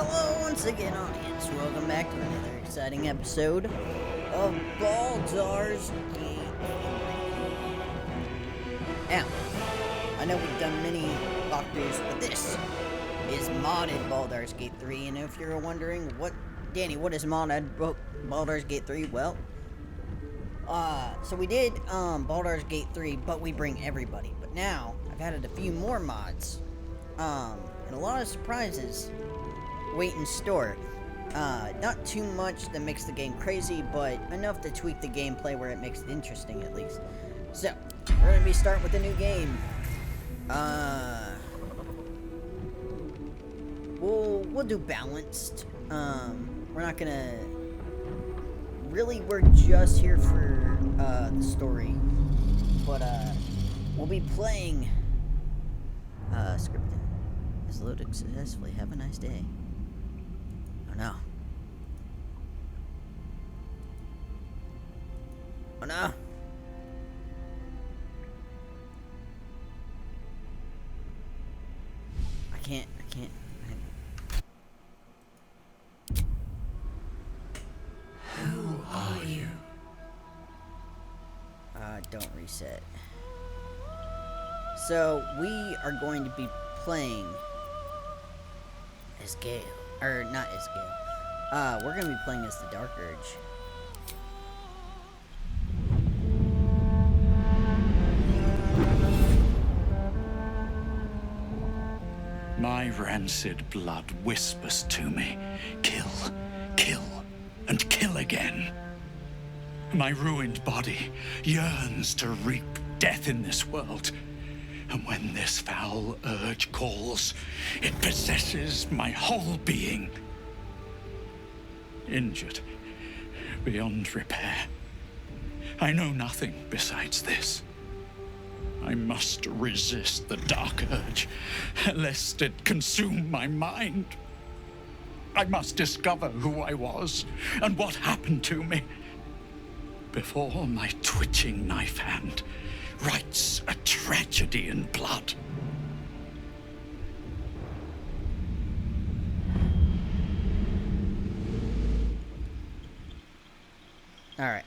Hello once again, audience. Welcome back to another exciting episode of Baldurs Gate. Now, I know we've done many walkthroughs, but this is modded Baldur's Gate 3. And if you're wondering, what is modded Baldur's Gate 3? Well, so we did Baldur's Gate 3, but we bring everybody. But now, I've added a few more mods, and a lot of surprises wait in store. Not too much that makes the game crazy, but enough to tweak the gameplay where it makes it interesting at least. So, we're gonna be starting with a new game. We'll do balanced. We're not gonna really. We're just here for the story, but we'll be playing. Scripted is loaded successfully. Have a nice day. Oh no. Oh no. I can't. Who are you? Don't reset. So, we are going to be playing as Gale. Or, not as Gale. We're going to be playing as the Dark Urge. My rancid blood whispers to me, kill, kill, and kill again. My ruined body yearns to reap death in this world. And when this foul urge calls, it possesses my whole being. Injured beyond repair. I know nothing besides this. I must resist the dark urge, lest it consume my mind. I must discover who I was and what happened to me before my twitching knife hand writes a tragedy in blood. Alright.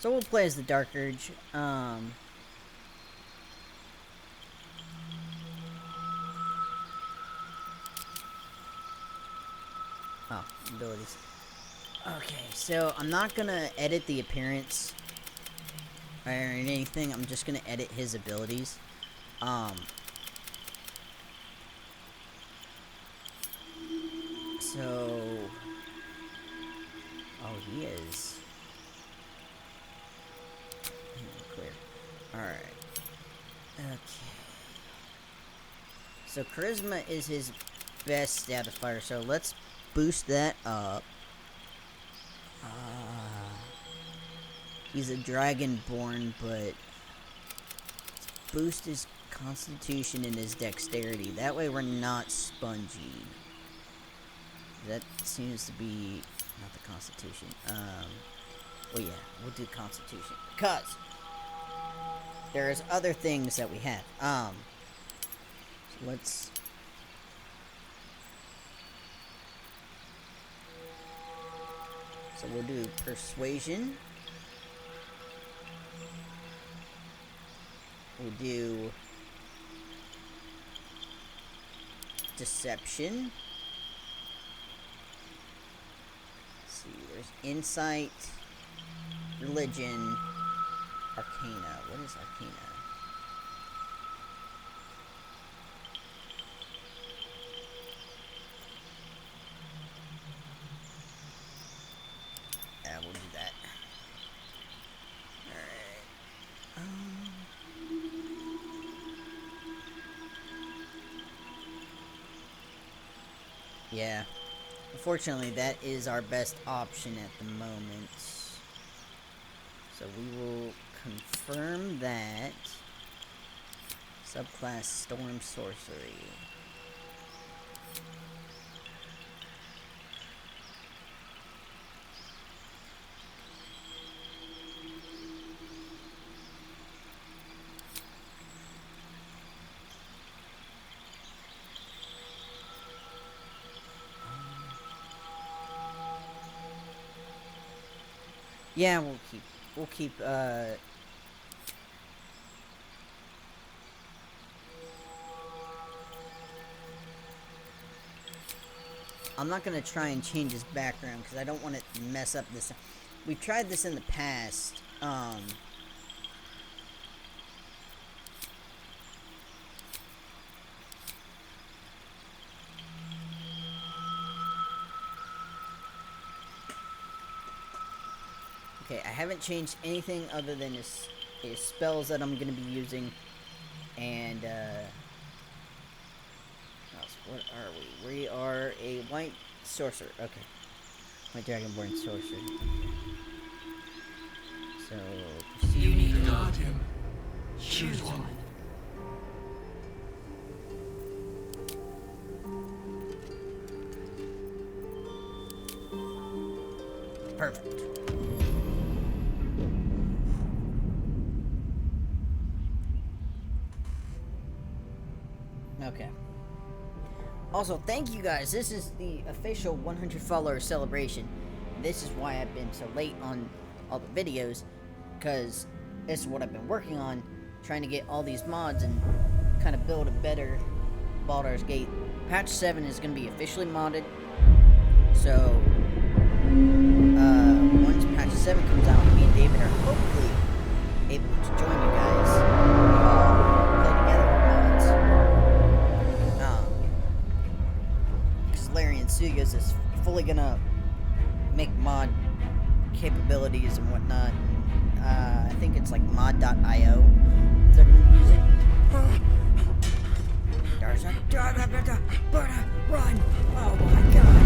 So we'll play as the Dark Urge. Oh, abilities. Okay, so I'm not gonna edit the appearance or anything. I'm just gonna edit his abilities. So... Oh, he is. Clear. Alright. Okay. So charisma is his best status fire, so let's boost that up. He's a dragonborn, but boost his constitution and his dexterity. That way we're not spongy. That seems to be not the constitution. Well, yeah, we'll do constitution because there's other things that we have. So let's. So we'll do persuasion. We'll do deception. Let's see, there's insight, religion, arcana. What is arcana? We'll do that. Alright. Yeah. Unfortunately, that is our best option at the moment. So we will confirm that. Subclass Storm Sorcery. Yeah, we'll keep, I'm not gonna try and change his background because I don't want to mess up this. We've tried this in the past. Okay, I haven't changed anything other than his spells that I'm gonna be using, and what are we? We are a white sorcerer. Okay, white dragonborn sorcerer. So You need a guardian. Choose one. perfect. Okay. Also, thank you guys. This is the official 100 follower celebration. This is why I've been so late on all the videos, because this is what I've been working on, trying to get all these mods and kind of build a better Baldur's Gate. Patch 7 is going to be officially modded, so once Patch 7 comes out, me and David are hopefully able to join you guys, play together with mods. Because Larian Studios is fully gonna make mod capabilities and whatnot. I think it's like mod.io they're gonna be using. There's a run! Oh my god!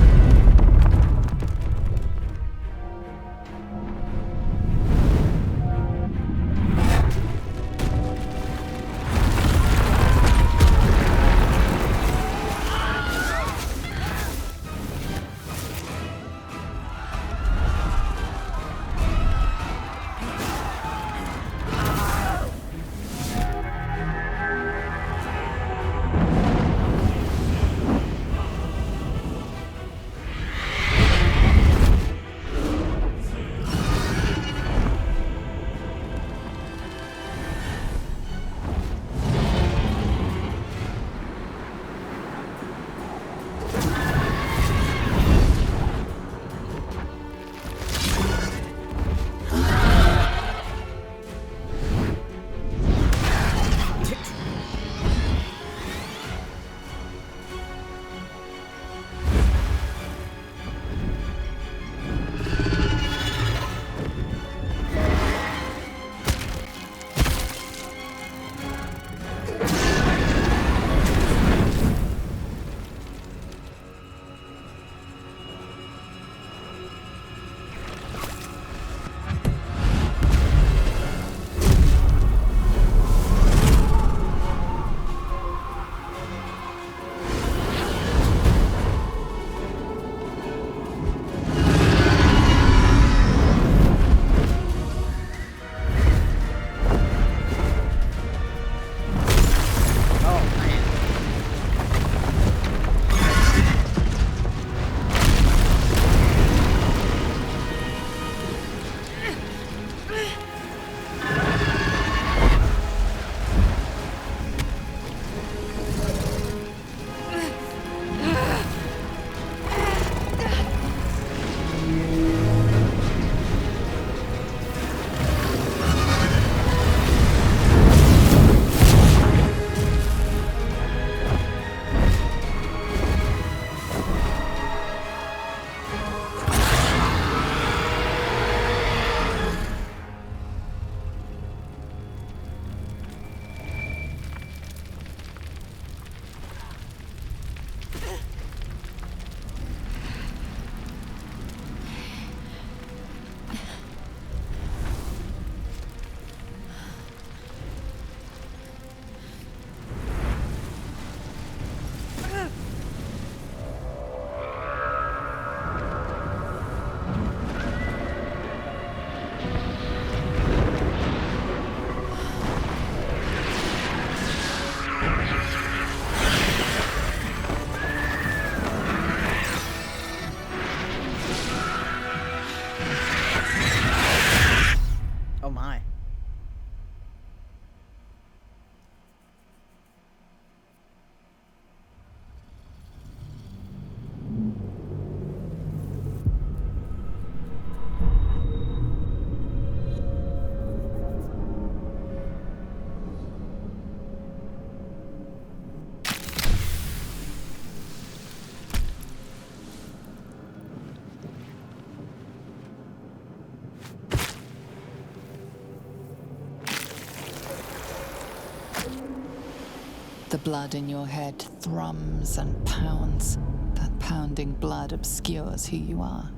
The blood in your head thrums and pounds. That pounding blood obscures who you are.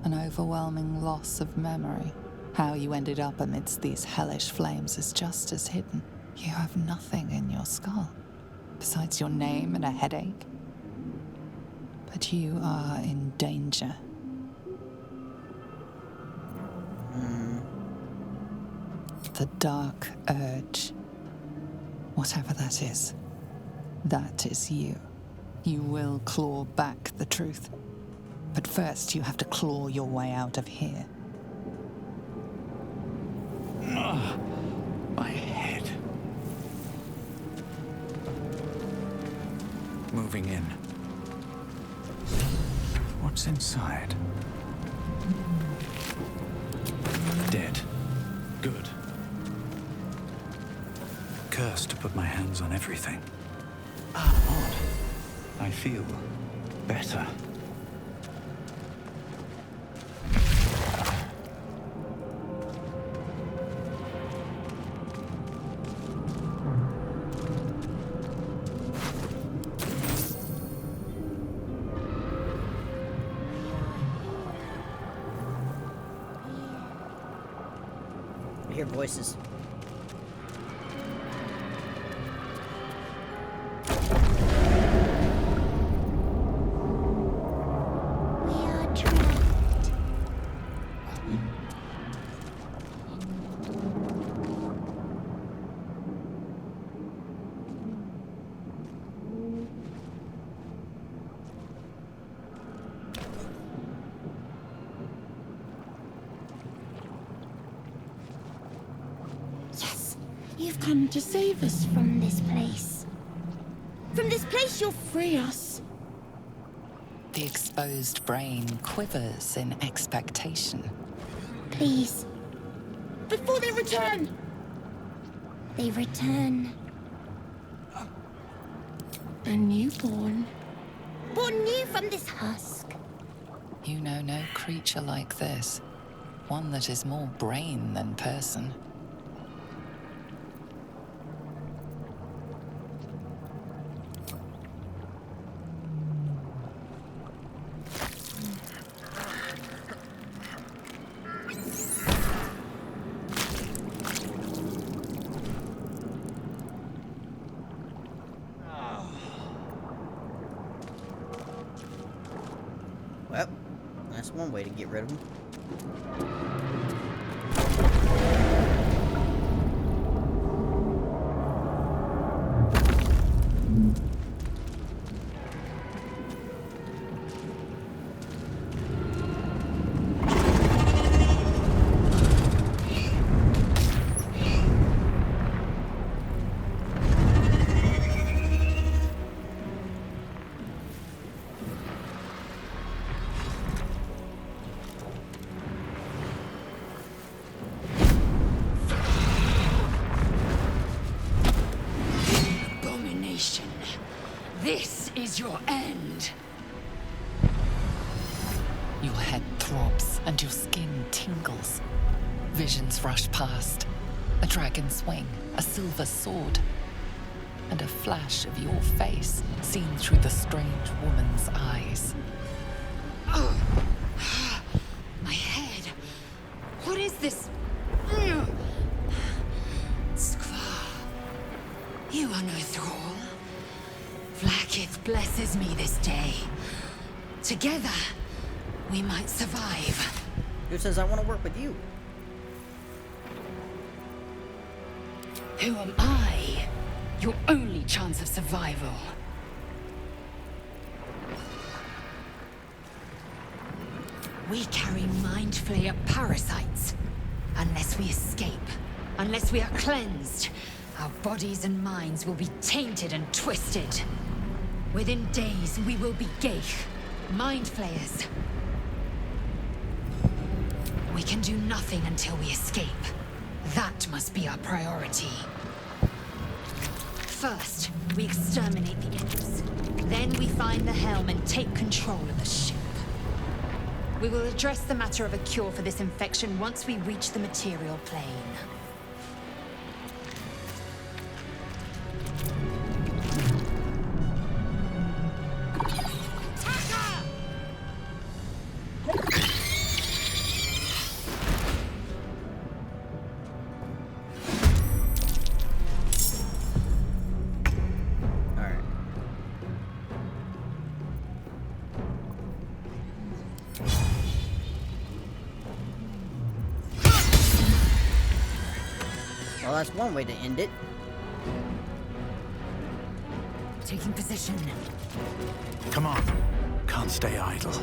An overwhelming loss of memory. How you ended up amidst these hellish flames is just as hidden. You have nothing in your skull, besides your name and a headache. But you are in danger. The dark urge. Whatever that is you. You will claw back the truth. But first you have to claw your way out of here. My head. Moving in. What's inside? Dead. Good. Cursed to put my hands on everything. Odd. I feel better. I hear voices. You've come to save us from this place. From this place, you'll free us. The exposed brain quivers in expectation. Please. Before they return. They return. A newborn. Born new from this husk. You know no creature like this. One that is more brain than person. Well, that's one way to get rid of them. This is your end. Your head throbs and your skin tingles. Visions rush past. A dragon's wing, a silver sword, and a flash of your face seen through the strange woman's eyes. Oh. My head. What is this? Skvar. You are no thrall. Vlaakith blesses me this day. Together, we might survive. Who says I want to work with you? Who am I? Your only chance of survival. We carry mind flayer parasites. Unless we escape, unless we are cleansed, our bodies and minds will be tainted and twisted. Within days, we will be Geich, mind flayers. We can do nothing until we escape. That must be our priority. First, we exterminate the imps. Then we find the helm and take control of the ship. We will address the matter of a cure for this infection once we reach the material plane. that's one way to end it. Taking position. Come on. Can't stay idle.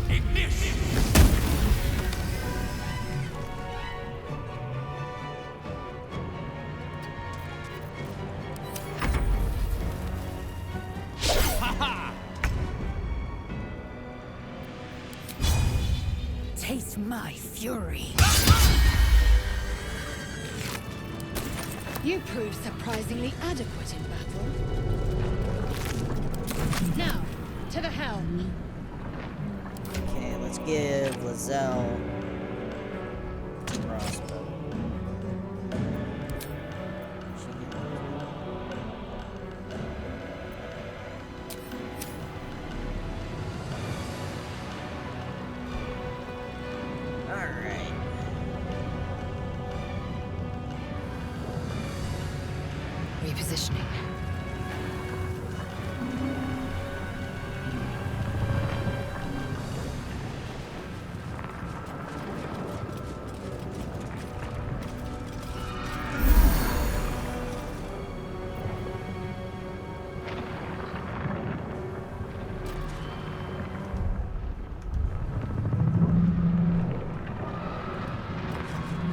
Ignition! Taste my fury. You proved surprisingly adequate in battle. Now, to the helm. Okay, let's give Lizelle a crossbow. She can- Alright. Repositioning.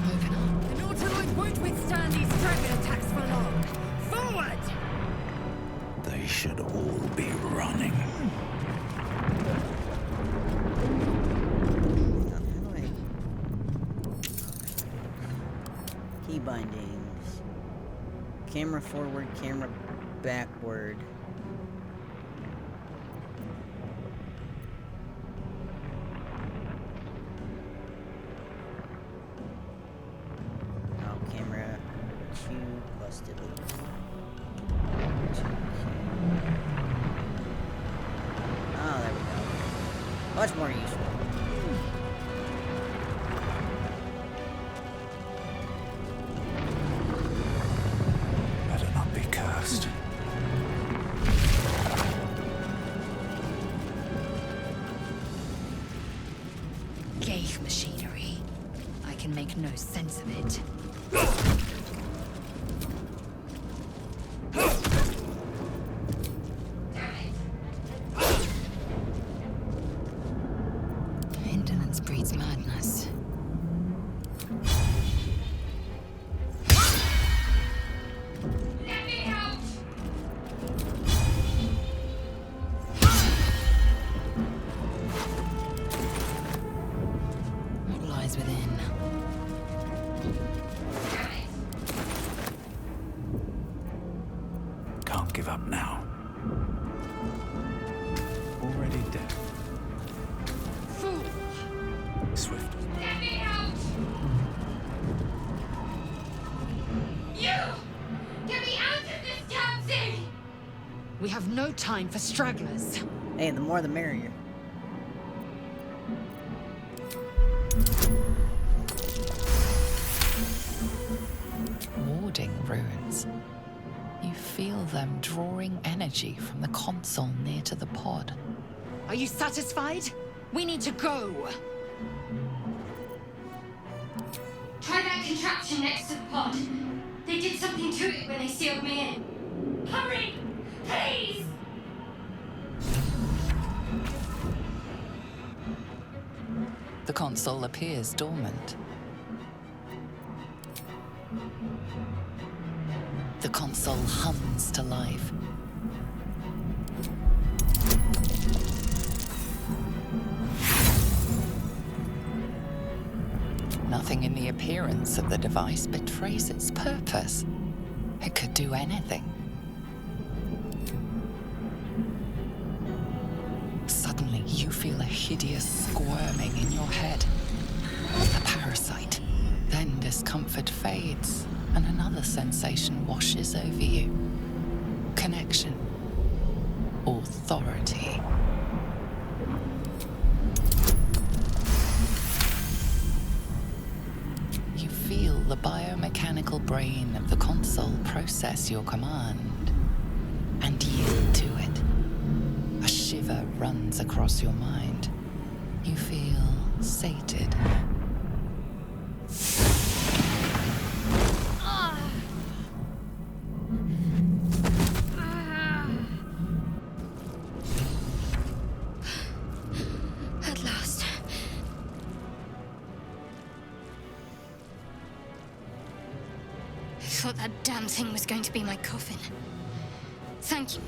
Open up. The Nautiloid won't withstand these dragon attacks for long. Forward! They should all be running. How do I... Key bindings. Camera forward, camera backward. Oh, camera 2 plus delete. 2Q. Oh, there we go. Much more useful. Better not be cursed. Gauge machinery. I can make no sense of it. Indolence breeds madness. Let me out! What lies within? Can't give up now. Already dead. Fool! Swift. Let me out! You! Get me out of this damn thing! We have no time for stragglers. Hey, the more the merrier. Warding runes. You feel them drawing energy from the console near to the pod. Are you satisfied? We need to go. Try that contraption next to the pod. They did something to it when they sealed me in. Hurry! Please! The console appears dormant. The console hums to life. Nothing in the appearance of the device betrays its purpose. It could do anything. Suddenly, you feel a hideous squirming in your head. A parasite. Then discomfort fades, and another sensation washes over you. Connection. Authority. You feel the biomechanical brain of the console process your command and yield to it. A shiver runs across your mind. You feel sated. At last. I thought that damn thing was going to be my coffin. Thank you.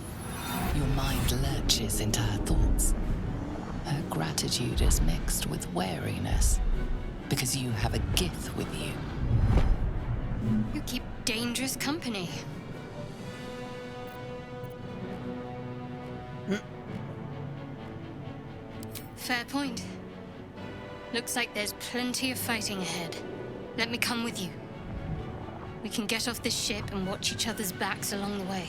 Your mind lurches into her thoughts. Her gratitude is mixed with wariness, because you have a Gith with you. You keep dangerous company. Fair point. Looks like there's plenty of fighting ahead. Let me come with you. We can get off this ship and watch each other's backs along the way.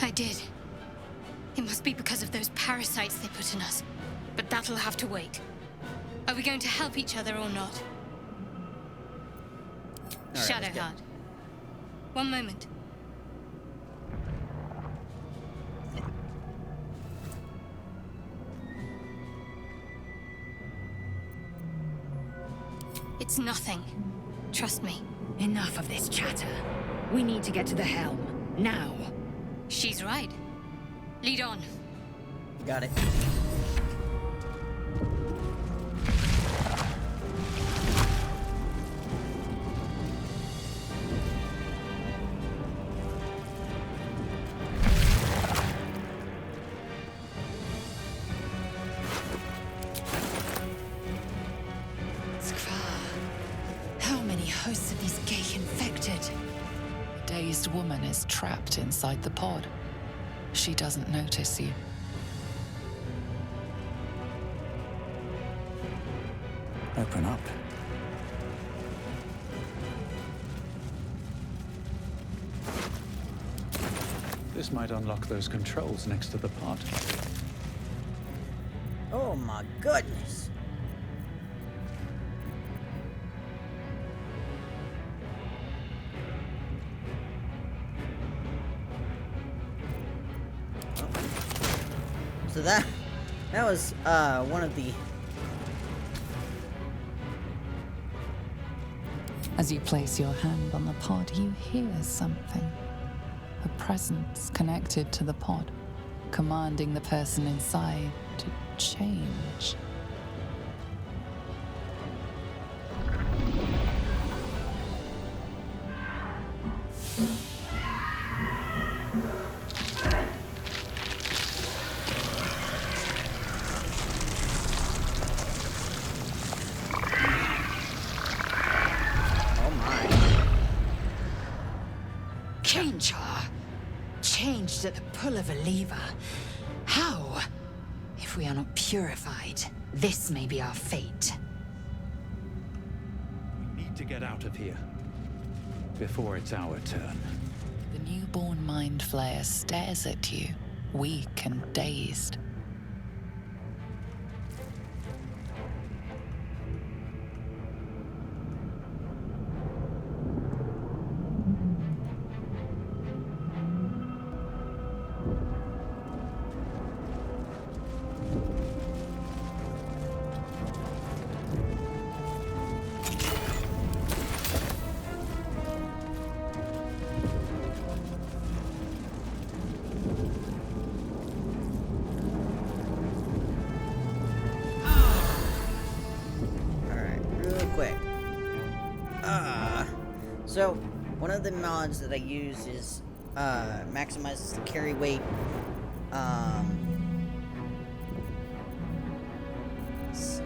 I did. It must be because of those parasites they put in us. But that'll have to wait. Are we going to help each other or not? All right, let's go. Shadowheart. One moment. It's nothing. Trust me. Enough of this chatter. We need to get to the helm. Now. She's right. Lead on. Got it. How many hosts of these gay infected? A dazed woman is trapped inside the pod. She doesn't notice you. Open up. This might unlock those controls next to the pod. Oh my goodness. So that was one of the. As you place your hand on the pod, you hear something. A presence connected to the pod, commanding the person inside to change. Oh my. Change her. Changed at the pull of a lever. How? If we are not purified, this may be our fate. We need to get out of here before it's our turn. The newborn mind flayer stares at you, weak and dazed. So, one of the mods that I use is maximizes the carry weight. s-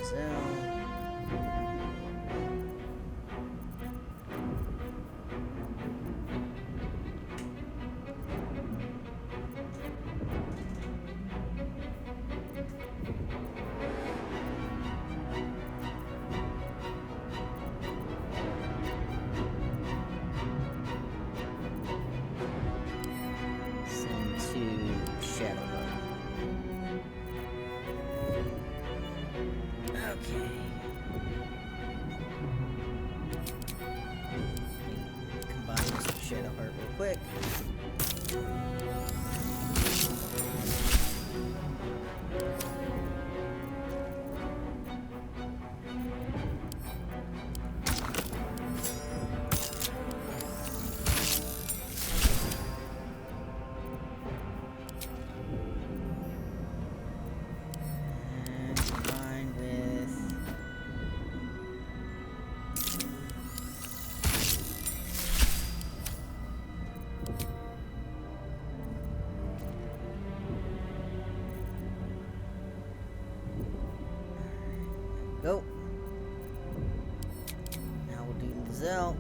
So, Shadow Heart real quick. And combined with go. Now we'll do the Zell.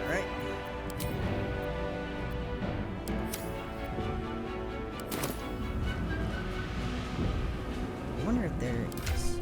Alright. I wonder if there is.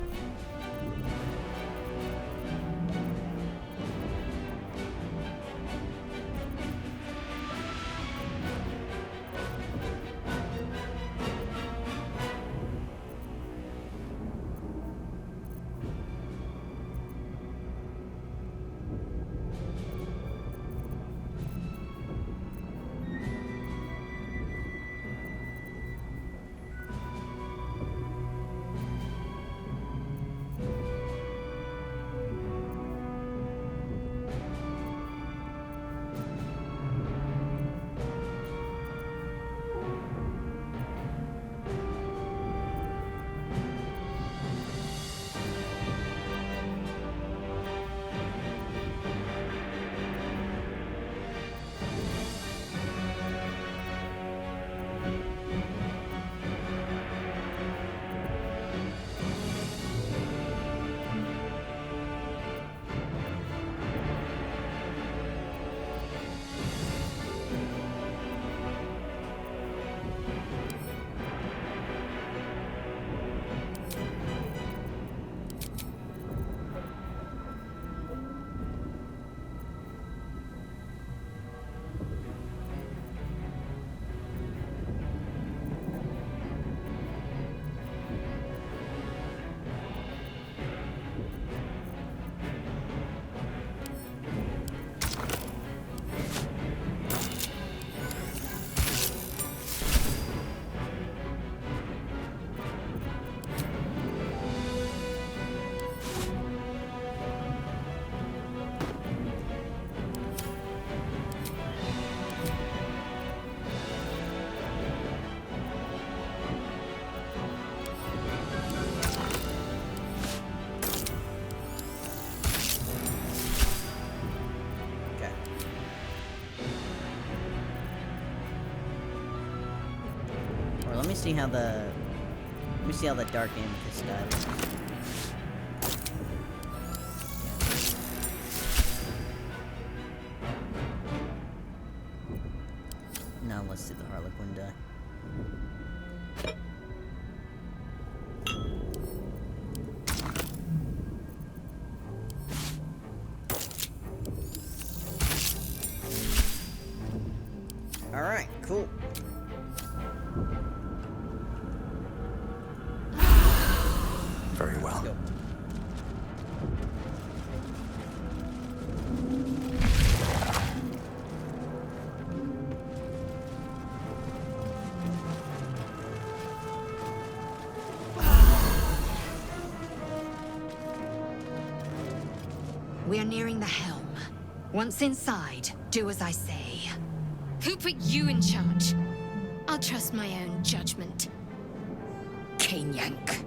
Let me see how the dark amethyst dies. Now let's see the Harlequin die. Alright, cool. Very well. Let's go. We are nearing the helm. Once inside, do as I say. Who put you in charge? I'll trust my own judgment. Cane Yank.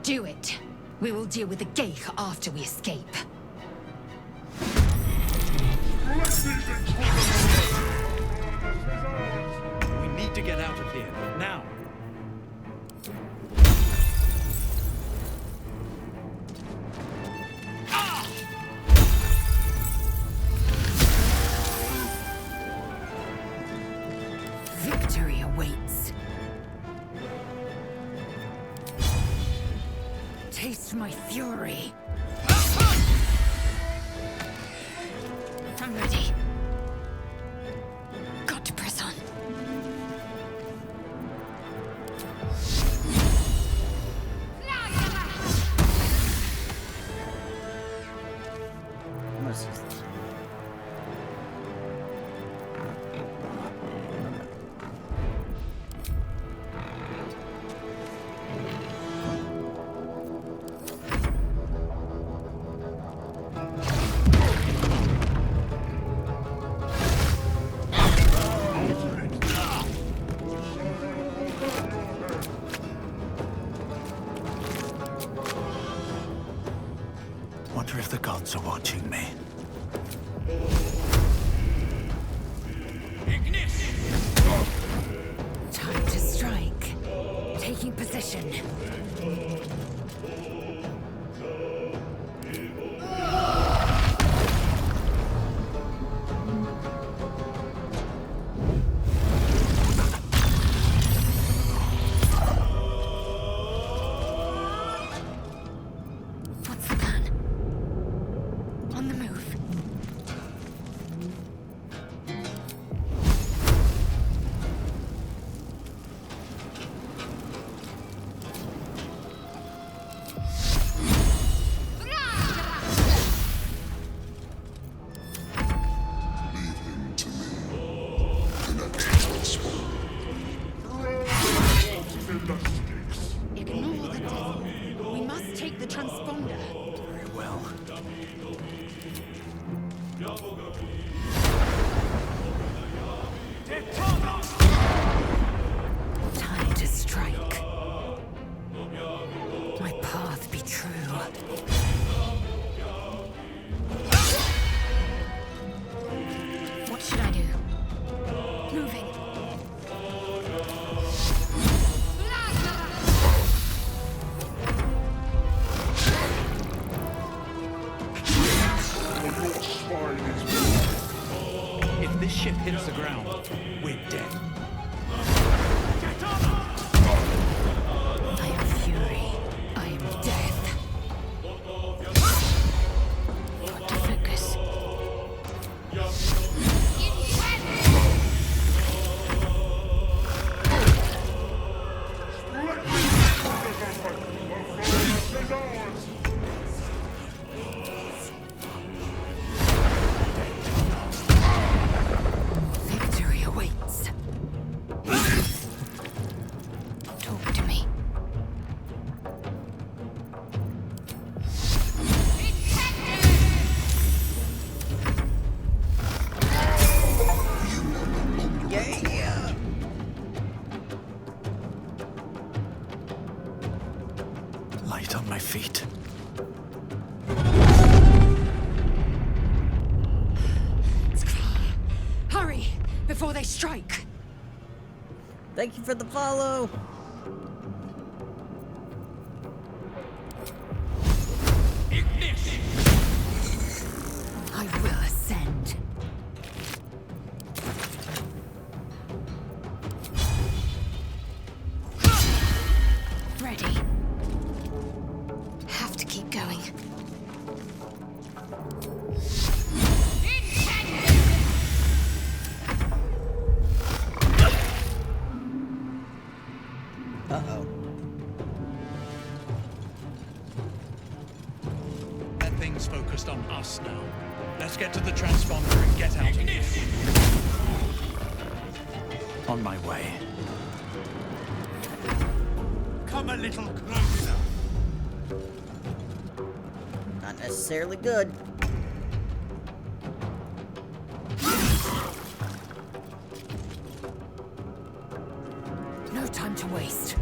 Do it. We will deal with the Geich after we escape. We need to get out of here, now. Victory awaits. Taste my fury. I'm ready. Got to press on. What's this? Wonder if the gods are watching me. Time to strike. Taking position. What's the plan? On the move. Ignore the devil. We must take the transponder. Very well. Time to strike. My path be true. What should I do? Moving. If this ship hits the ground, we're dead. I am fury. I am death. Got to focus. Victory awaits. Talk to me. Yeah! Light on my feet. Hurry! Before they strike! Thank you for the follow! I will ascend. Ready. Have to keep going. Uh-oh. That thing's focused on us now. Let's get to the transponder and get out of here. On my way. Come a little closer. Not necessarily good. No time to waste.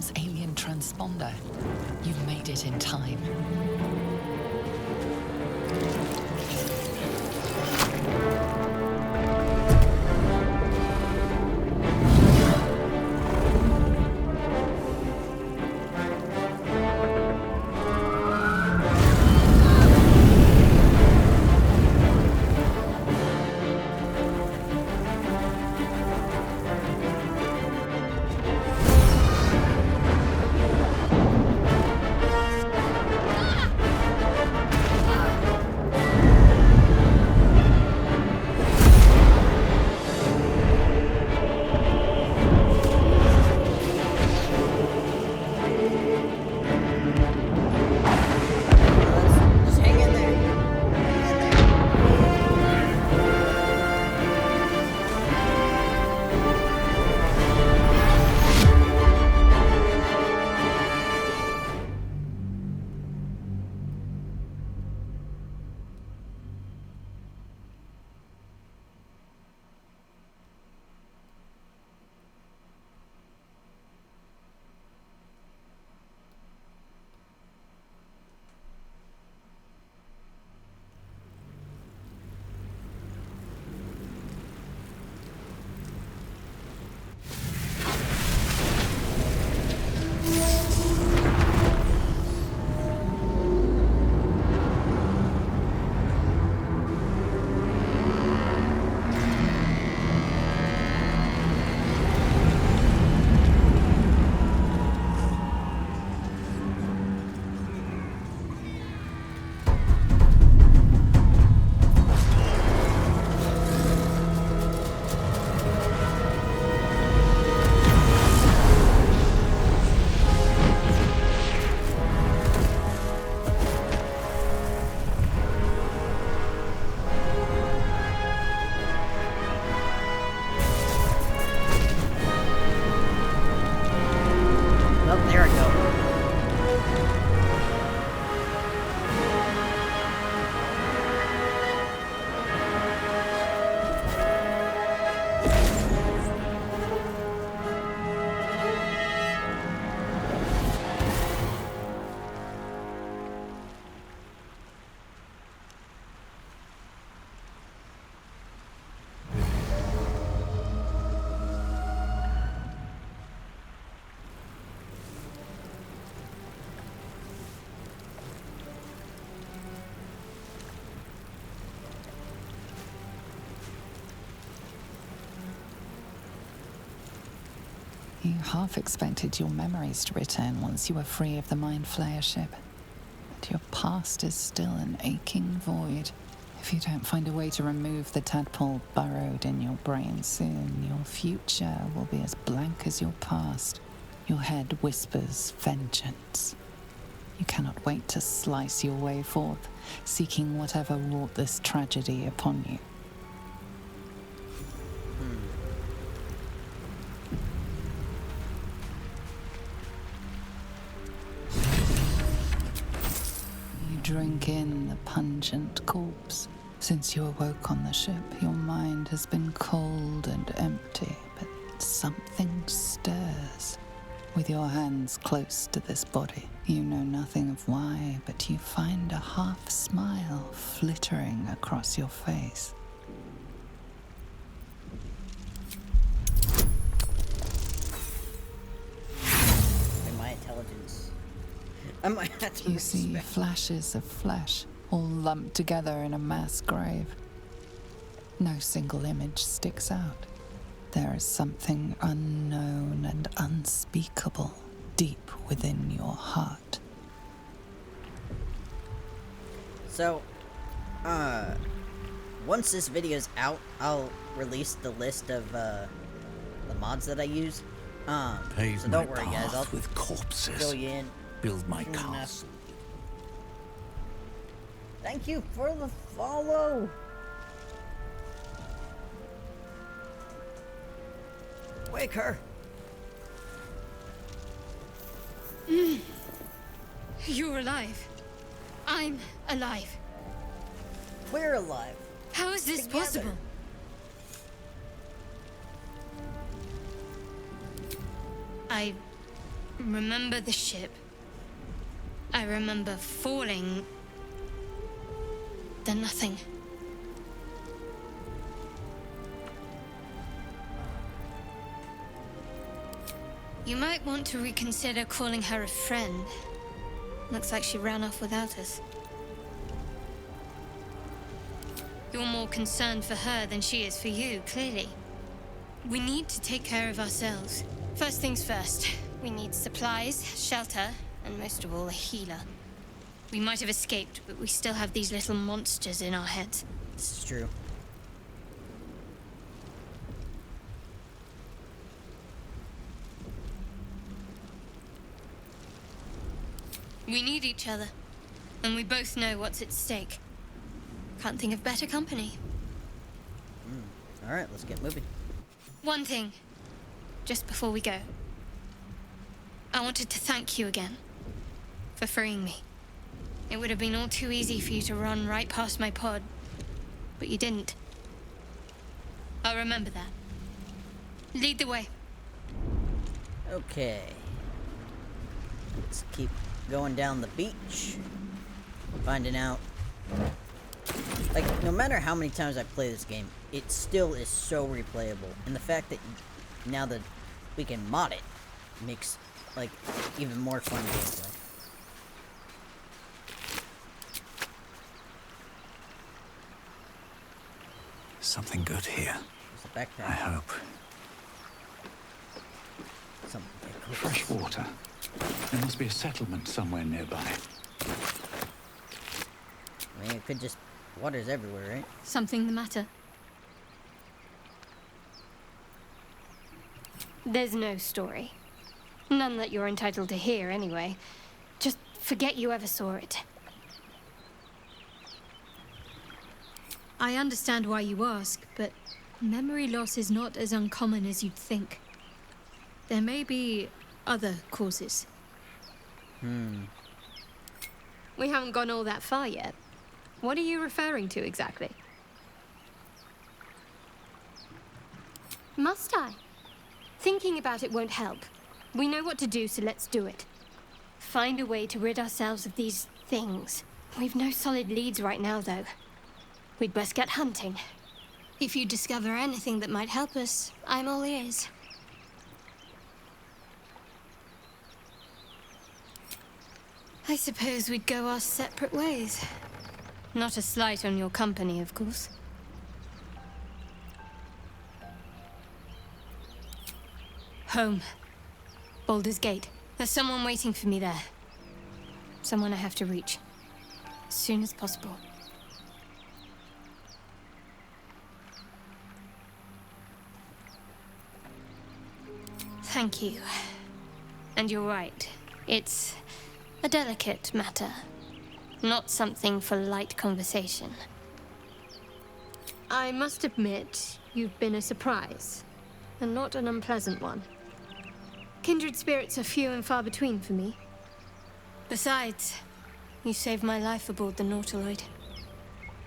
Baldur's alien transponder. You've made it in time. Just hang in there. Hang in there. Oh, there we go. You half expected your memories to return once you were free of the Mind Flayer ship. But your past is still an aching void. If you don't find a way to remove the tadpole burrowed in your brain soon, your future will be as blank as your past. Your head whispers vengeance. You cannot wait to slice your way forth, seeking whatever wrought this tragedy upon you. You drink in the pungent corpse. Since you awoke on the ship, your mind has been cold and empty, but something stirs. With your hands close to this body, you know nothing of why, but you find a half smile flittering across your face. And my intelligence. I might have to You see respect. flashes of flesh, all lumped together in a mass grave. No single image sticks out. There is something unknown and unspeakable deep within your heart. So, once this video's out, I'll release the list of, the mods that I use. Pave So my don't worry, guys. I'll path with corpses. fill you in. Build my soon enough. castle. Thank you for the follow. Wake her. You're alive. I'm alive. We're alive. How is this Together. possible? I remember the ship. I remember falling. Then nothing. You might want to reconsider calling her a friend. Looks like she ran off without us. You're more concerned for her than she is for you, clearly. We need to take care of ourselves. First things first, we need supplies, shelter, and most of all, a healer. We might have escaped, but we still have these little monsters in our heads. This is true. We need each other, and we both know what's at stake. Can't think of better company. All right, let's get moving. One thing, just before we go. I wanted to thank you again for freeing me. It would have been all too easy for you to run right past my pod, but you didn't. I'll remember that. Lead the way. Okay. Let's keep going down the beach. Finding out. Like, no matter how many times I play this game, it still is so replayable. And the fact that now that we can mod it makes, like, even more fun gameplay. Something good here. There's a I backpack. hope. Something cool. Fresh water. There must be a settlement somewhere nearby. I mean, it could just... Water's everywhere, right? Something the matter? There's no story. None that you're entitled to hear, anyway. Just forget you ever saw it. I understand why you ask, but memory loss is not as uncommon as you'd think. There may be other causes. We haven't gone all that far yet. What are you referring to exactly? Must I? Thinking about it won't help. We know what to do, so let's do it. Find a way to rid ourselves of these things. We've no solid leads right now, though. We'd best get hunting. If you discover anything that might help us, I'm all ears. I suppose we'd go our separate ways. Not a slight on your company, of course. Home. Baldur's Gate. There's someone waiting for me there. Someone I have to reach. As soon as possible. Thank you. And you're right. It's a delicate matter. Not something for light conversation. I must admit, you've been a surprise. And not an unpleasant one. Kindred spirits are few and far between for me. Besides, you saved my life aboard the Nautiloid.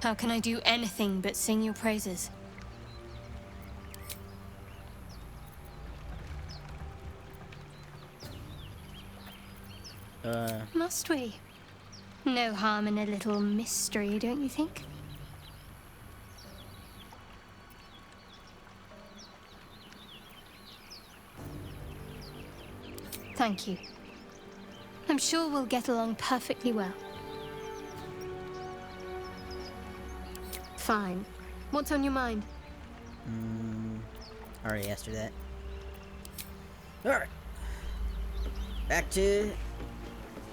How can I do anything but sing your praises? Must we? No harm in a little mystery, don't you think? Thank you. I'm sure we'll get along perfectly well. Fine. What's on your mind? Already asked her that. Alright. Back to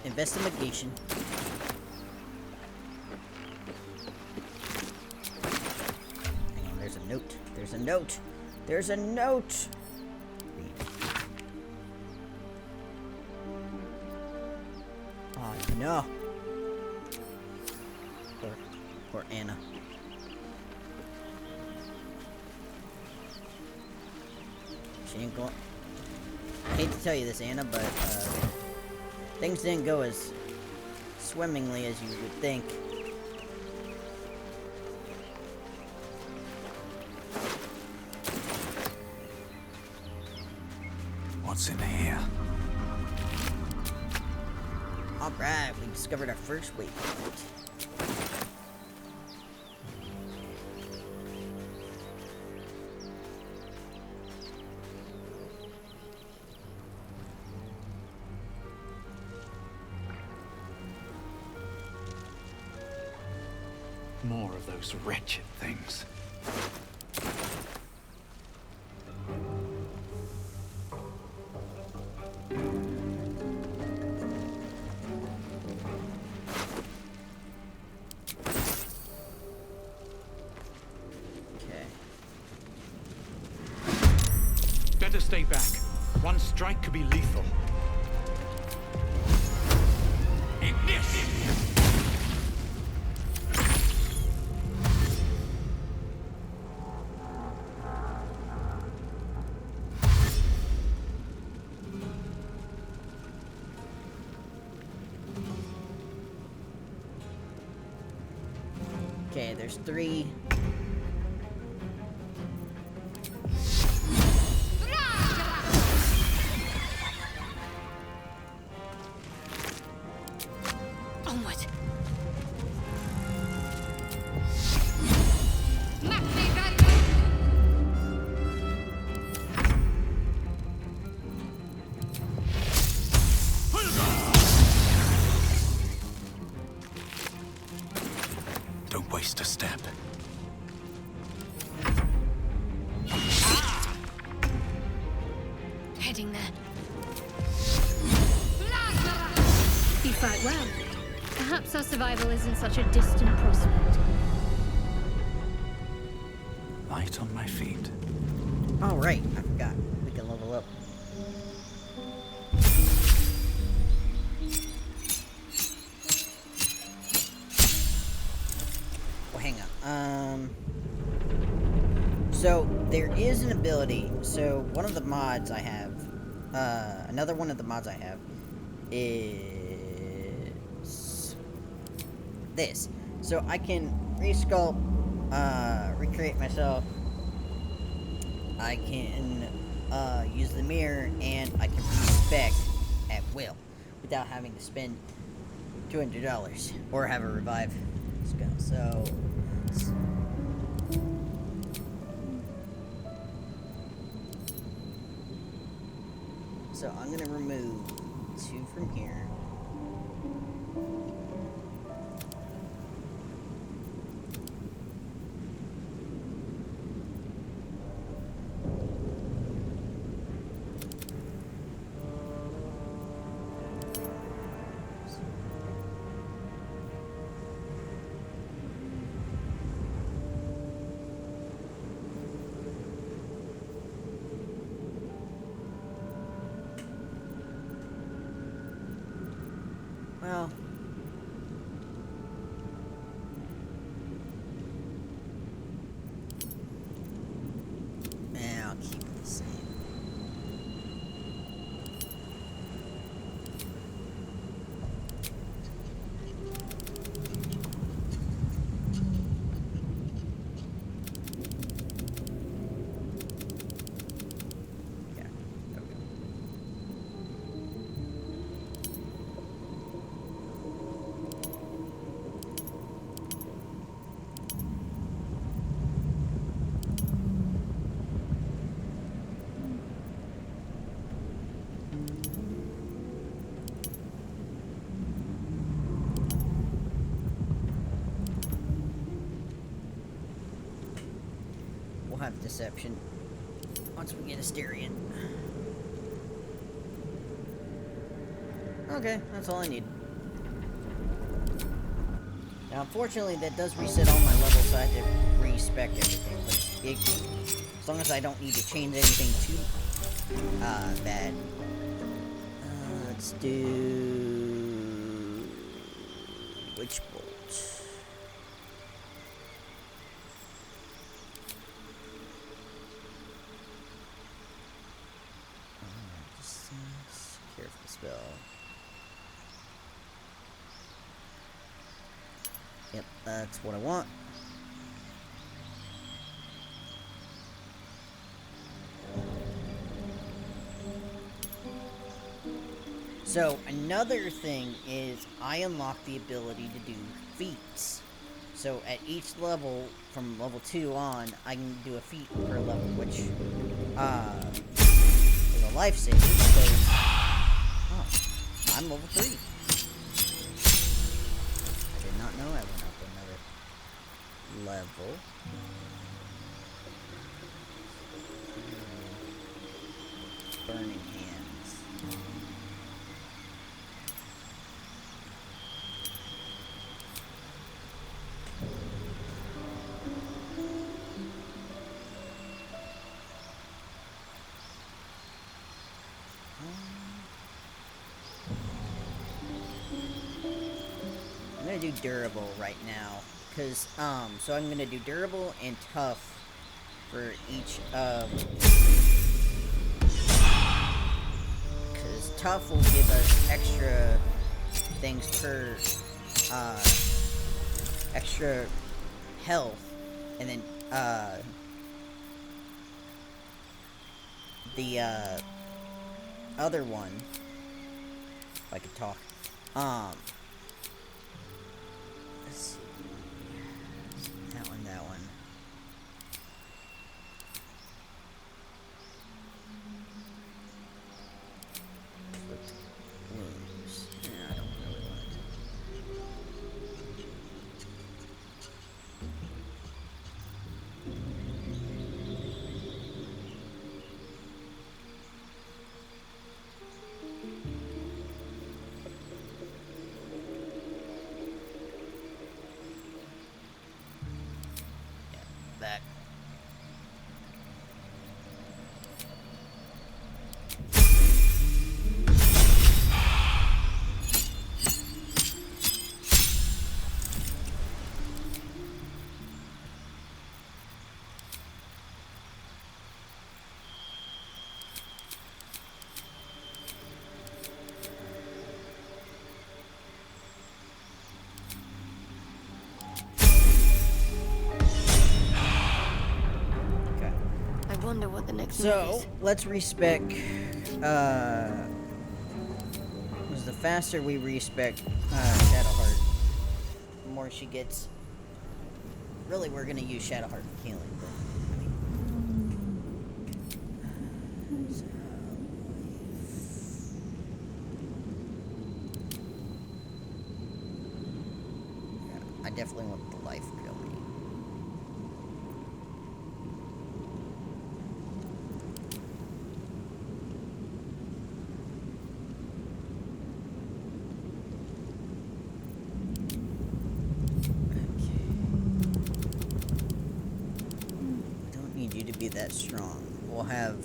investigation. Hang on, there's a note. There's a note. There's a note. Read. Oh no. Poor Anna. She ain't going. I hate to tell you this, Anna, but things didn't go as swimmingly as you would think. What's in here? Alright, we discovered our first waypoint. More of those wretched things. Okay. Better stay back. One strike could be lethal. Ignition! Okay, there's 3. Onward. Don't waste a step. Heading there. You fight well. Perhaps our survival isn't such a distant prospect. Light on my feet. Oh, right, I forgot. We can level up. Well, hang on. So, there is an ability. So, one of the mods I have, another one of the mods I have is this. So, I can resculpt, recreate myself. I can use the mirror, and I can respec at will without having to spend $200 or have a revive spell. So I'm gonna remove 2 from here. Well, yeah, I'll keep it the same. Yeah, there we go. We'll have deception once we get Asterion. Okay, that's all I need. Now, unfortunately, that does reset all my levels, so I have to respec everything. But as long as I don't need to change anything too bad. Let's do Witch Bolt. Careful spell. Yep, that's what I want. So another thing is I unlock the ability to do feats. So at each level, from level 2 on, I can do a feat per level, which is a lifesaver because I'm level 3. I did not know I went up another level. Burning hands. I'm gonna do durable right now, cause so I'm gonna do durable and tough for each cause tough will give us extra things per extra health, and then the other one, if I could talk, let's see, that one. Flipped wounds. Yeah, I don't really want it. Back. Okay. I wonder what the next move So is. let's respec. Was the faster we respec Shadowheart, the more she gets. Really, we're gonna use Shadowheart for healing, but I mean. So, yeah, I definitely want the life going. You to be that strong. We'll have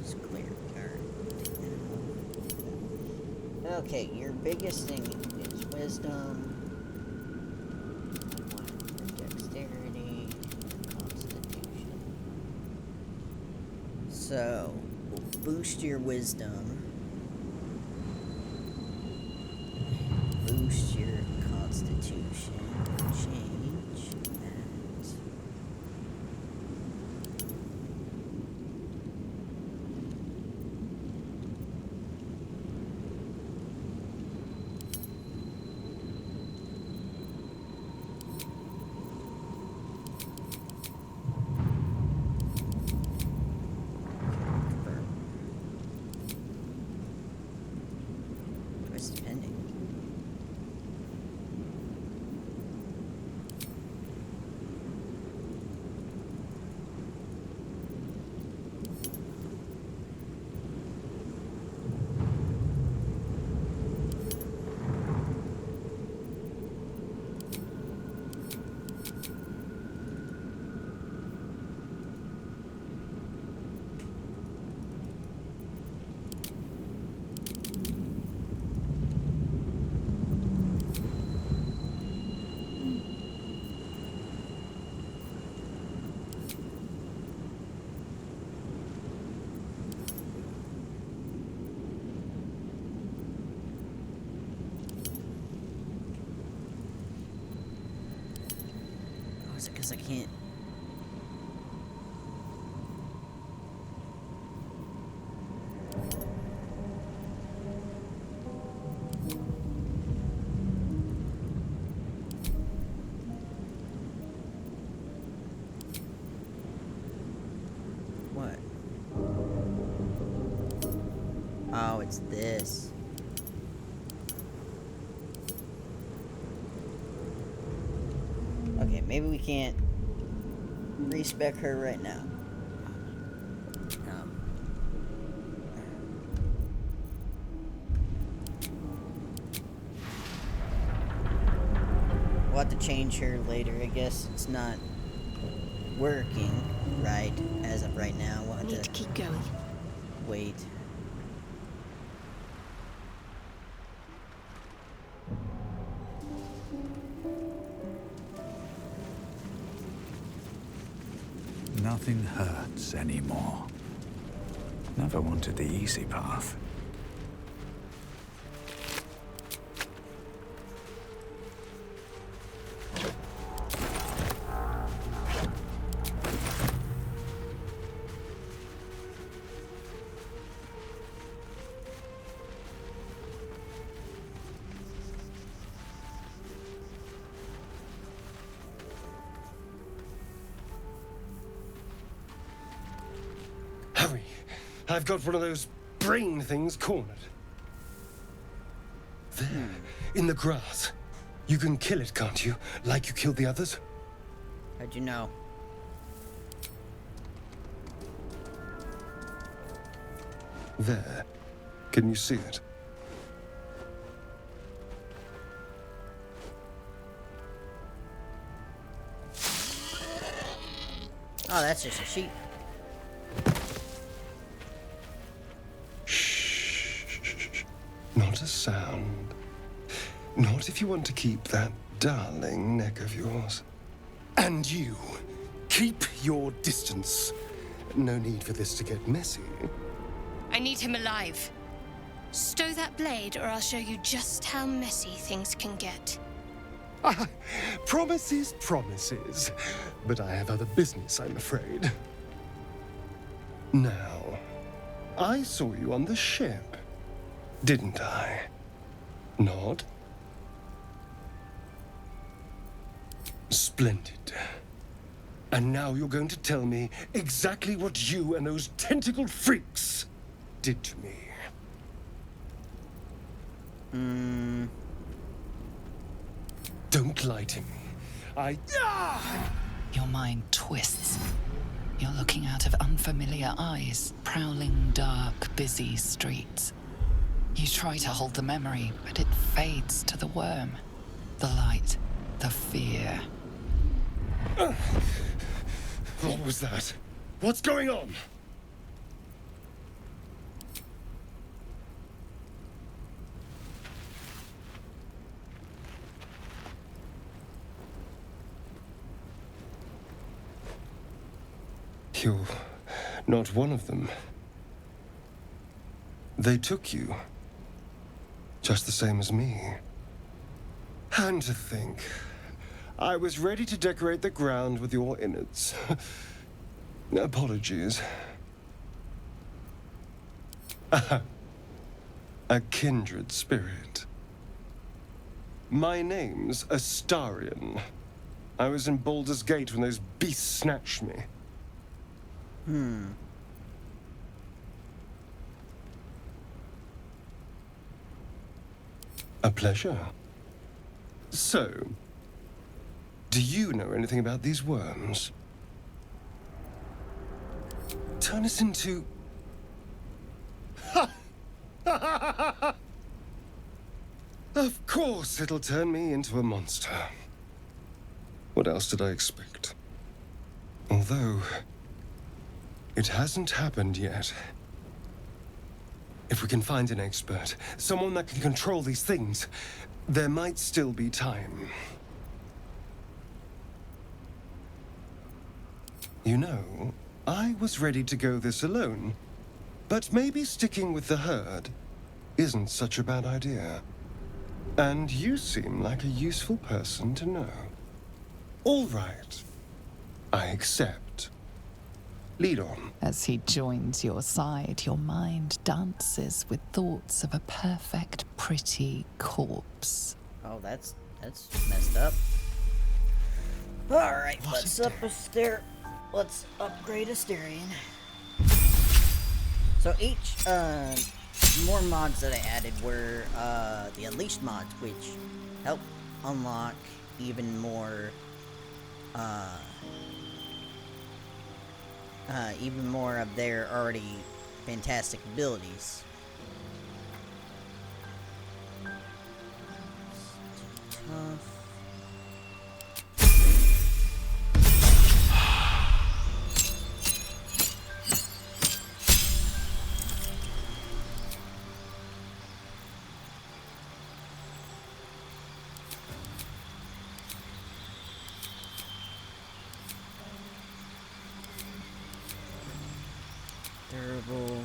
just clear. Alright. Okay, your biggest thing is wisdom, dexterity, constitution. So we'll boost your wisdom. Boost your constitution. Change that. Twist pending. Oh, is it because I can't? Oh, it's this. Okay, maybe we can't respec her right now. We'll have to change her later. I guess it's not working right as of right now. We'll have Need to keep going. wait. Nothing hurts anymore. Never wanted the easy path. Hurry! I've got one of those brain things cornered. There, in the grass. You can kill it, can't you? Like you killed the others? How'd you know? There. Can you see it? Oh, that's just a sheep. Shh. Not a sound. Not if you want to keep that darling neck of yours. And you, keep your distance. No need for this to get messy. I need him alive. Stow that blade, or I'll show you just how messy things can get. Promises, promises. But I have other business, I'm afraid. Now, I saw you on the ship, didn't I? Nod? Splendid. And now you're going to tell me exactly what you and those tentacled freaks did to me. Don't lie to me. Your mind twists. You're looking out of unfamiliar eyes, prowling dark, busy streets. You try to hold the memory, but it fades to the worm. The light, the fear. What was that? What's going on? You're not one of them. They took you. Just the same as me. And to think, I was ready to decorate the ground with your innards. Apologies. A kindred spirit. My name's Astarion. I was in Baldur's Gate when those beasts snatched me. A pleasure. So, do you know anything about these worms? Turn us into... Of course it'll turn me into a monster. What else did I expect? Although, it hasn't happened yet. If we can find an expert, someone that can control these things, there might still be time. You know, I was ready to go this alone, but maybe sticking with the herd isn't such a bad idea. And you seem like a useful person to know. All right, I accept. Lead on. As he joins your side, your mind dances with thoughts of a perfect, pretty corpse. Oh, that's messed up. All right, let's upgrade Astarion. So each more mods that I added were the Unleashed mods, which help unlock even more of their already fantastic abilities. Tough. Durable.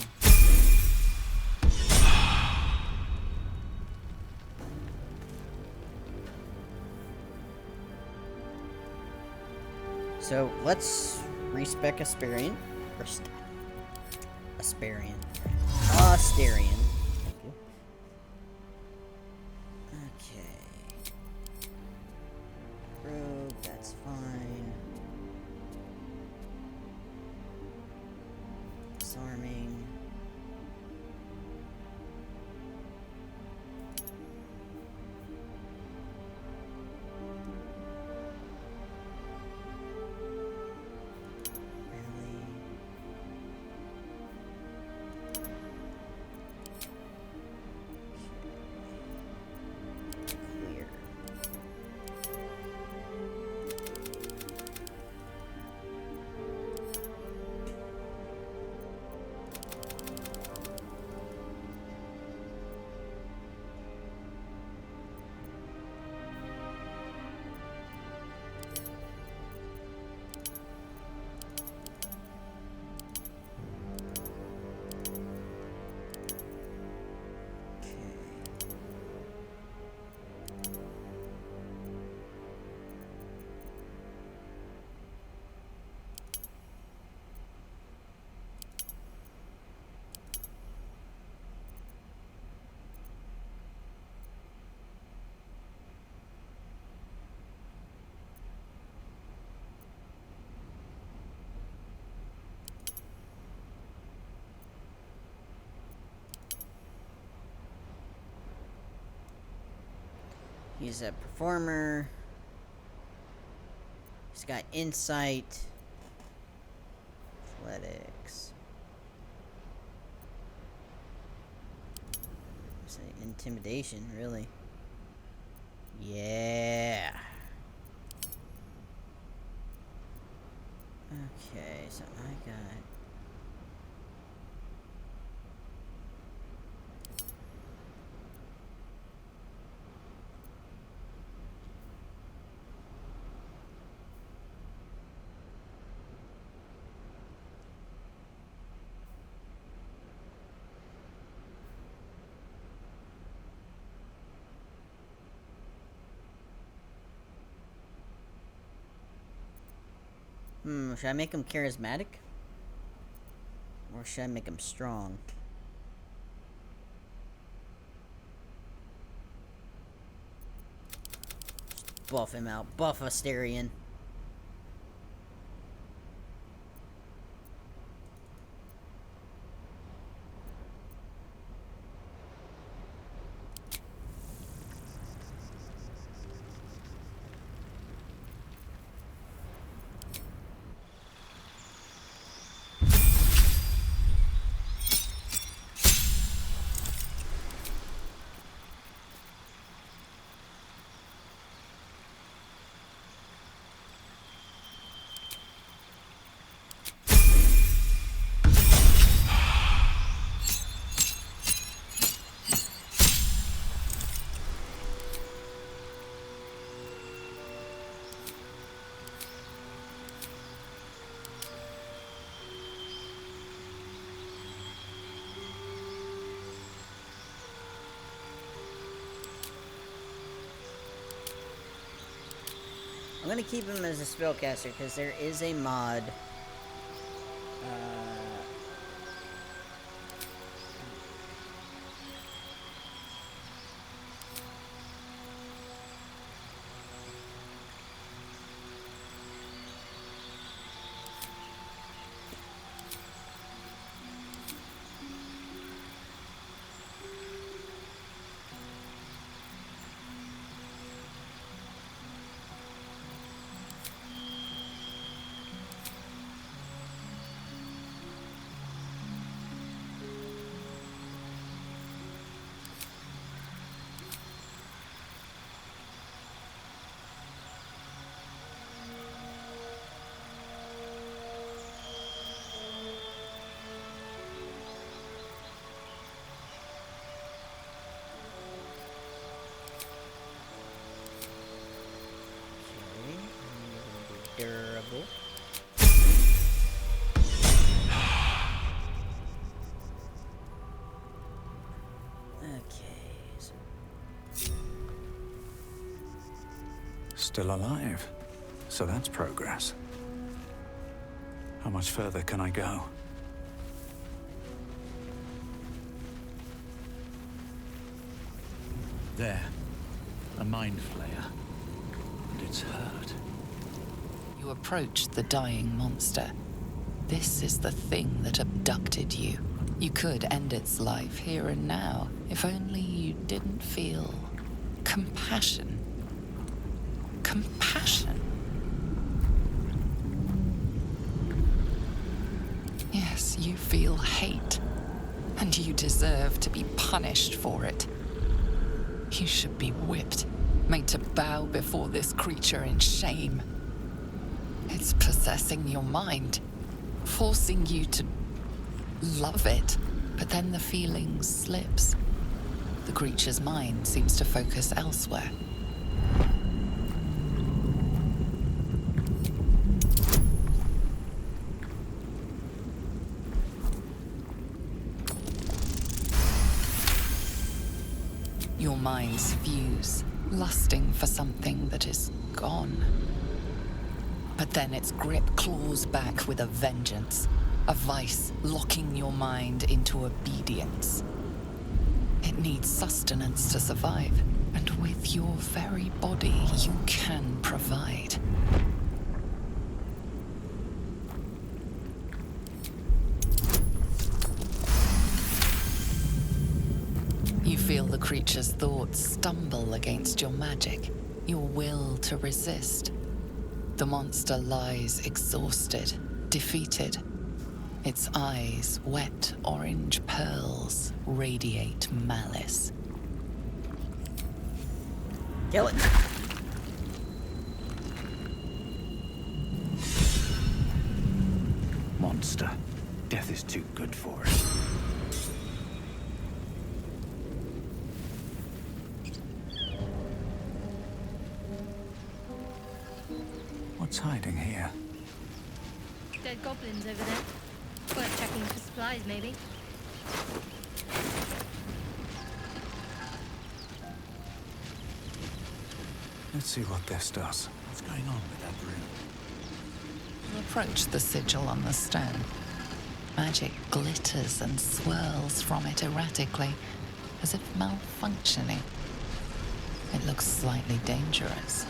So let's respec Asperian. Or Asperian. Asterian. Thank you. Okay. Rogue, that's fine. Disarming. Clear. He's a performer. He's got insight. Athletics. Say intimidation, really. Yeah. Okay, so I got should I make him charismatic? Or should I make him strong? Just buff him out. Buff Asterian. I'm gonna keep him as a spellcaster because there is a mod. Still alive. So that's progress. How much further can I go? There. A mind flayer. And it's hurt. You approach the dying monster. This is the thing that abducted you. You could end its life here and now, if only you didn't feel compassion. Compassion? Yes, you feel hate, and you deserve to be punished for it. You should be whipped, made to bow before this creature in shame. It's possessing your mind, forcing you to love it, but then the feeling slips. The creature's mind seems to focus elsewhere. Your minds fuse, lusting for something that is gone. But then its grip claws back with a vengeance, a vice locking your mind into obedience. It needs sustenance to survive, and with your very body, you can provide. You feel the creature's thoughts stumble against your magic, your will to resist. The monster lies exhausted, defeated. Its eyes, wet orange pearls, radiate malice. Kill it. Monster. Death is too good for it. What's hiding here? Dead goblins over there. Worth checking for supplies, maybe. Let's see what this does. What's going on with that room? You approach the sigil on the stone. Magic glitters and swirls from it erratically, as if malfunctioning. It looks slightly dangerous.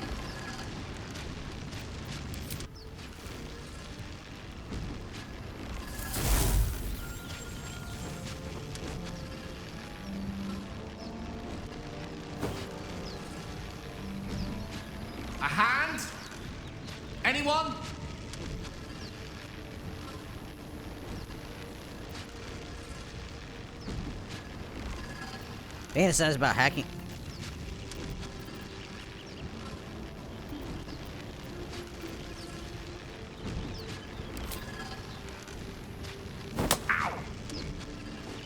A hand? Anyone? Anything says about hacking.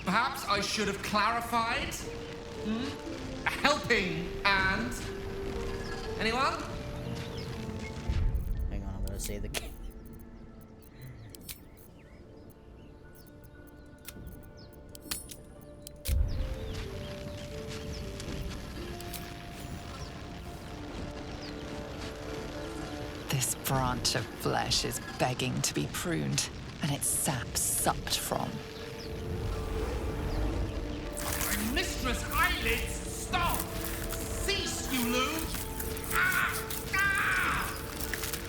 Perhaps I should have clarified. A helping hand. Anyone? Hang on, I'm gonna save the game. This branch of flesh is begging to be pruned, and its sap sucked from. Mistress Eyelids, stop! Cease, you loon!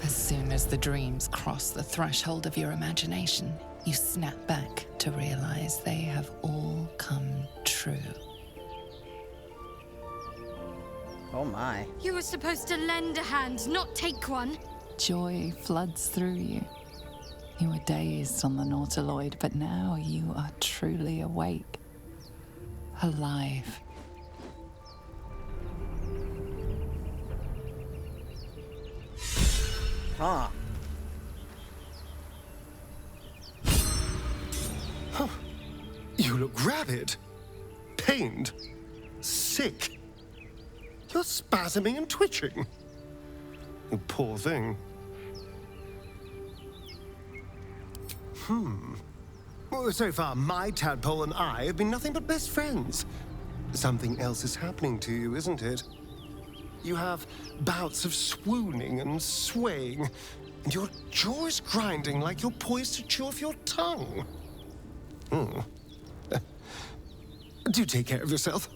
As soon as the dreams cross the threshold of your imagination, you snap back to realize they have all come true. Oh my. You were supposed to lend a hand, not take one. Joy floods through you. You were dazed on the Nautiloid, but now you are truly awake. Alive. Huh. Huh. You look rabid, pained, sick. You're spasming and twitching. You poor thing. Well, so far, my tadpole and I have been nothing but best friends. Something else is happening to you, isn't it? You have bouts of swooning and swaying, and your jaw is grinding like you're poised to chew off your tongue. Do take care of yourself.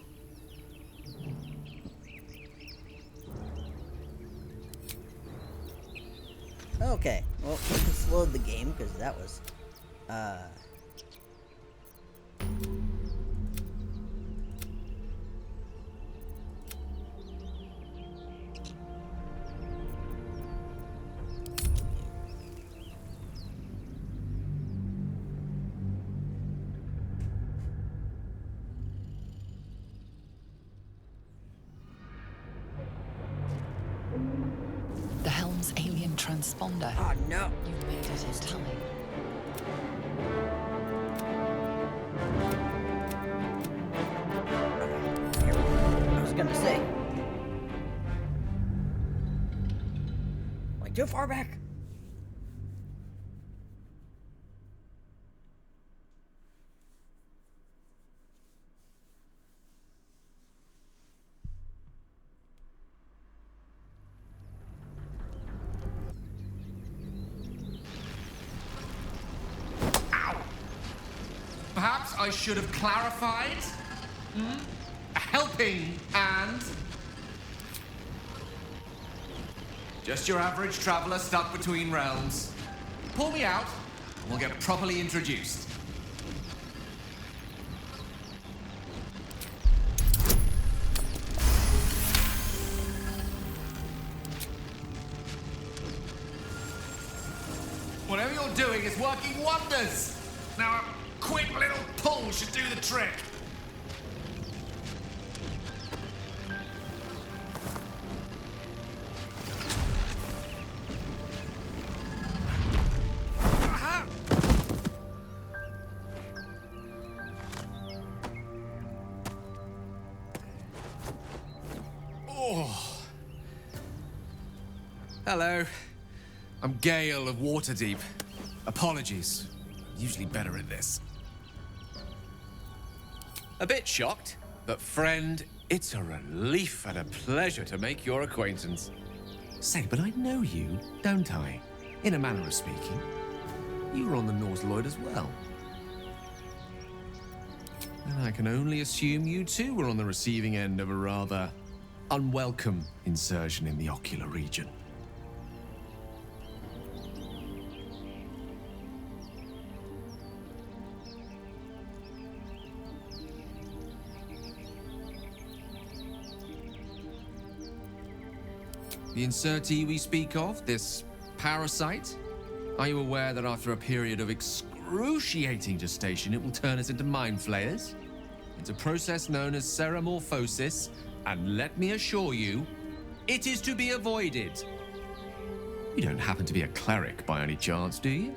Okay, well, we just load the game because that was, The helm's alien transponder. oh no. You've made it in time. I was gonna say. Like, too far back. Perhaps I should have clarified. A helping hand. Just your average traveler stuck between realms. Pull me out, and we'll get properly introduced. Whatever you're doing is working wonders. Now, a quick little pull should do the trick. Aha! Oh. Hello. I'm Gale of Waterdeep. Apologies. Usually better at this. A bit shocked, but friend, it's a relief and a pleasure to make your acquaintance. Say, but I know you, don't I? In a manner of speaking. You were on the North Lloyd as well. And I can only assume you too were on the receiving end of a rather unwelcome insertion in the ocular region. The insertee we speak of, this parasite, are you aware that after a period of excruciating gestation, it will turn us into mind flayers? It's a process known as ceramorphosis, and let me assure you, it is to be avoided. You don't happen to be a cleric by any chance, do you?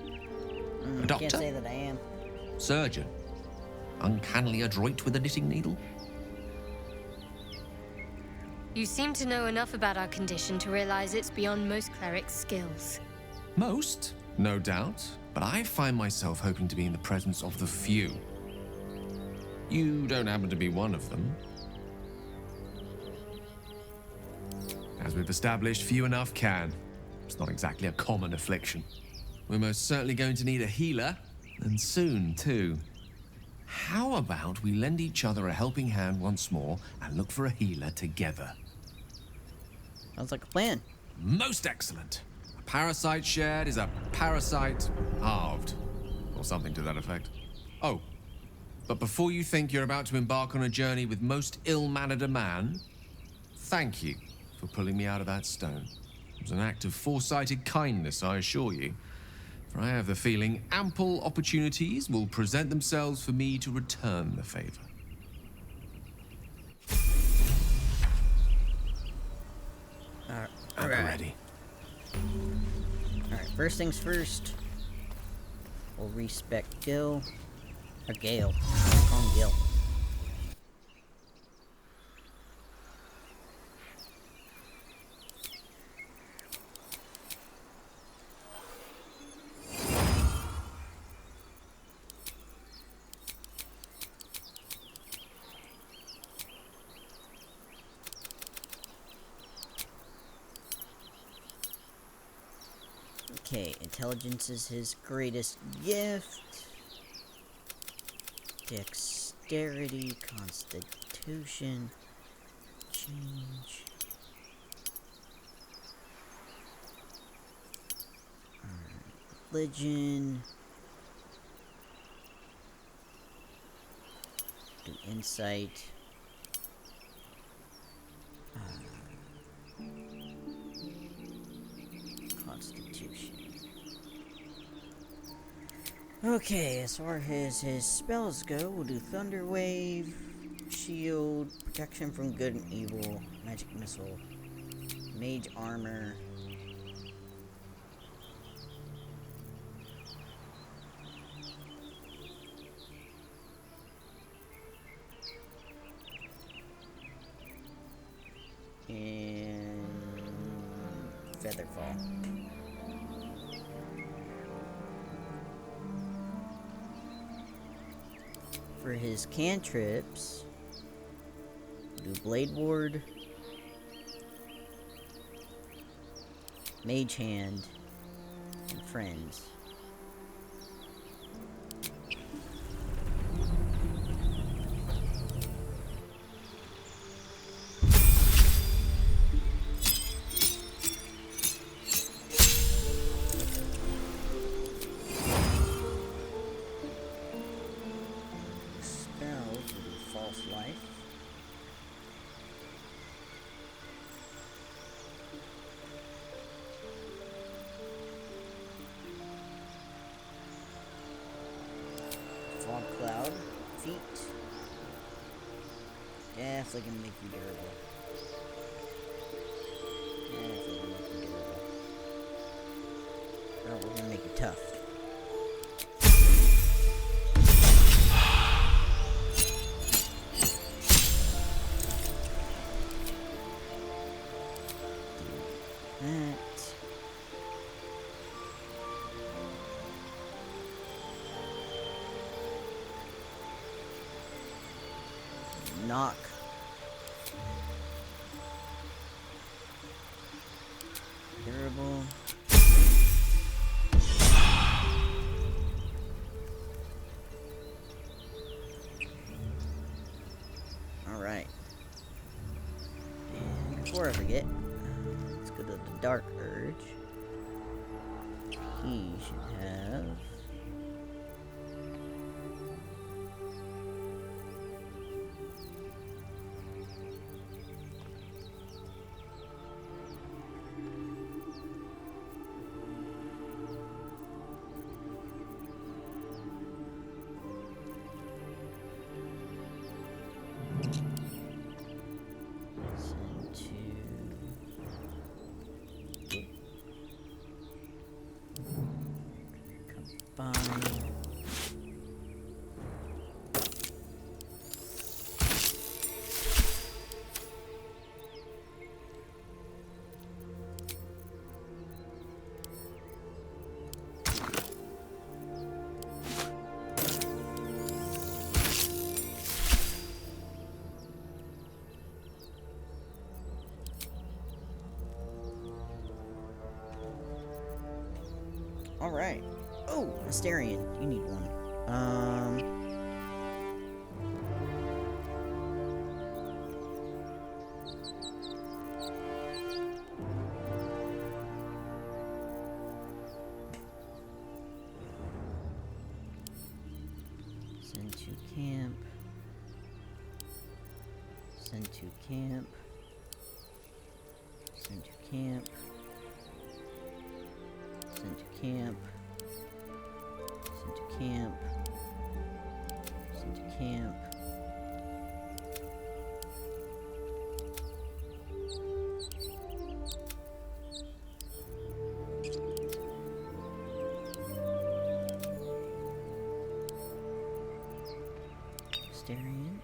A doctor? Can't say that I am. Surgeon? Uncannily adroit with a knitting needle? You seem to know enough about our condition to realize it's beyond most clerics' skills. Most, no doubt, but I find myself hoping to be in the presence of the few. You don't happen to be one of them. As we've established, few enough can. It's not exactly a common affliction. We're most certainly going to need a healer, and soon, too. How about we lend each other a helping hand once more and look for a healer together? Sounds like a plan. Most excellent. A parasite shared is a parasite halved, or something to that effect. Oh, but before you think you're about to embark on a journey with most ill-mannered a man, thank you for pulling me out of that stone. It was an act of foresighted kindness, I assure you. For I have the feeling ample opportunities will present themselves for me to return the favor. I'm ready. Alright, first things first. We'll respect Gil. Or Gale. Call him Gil. Okay, intelligence is his greatest gift. Dexterity, constitution, change. Religion. Do insight. Constitution. Okay, as far as his spells go, we'll do Thunder Wave, Shield, Protection from Good and Evil, Magic Missile, Mage Armor. And Featherfall. For his cantrips, do Blade Ward, Mage Hand, and Friends. Fog Cloud, Feet. Definitely gonna make you durable. Definitely gonna make you durable. Oh, we're gonna make you tough. Knock. Durable. Alright. And before I forget, let's go to the Dark Urge. He should have... Alright. Oh, Asterion. You need one. Send to camp. Send to camp. Send to camp. Send to camp. Send to camp. Send to camp. Asterion.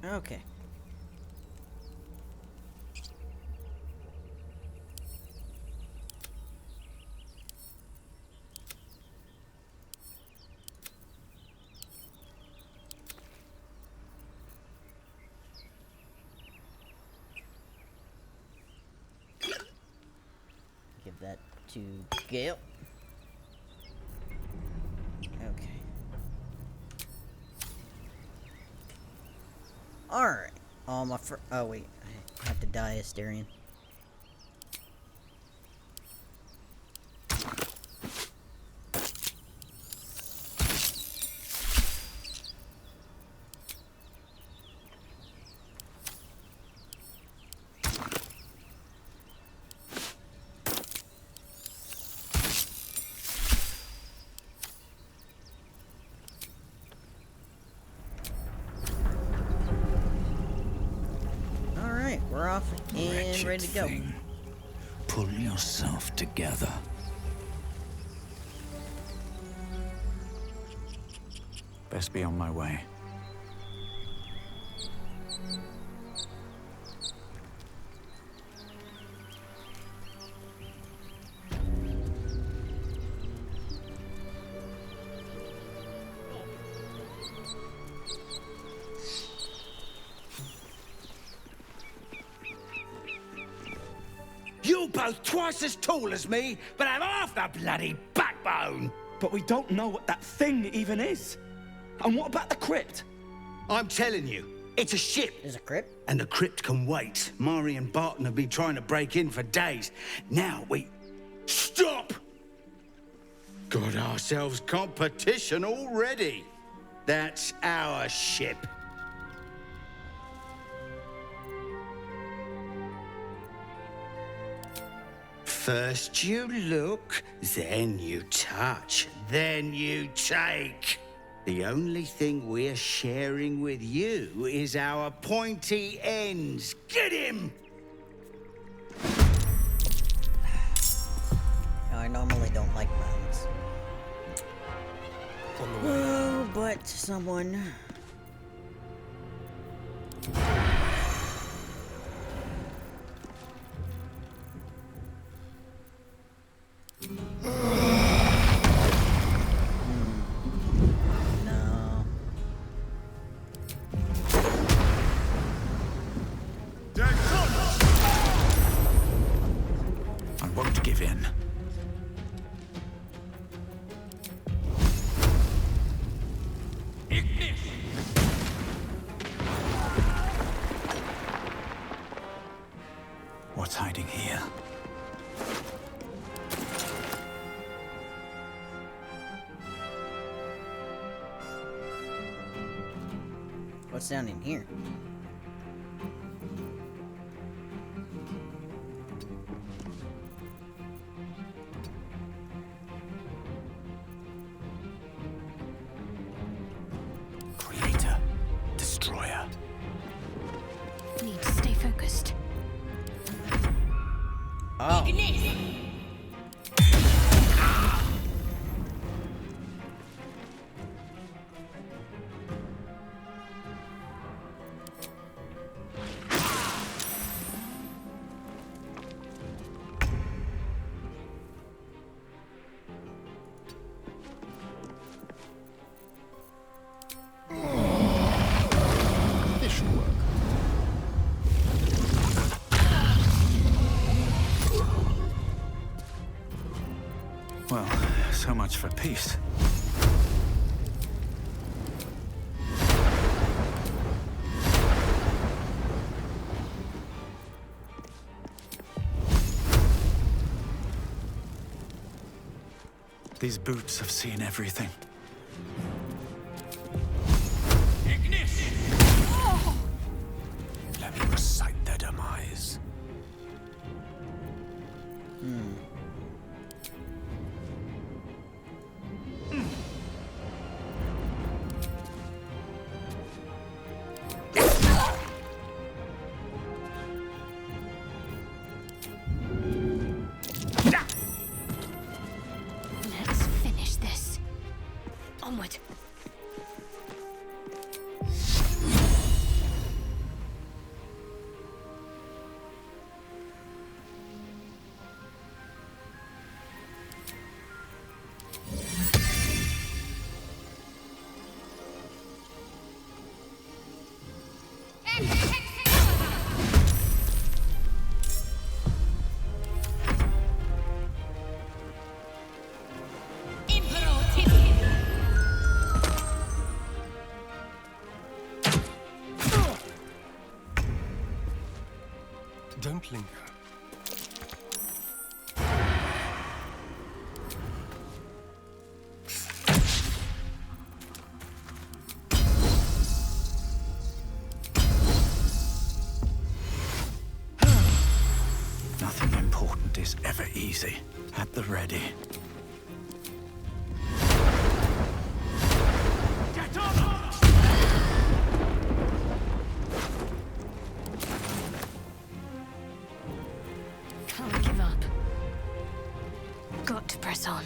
Okay. Give that to Gale. Okay. Alright. Oh, oh, wait. I have to die, Asterion. We're off and ready to go. Pull yourself together. Best be on my way. You're both twice as tall as me, but have half the bloody backbone! But we don't know what that thing even is. And what about the crypt? I'm telling you, it's a ship. There's a crypt? And the crypt can wait. Mari and Barton have been trying to break in for days. Now we... Stop! Got ourselves competition already. That's our ship. First you look, then you touch, then you take. The only thing we're sharing with you is our pointy ends. Get him! I normally don't like violence. Oh, but someone... I won't give in. What's hiding here? What's down in here? Creator. Destroyer. Need to stay focused. Oh. This should work. Well, so much for peace. These boots have seen everything. Let me recite their demise. Let's finish this. Don't linger. Nothing important is ever easy. At the ready. Get on! Can't give up. Got to press on.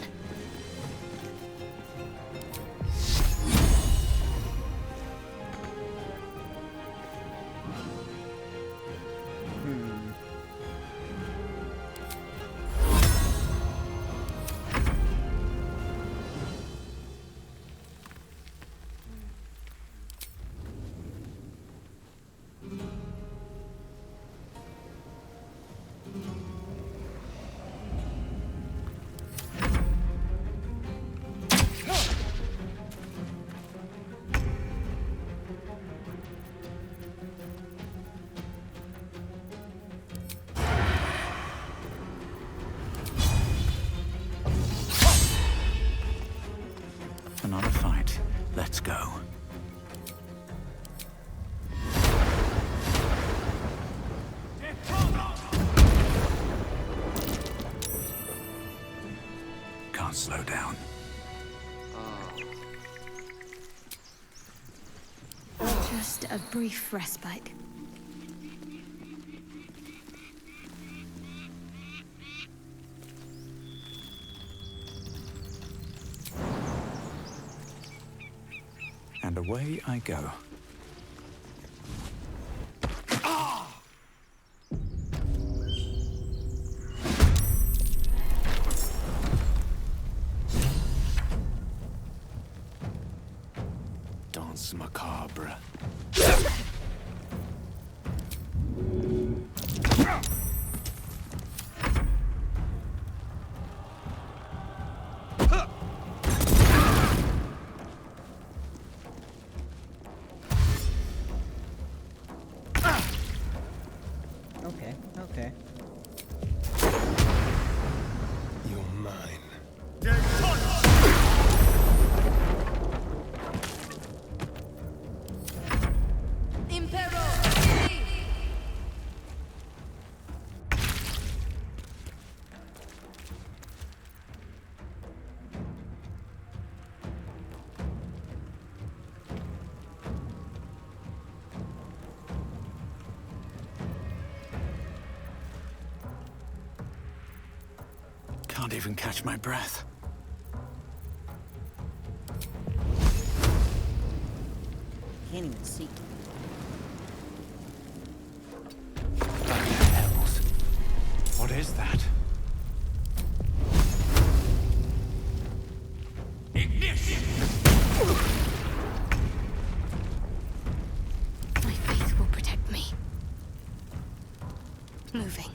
Another fight. Let's go. Can't slow down. Just a brief respite. And away I go. Danse macabre. Okay, okay. You're mine. Can't even catch my breath. Can't even see. Hells. What is that? My faith will protect me. Moving.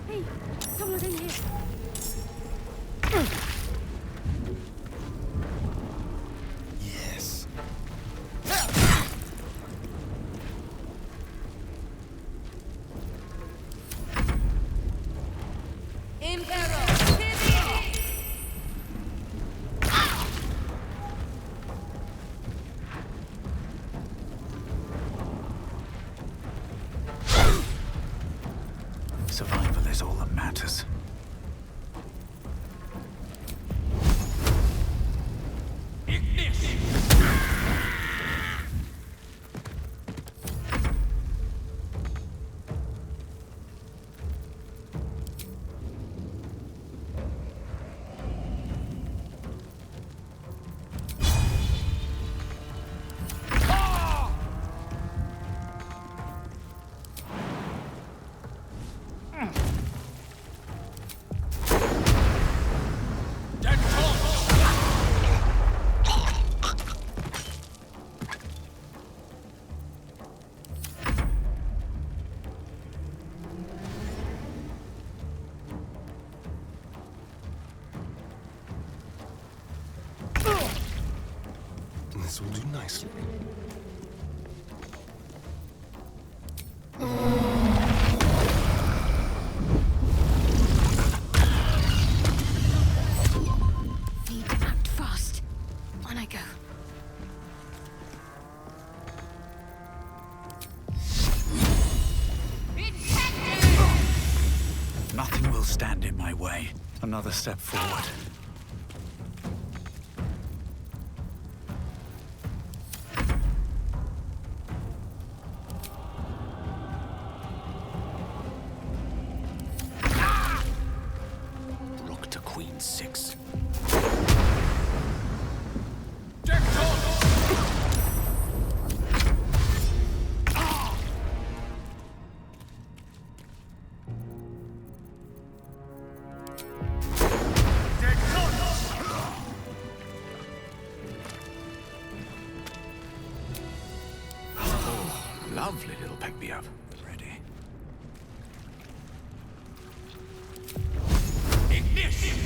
Hey, someone's in here. Yes. Survival is all that matters. This will do nicely. Need to act fast. On I go. Nothing will stand in my way. Another step forward. Rook to queen 6. Lovely little pick me up. Ready. Ignition!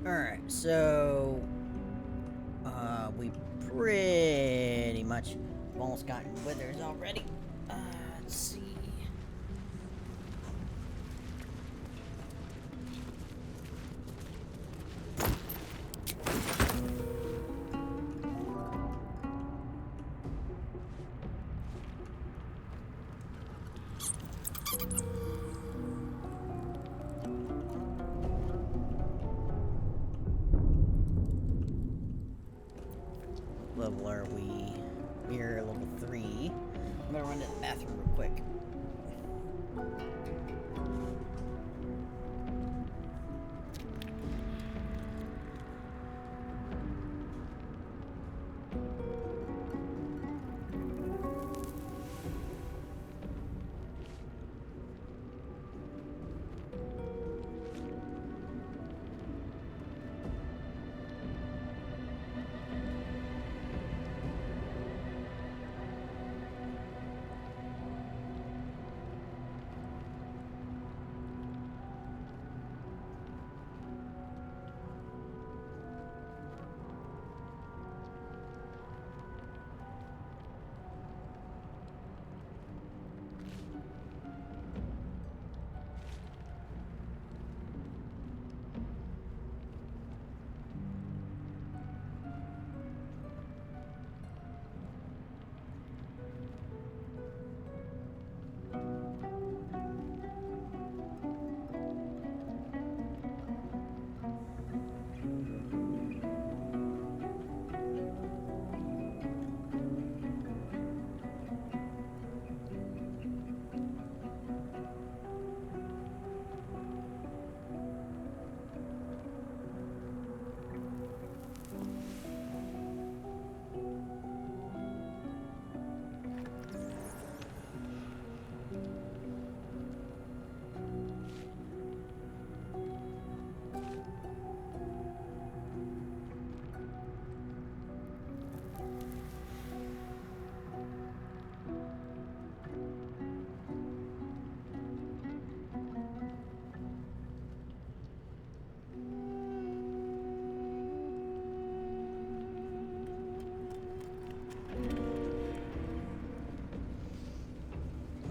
Alright, so we pretty much almost gotten withers already. Let's see. Level are we? We're level 3. I'm gonna run to the bathroom real quick.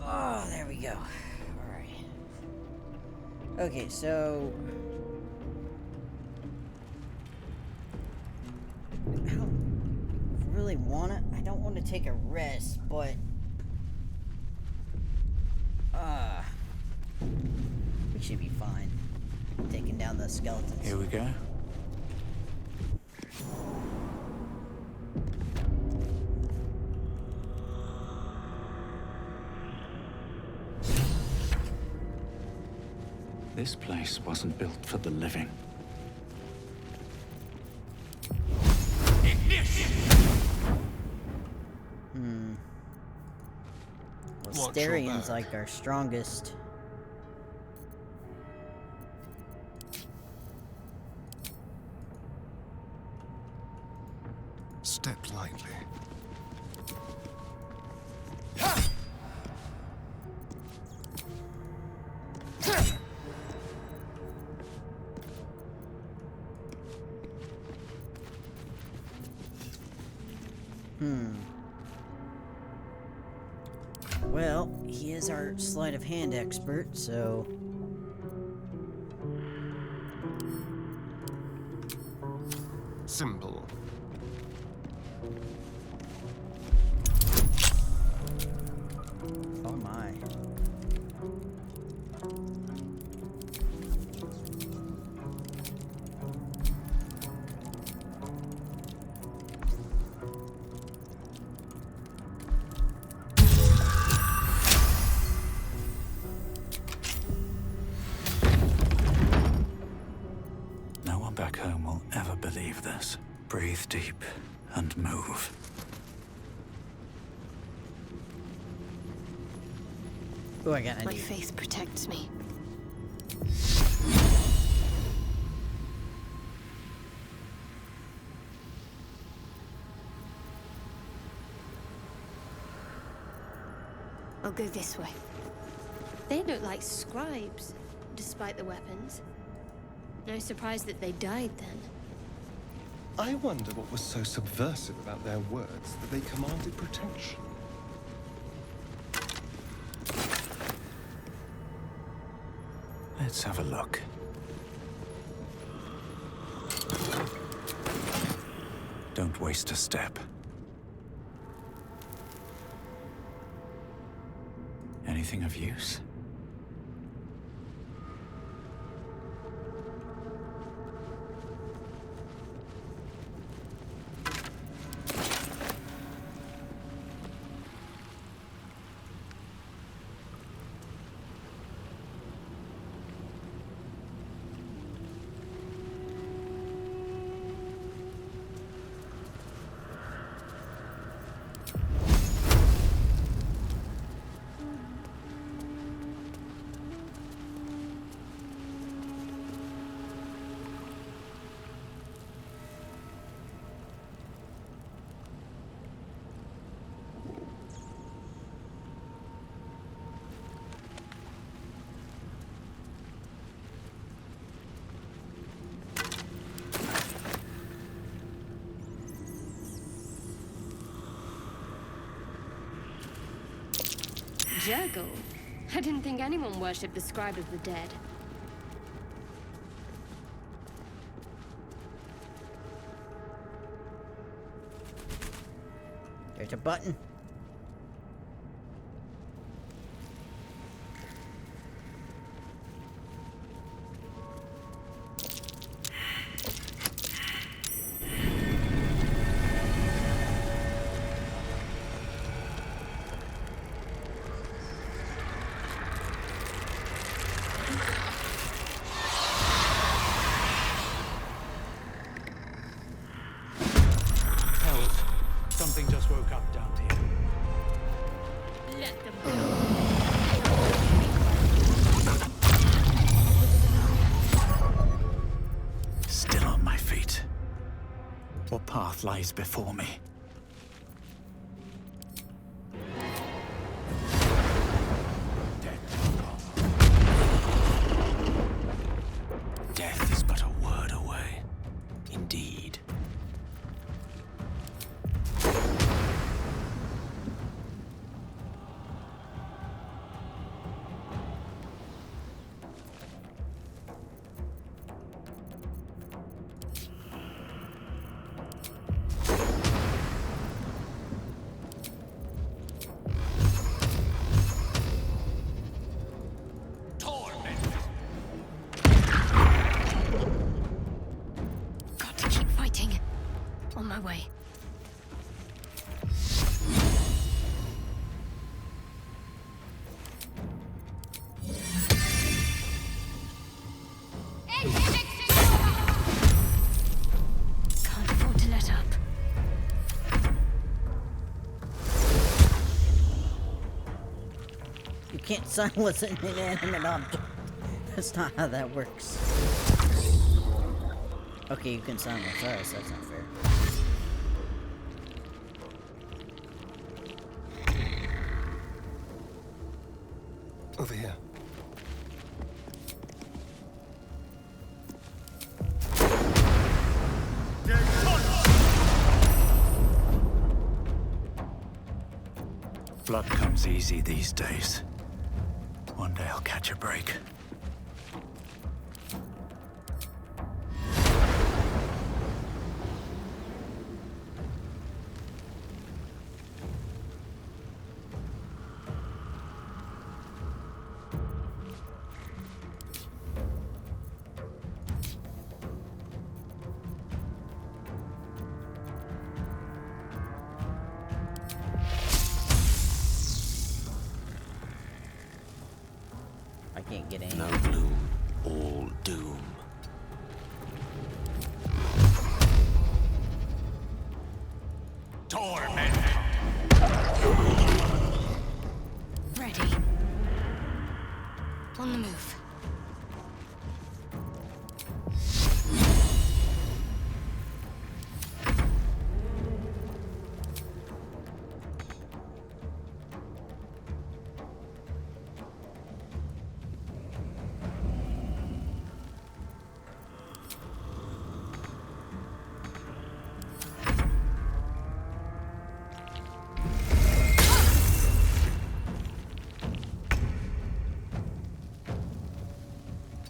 Oh, there we go. Okay, so I don't really want to. I don't want to take a rest, but we should be fine. Taking down the skeletons. Here we go. This place wasn't built for the living. Well, Styrian's like our strongest. Step lightly. Well, he is our sleight of hand expert, so Simple. oh my. No one back home will ever believe this. Breathe deep and move. Oh, I got an My idea. faith protects me. I'll go this way. They look like scribes, despite the weapons. No surprise that they died then. I wonder what was so subversive about their words that they commanded protection. Let's have a look. Don't waste a step. Anything of use? Jurgle? I didn't think anyone worshipped the scribe of the dead. There's a button. Something just woke up down here. Let them Still on my feet. What path lies before me? Death is but a word away. Indeed. You can't silence an inanimate object. That's not how that works. Okay, you can silence us. That's not fair. Over here. Blood comes easy these days. One day I'll catch a break. I can't get any. No gloom, all doom. Torment! Ready. On the move.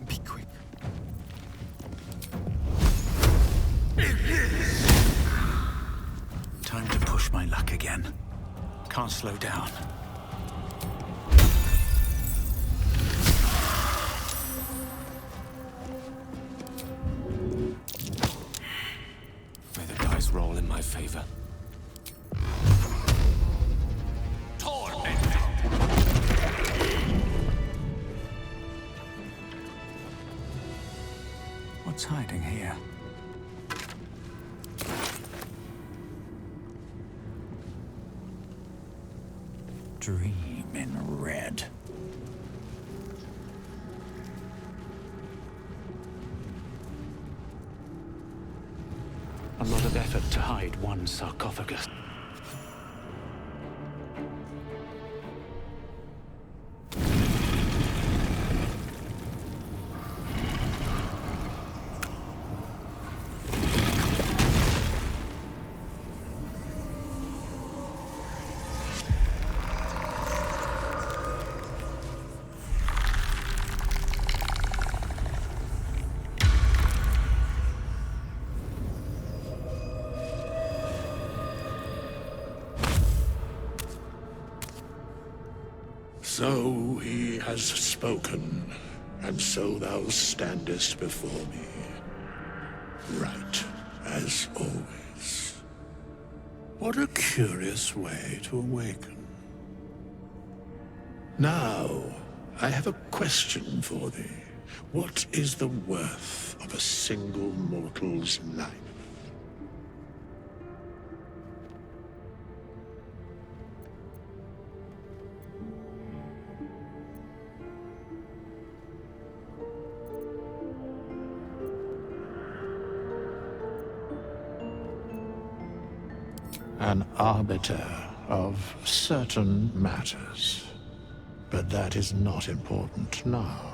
Be quick. Time to push my luck again. Can't slow down. May the dice roll in my favor. What's hiding here? Dream in red. A lot of effort to hide one sarcophagus. So he has spoken, and so thou standest before me. Right, as always. What a curious way to awaken. Now, I have a question for thee. What is the worth of a single mortal's life? An arbiter of certain matters. But that is not important now.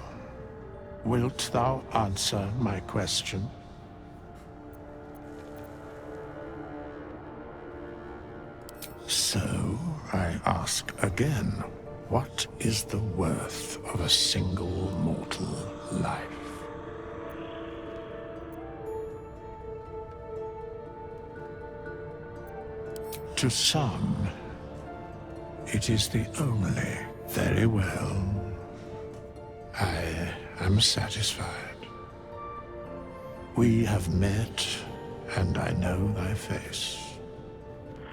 Wilt thou answer my question? So, I ask again, what is the worth of a single mortal life? To some, it is the only. Very well. I am satisfied. We have met, and I know thy face.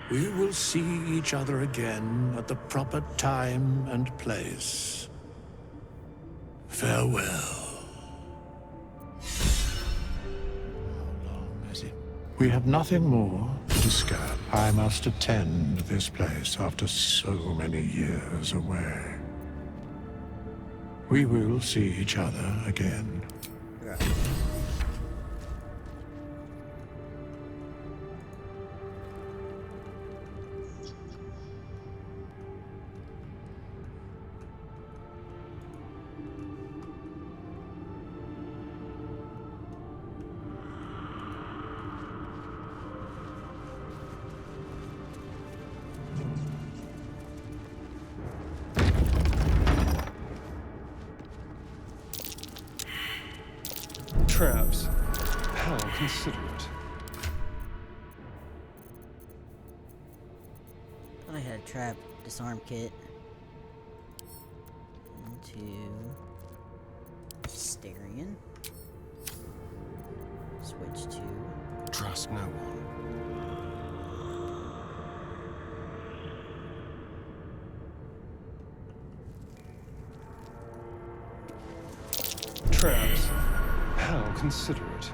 We will see each other again at the proper time and place. Farewell. We have nothing more to discuss. I must attend this place after so many years away. We will see each other again. Right. Traps. How considerate. I had a trap disarm kit. Into Starion. Switch to Trust no one. Traps. How considerate.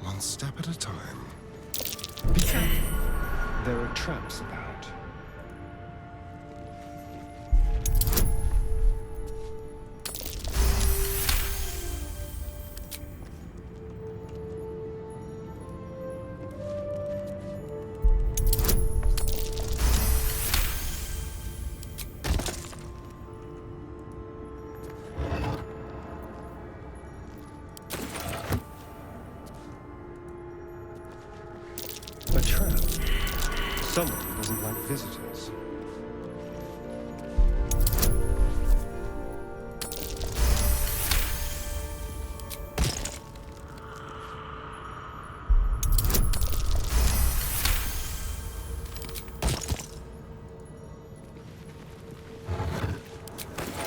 One step at a time. Be careful. There are traps about. A trap. Someone who doesn't like visitors.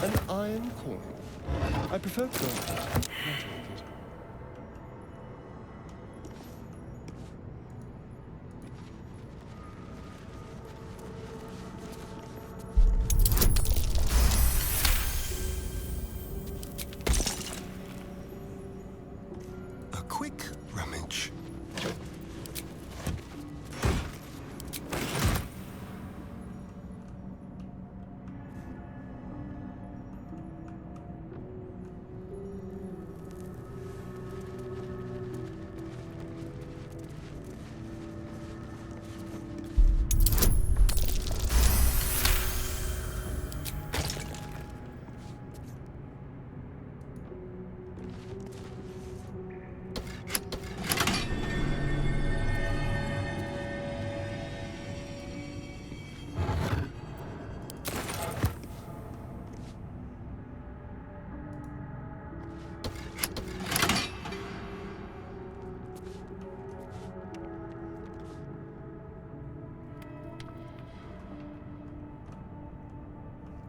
An iron coin. I prefer gold. I'll take it. A quick rummage.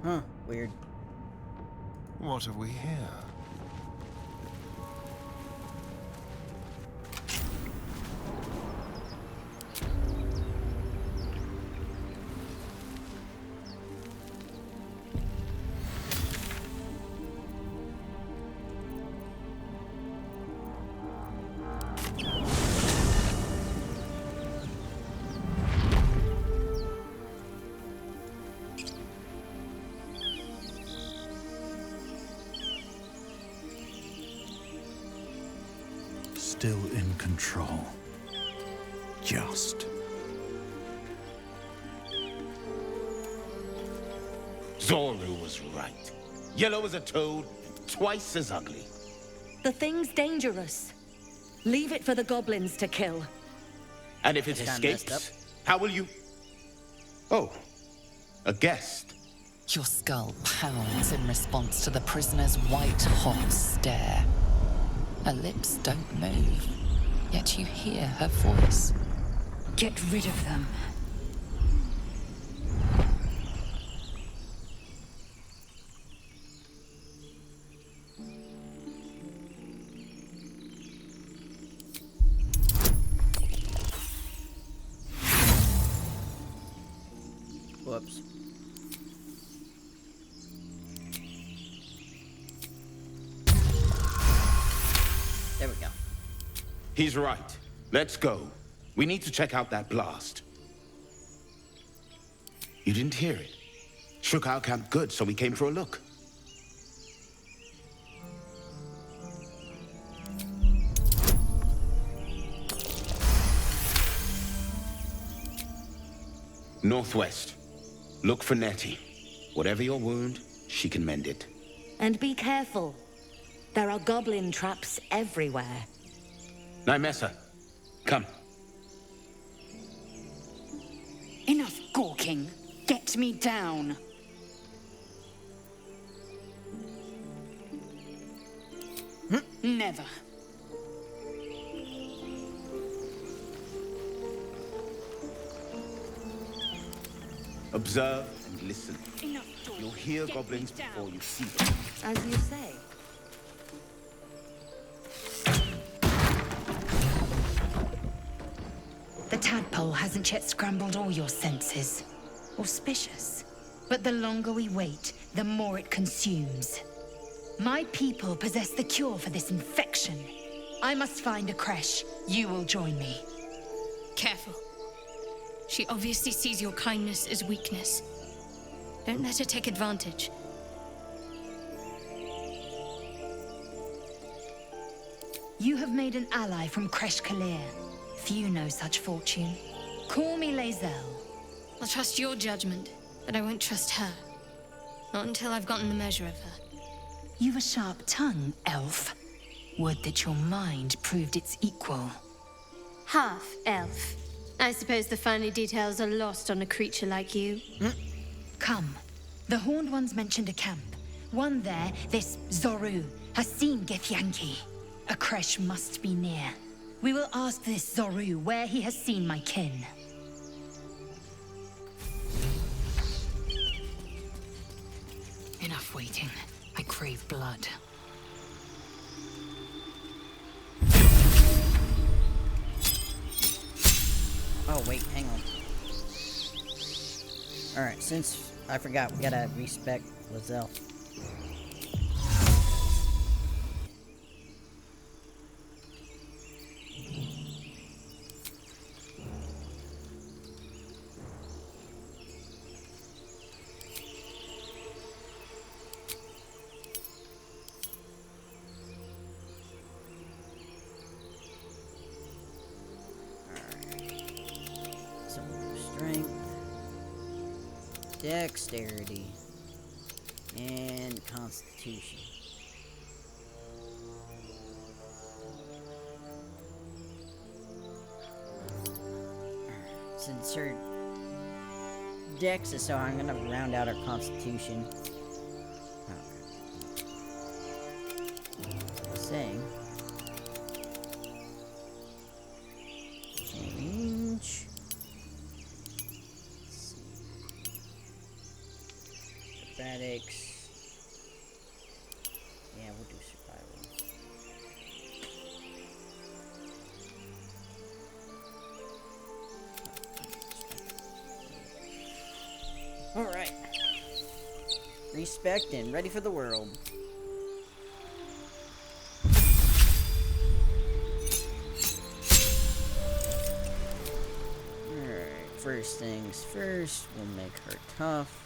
Huh, weird. What have we here? Still in control. Just. Zorlu was right. Yellow as a toad, twice as ugly. The thing's dangerous. Leave it for the goblins to kill. And if it That's kinda messed escapes, how will you... Oh, a guest. Your skull pounds in response to the prisoner's white-hot stare. Her lips don't move, yet you hear her voice. Get rid of them. Whoops. There we go. He's right. Let's go. We need to check out that blast. You didn't hear it? Shook our camp good, so we came for a look. Northwest. Look for Nettie. Whatever your wound, she can mend it. And be careful. There are goblin traps everywhere. Nymessa, come. Enough gawking. Get me down. Never. Observe and listen. Enough talk. You'll hear Get goblins me down. before you see them. As you say. The tadpole hasn't yet scrambled all your senses. Auspicious. But the longer we wait, the more it consumes. My people possess the cure for this infection. I must find a creche. You will join me. Careful. She obviously sees your kindness as weakness. Don't let her take advantage. You have made an ally from Creche Kalir. Few know such fortune. Call me Lae'zel. I'll trust your judgment, but I won't trust her. Not until I've gotten the measure of her. You've a sharp tongue, elf. Would that your mind proved its equal. Half elf. I suppose the finer details are lost on a creature like you. Come. The Horned Ones mentioned a camp. One there, this Zoru, has seen Githyanki. A creche must be near. We will ask this Zoru where he has seen my kin. Enough waiting. I crave blood. Oh, wait, hang on. Alright, since I forgot, we gotta respect Lae'zel. Dexterity and Constitution. Since her Dex is so, I'm gonna round out her Constitution. Saying change. Acrobatics. Yeah, we'll do survival. Alright. Respect and ready for the world. Alright, first things first, we'll make her tough.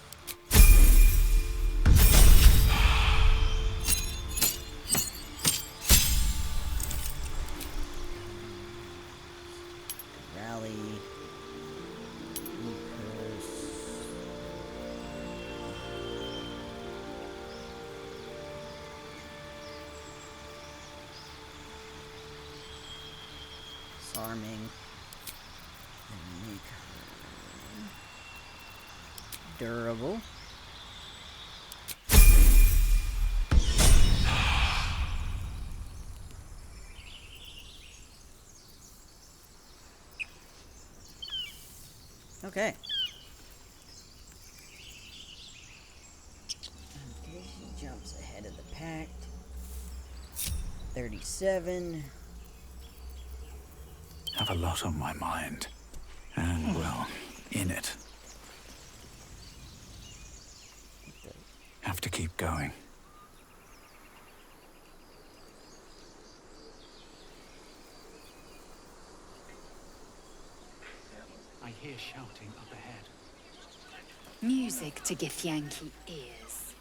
Farming and make her durable. Okay. Okay, she jumps ahead of the pack. 37. Have a lot on my mind. And, well, in it. going. I hear shouting up ahead. Music to Githyanki ears.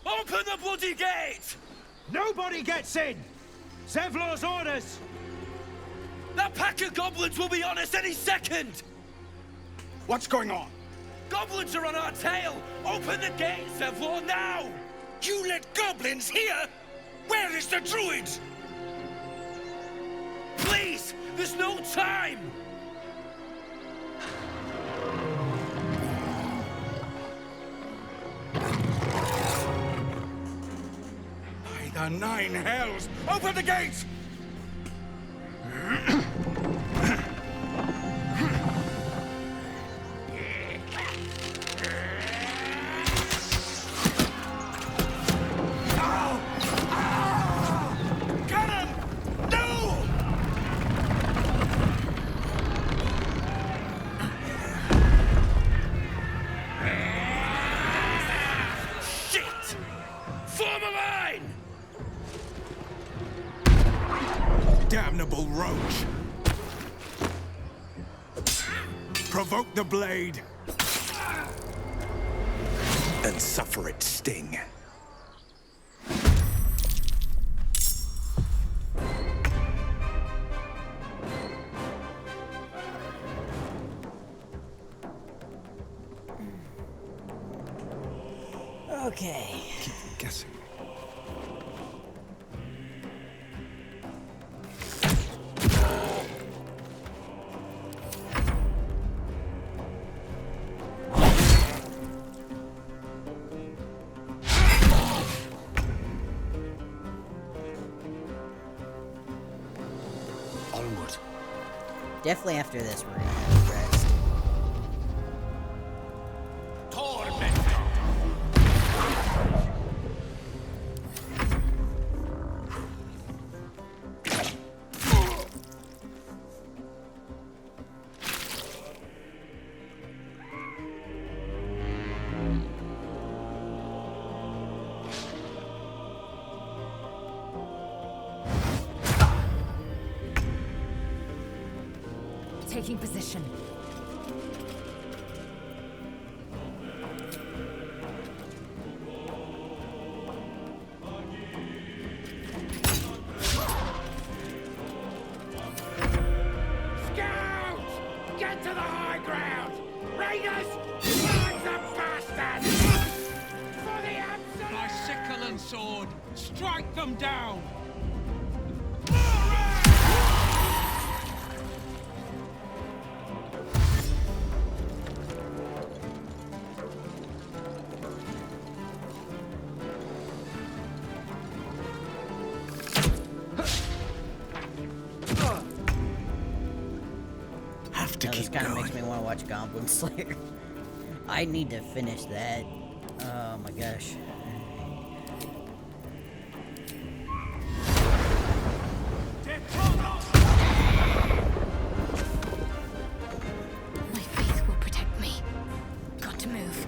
Open the bloody gate! Nobody gets in! Zevlor's orders! That pack of goblins will be on us any second! What's going on? Goblins are on our tail! Open the gate, Zevlor, now! You let goblins here? Where is the druid? Please! There's no time! By the nine hells! Open the gates! Damnable roach! Provoke the blade! And suffer its sting. Okay. Keep guessing. Onward. Definitely after this, we're gonna have rest. Taking position. Scouts! Get to the high ground! Raiders! Find the bastards! For the absolute! My sickle and sword! Strike them down! Now, this kind of makes me want to watch Goblin Slayer. I need to finish that. Oh my gosh. My faith will protect me. Got to move.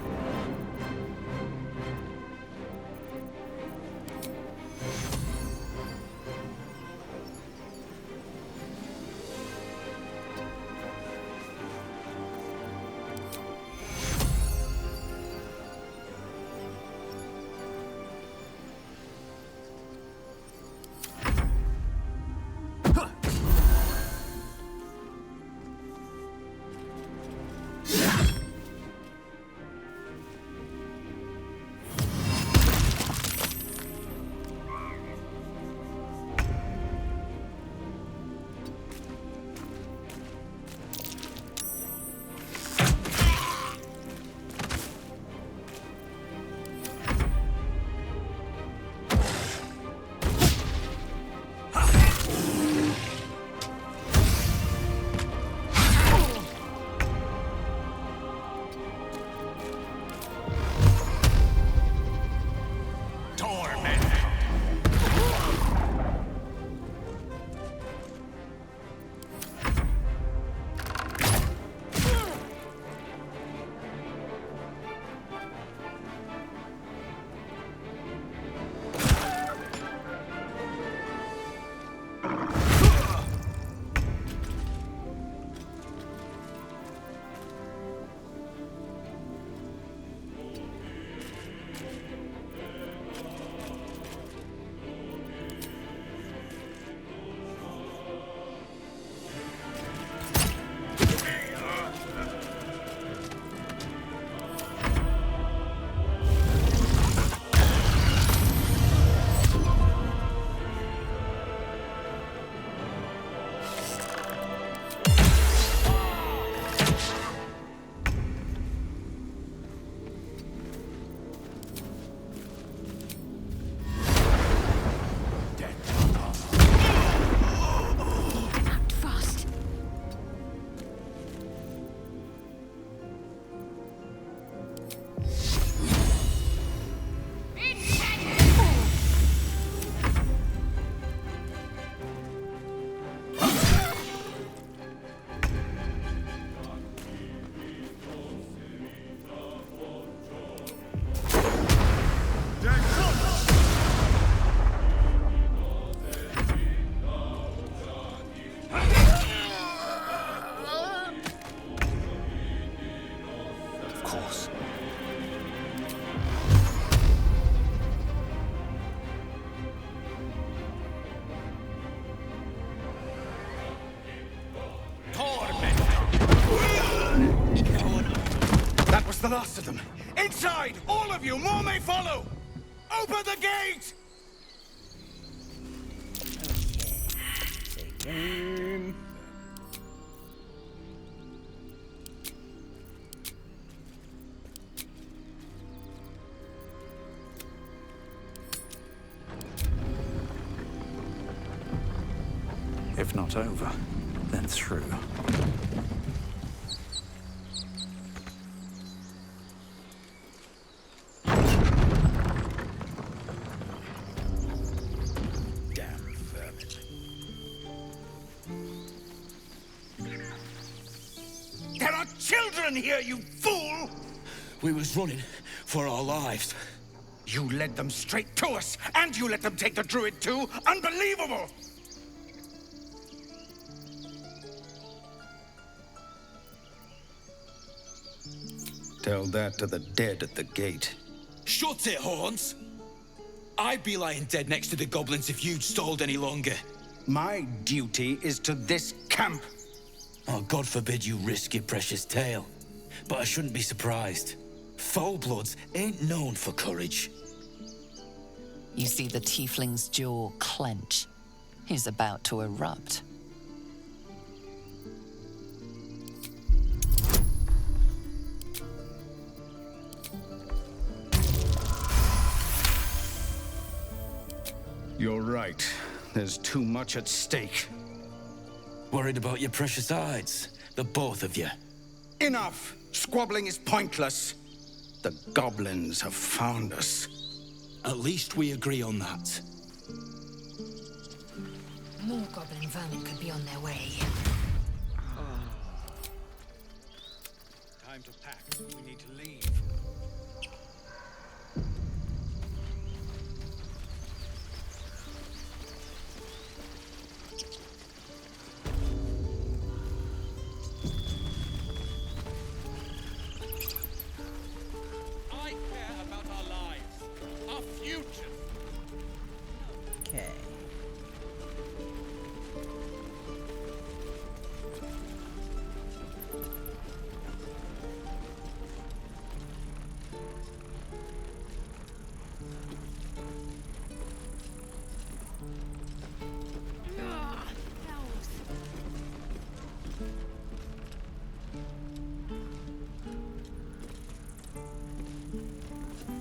last of them. Inside! All of you! More may follow! Open the gate! Game. If not over, then through. Damn vermin. There are children here, you fool! We was running for our lives. You led them straight to us, and you let them take the druid too? Unbelievable! Tell that to the dead at the gate. Shut it, Horns! I'd be lying dead next to the goblins if you'd stalled any longer. My duty is to this camp. Oh, God forbid you risk your precious tail. But I shouldn't be surprised. Foulbloods ain't known for courage. You see the tiefling's jaw clench. He's about to erupt. You're right. There's too much at stake. Worried about your precious hides, the both of you. Enough! Squabbling is pointless. The goblins have found us. At least we agree on that. More goblin vermin could be on their way. Time to pack. We need to leave. I care about our lives, our future. Okay.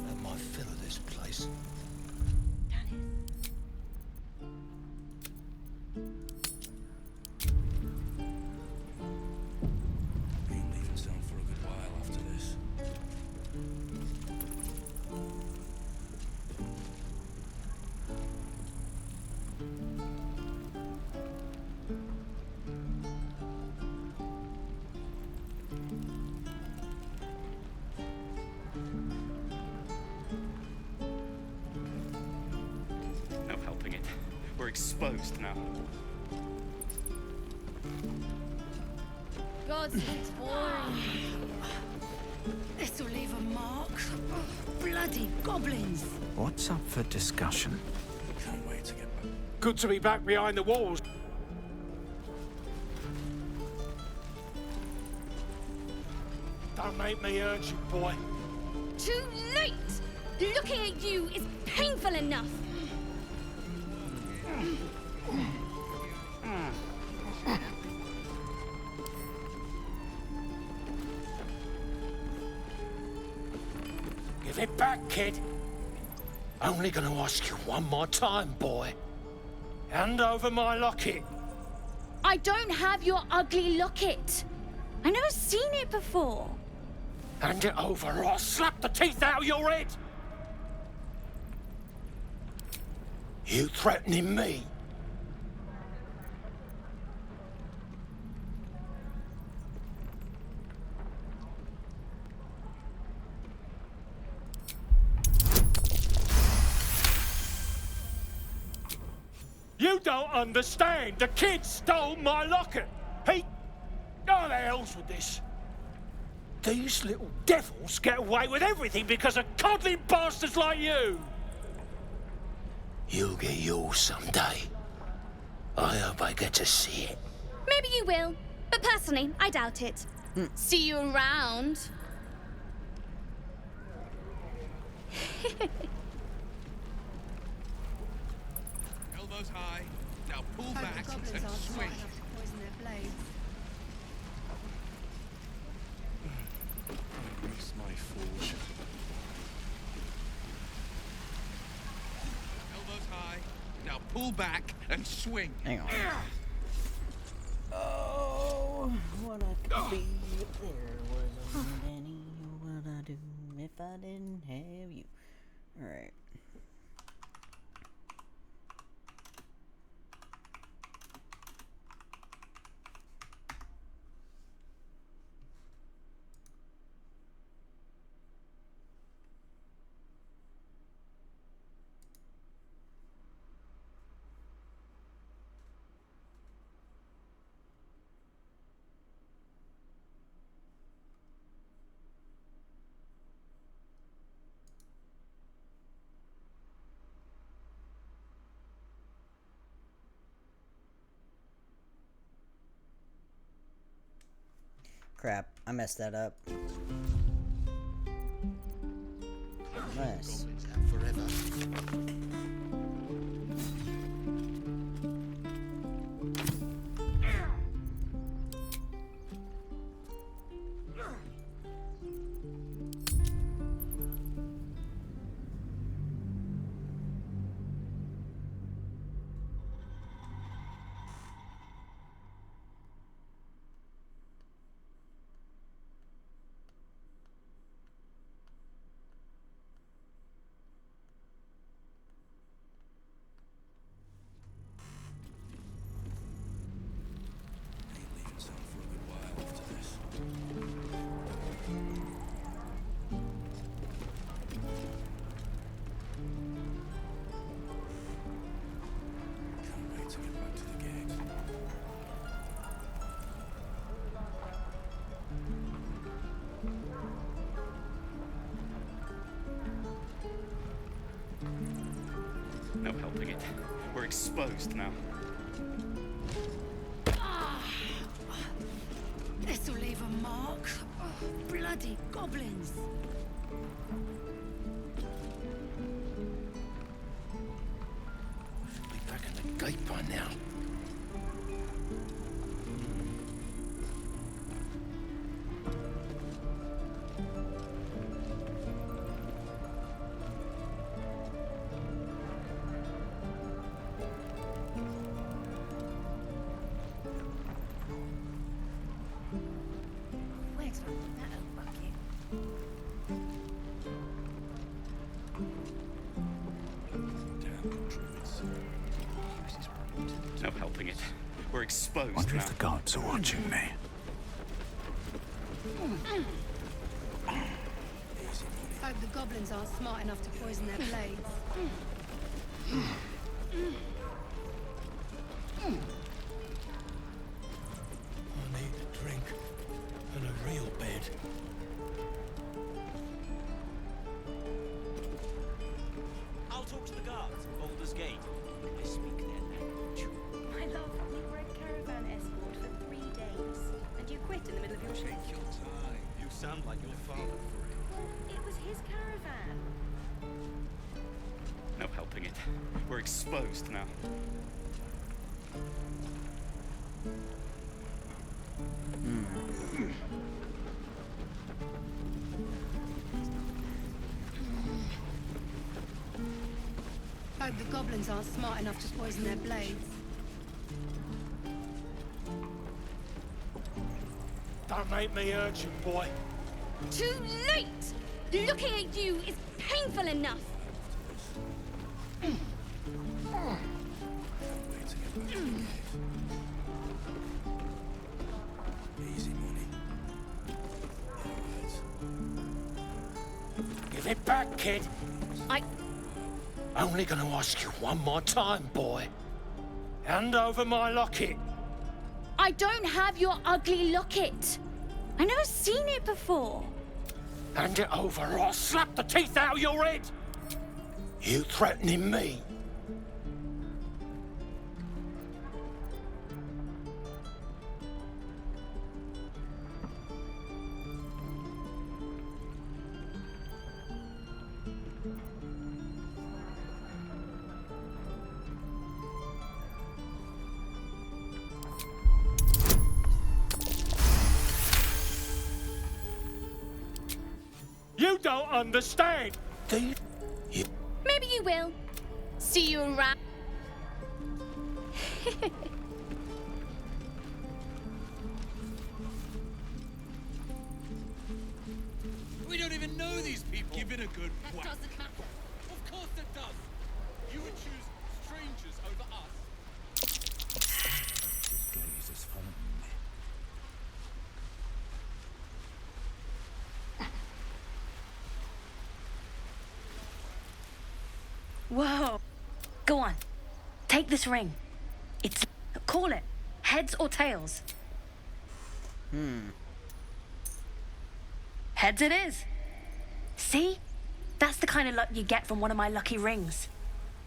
Had my fill of this place. Ain't leaving town for a good while after this. No helping it. We're exposed now. God, it's boring. This'll leave a mark. Bloody goblins! What's up for discussion? Can't wait to get back. Good to be back behind the walls. Don't make me urge you, boy. Too late! Looking at you is painful enough. Give it back, kid. Only gonna ask you one more time, boy. Hand over my locket. I don't have your ugly locket. I never seen it before. Hand it over or I'll slap the teeth out of your head. You threatening me? You don't understand. The kid stole my locket. He... Oh, the hell's with this? These little devils get away with everything because of coddling bastards like you. You'll get yours someday. I hope I get to see it. Maybe you will, but personally, I doubt it. See you around. Elbows high. Now pull Hope back the goblins and aren't smart swing. enough to poison their blades. Grease my forge. Elbows high. Now pull back and swing. Hang on. Oh, what I could be if there wasn't any. What I'd do if I didn't have you. Alright. Crap, I messed that up. Nice. No helping it. We're exposed now. This'll leave a mark. Oh, bloody goblins. Be back in the gate by now. Where's that old bucket? No helping it. We're exposed Wonder now. if the gods are watching me. Hope the goblins aren't smart enough to poison their blades. I need a drink and a real bed. I'll talk to the guards at Baldur's Gate. I speak their language. My love, we were a caravan escort for 3 days, and you quit in the middle of your shift. Take your time. You sound like your father, for it. It was his caravan. No helping it. We're exposed now. Hope the goblins aren't smart enough to poison their blades. Don't make me urgent, boy. Too late! Looking at you is painful enough. Easy money. Give it back, kid. I... Only gonna ask you one more time, boy. Hand over my locket. I don't have your ugly locket. I never seen it before. Hand it over or I'll slap the teeth out of your head. You threatening me? don't understand. Maybe you will. See you around. We don't even know these people. Give it a good whack. Doesn't matter. Of course it does. You would choose strangers over us. His gaze is following me. Whoa. Go on. Take this ring. It's... Call it. Heads or tails? Heads it is. See? That's the kind of luck you get from one of my lucky rings.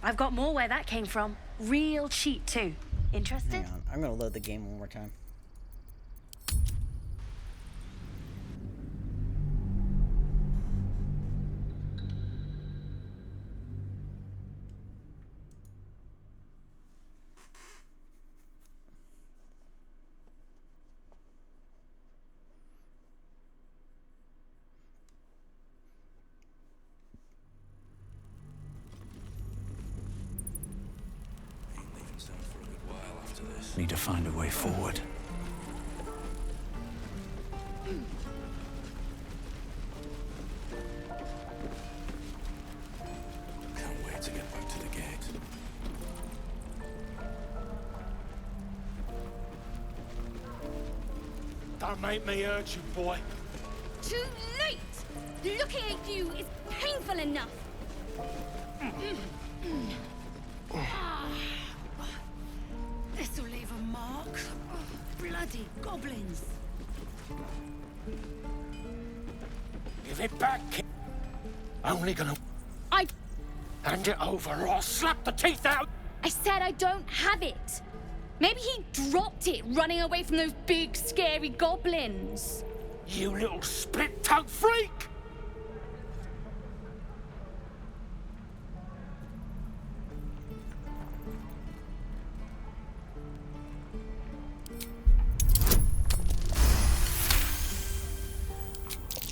I've got more where that came from. Real cheap, too. Interested? Hang on, I'm gonna load the game one more time. Need to find a way forward. Can't wait to get back to the gate. Don't make me hurt you, boy. Too late! Looking at you is painful enough. This'll leave a mark. Bloody goblins. Give it back, kid. Only gonna... Hand it over or I'll slap the teeth out. I said I don't have it. Maybe he dropped it running away from those big, scary goblins. You little split-tongued freak!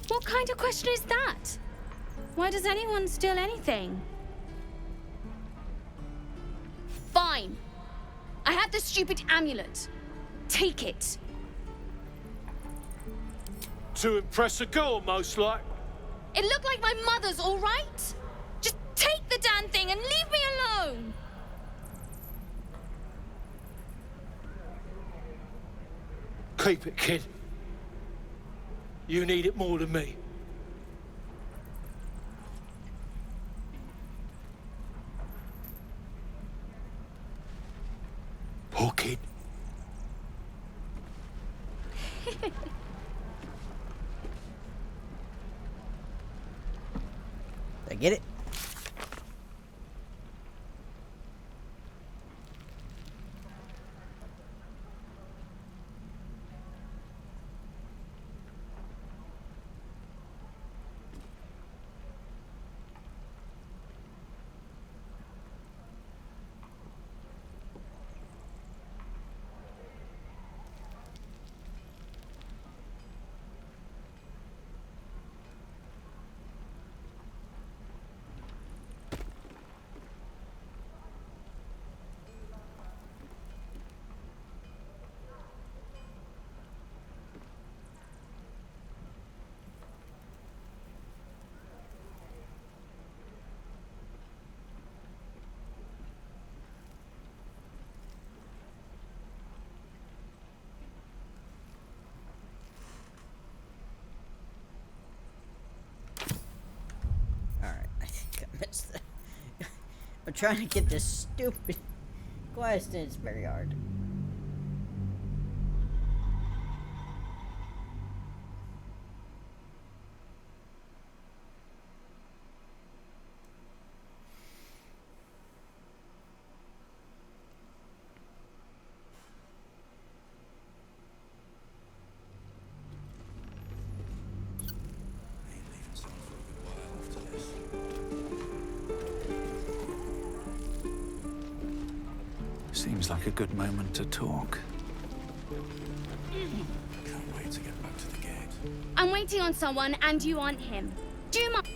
What kind of question is that? Why does anyone steal anything? Fine. I have the stupid amulet. Take it. To impress a girl, most like. It looked like my mother's, all right? Just take the damn thing and leave me alone. Keep it, kid. You need it more than me. Poor kid. Did I get it? I'm trying to get this stupid quest and it's very hard. Seems like a good moment to talk. Can't wait to get back to the gate. I'm waiting on someone and you aren't him. Do you mind?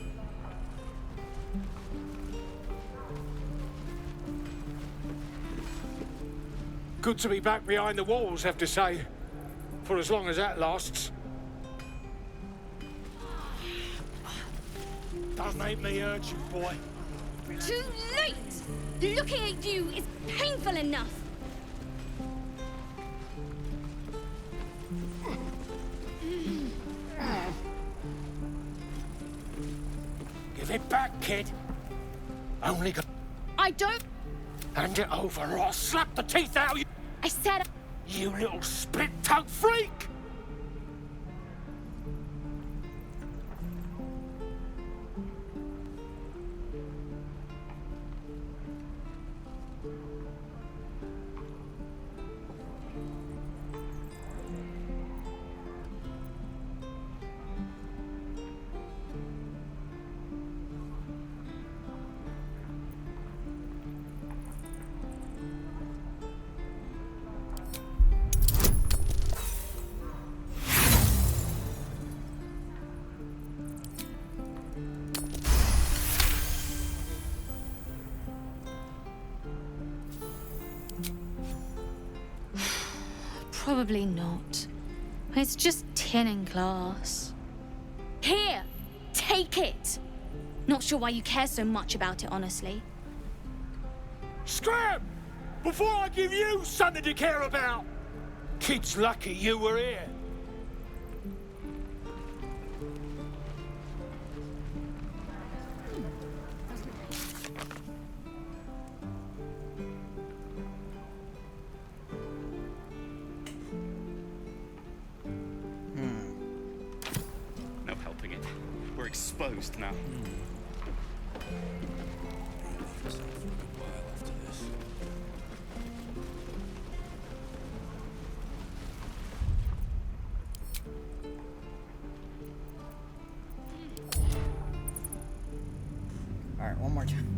Good to be back behind the walls, have to say. For as long as that lasts. Don't make me hurt you, boy. Too late! Looking at you is painful enough. Give it back, kid. Only go. I don't. Hand it over or I'll slap the teeth out of you. I said. You little split-tongued freak! Probably not. It's just tin and glass. Here! Take it! Not sure why you care so much about it, honestly. Scram! Before I give you something to care about! Kid's lucky you were here. No helping it. We're exposed now. Alright, one more time.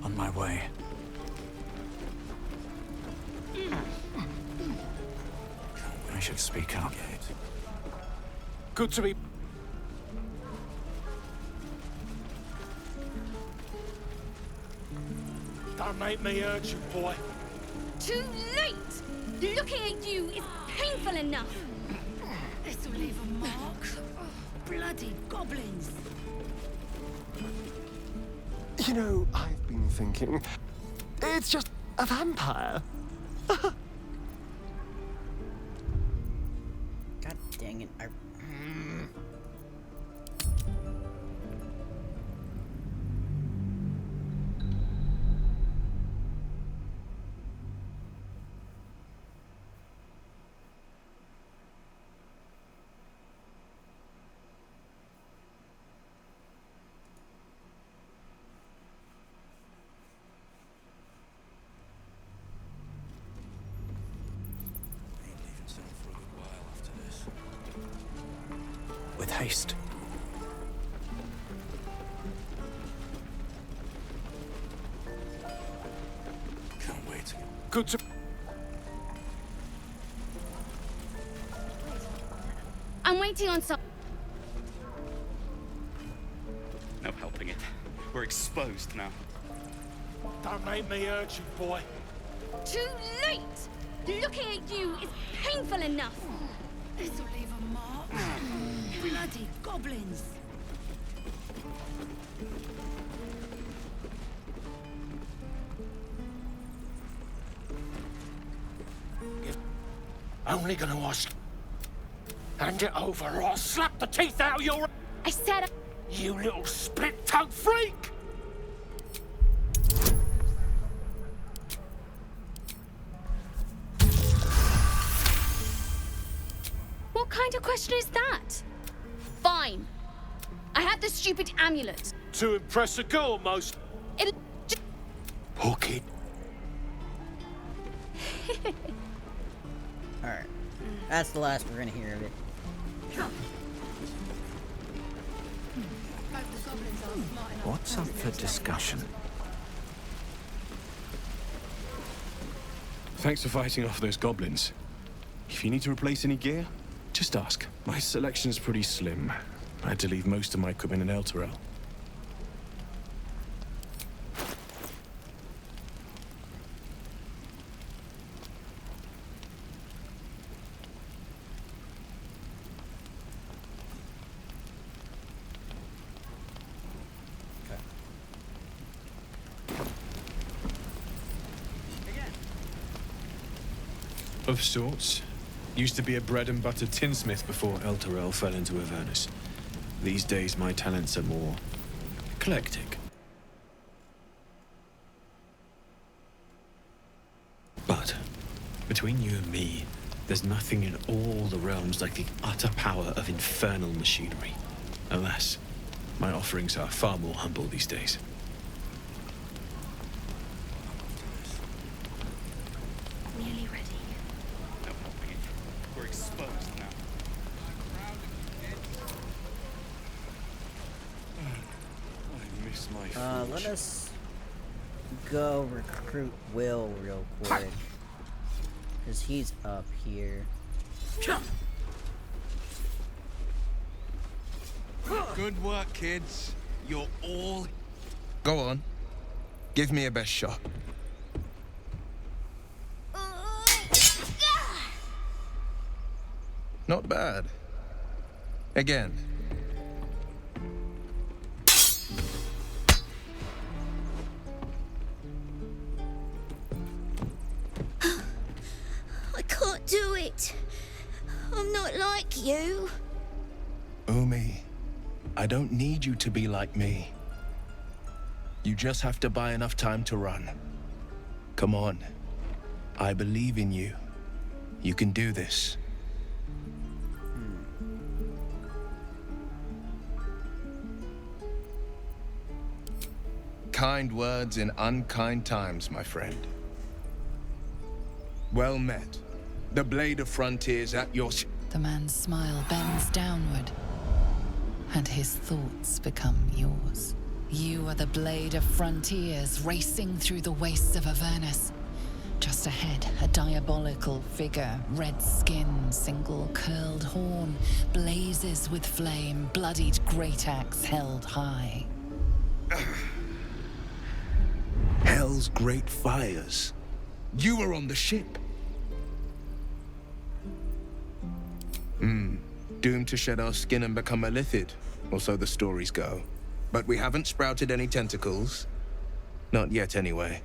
On my way. I should speak up. Good to be... Don't make me hurt you, boy. Too late! Looking at you is painful enough. This'll leave a mark. Bloody goblins. You know, I've been thinking. It's just a vampire. God dang it. With haste. Can't wait. Good to... I'm waiting on some. No helping it. We're exposed now. Don't make me hurt you, boy. Too late! Looking at you is painful enough. This'll leave a mark. Bloody goblins. Only gonna ask. Hand it over or I'll slap the teeth out of your... I said... You little split-tongued freak! What kind of question is that? Fine. I had the stupid amulet. To impress a girl, most. It... Poor kid. Alright. That's the last we're gonna hear of it. What's up for discussion? Thanks for fighting off those goblins. If you need to replace any gear, just ask. My selection's pretty slim. I had to leave most of my equipment in Elturel. Of sorts. Used to be a bread and butter tinsmith before Elturel fell into Avernus. These days my talents are more eclectic. But between you and me, there's nothing in all the realms like the utter power of infernal machinery. Alas, my offerings are far more humble these days. Nearly ready. No helping it. We're exposed now. I miss my Let us go recruit Will real quick. Because he's up here. Good work, kids. You're all... Go on. Give me a best shot. Not bad. Again. I can't do it. I'm not like you. Umi, I don't need you to be like me. You just have to buy enough time to run. Come on. I believe in you. You can do this. Kind words in unkind times, my friend. Well met. The blade of frontiers at your... The man's smile bends downward, and his thoughts become yours. You are the blade of frontiers racing through the wastes of Avernus. Just ahead, a diabolical figure, red skin, single curled horn, blazes with flame, bloodied great axe held high. Hell's great fires. You were on the ship. Doomed to shed our skin and become a lithid, or so the stories go. But we haven't sprouted any tentacles. Not yet, anyway.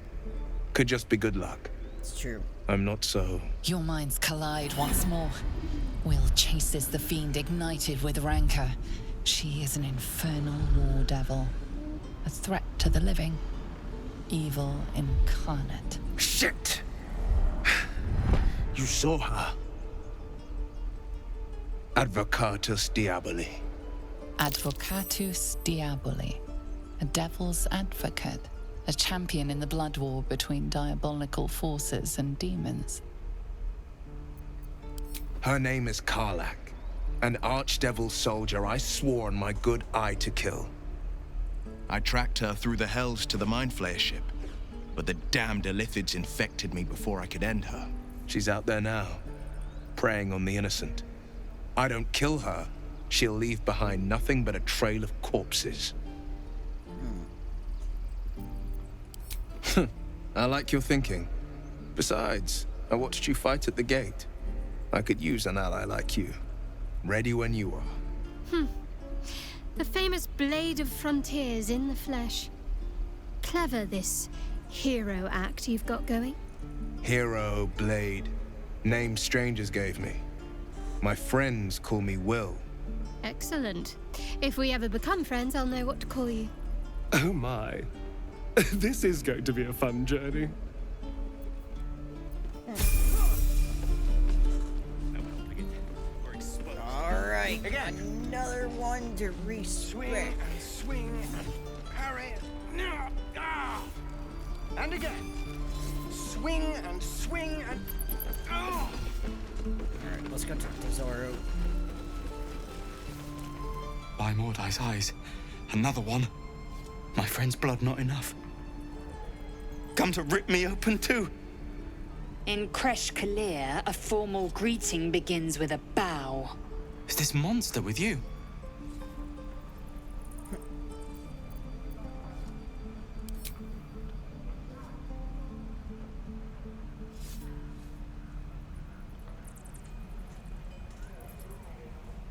Could just be good luck. It's true. I'm not so... Your minds collide once more. Will chases the fiend ignited with rancor. She is an infernal war devil. A threat to the living. Evil incarnate. Shit! You saw her. Advocatus Diaboli. Advocatus Diaboli. A devil's advocate. A champion in the blood war between diabolical forces and demons. Her name is Karlak. An archdevil soldier I swore on my good eye to kill. I tracked her through the hells to the Mind Flayer ship, but the damned Illithids infected me before I could end her. She's out there now, preying on the innocent. I don't kill her, she'll leave behind nothing but a trail of corpses. I like your thinking. Besides, I watched you fight at the gate. I could use an ally like you. Ready when you are. The famous Blade of Frontiers in the flesh. Clever, this hero act you've got going. Hero, Blade. Name strangers gave me. My friends call me Will. Excellent. If we ever become friends, I'll know what to call you. Oh my. This is going to be a fun journey. Alright, another one to respect. Swing and parry. And again. Swing and swing and. Alright, let's go talk to Zoro. By Mordai's eyes, another one. My friend's blood not enough. Come to rip me open too. In Kresh Kalir, a formal greeting begins with a bow. Is this monster with you?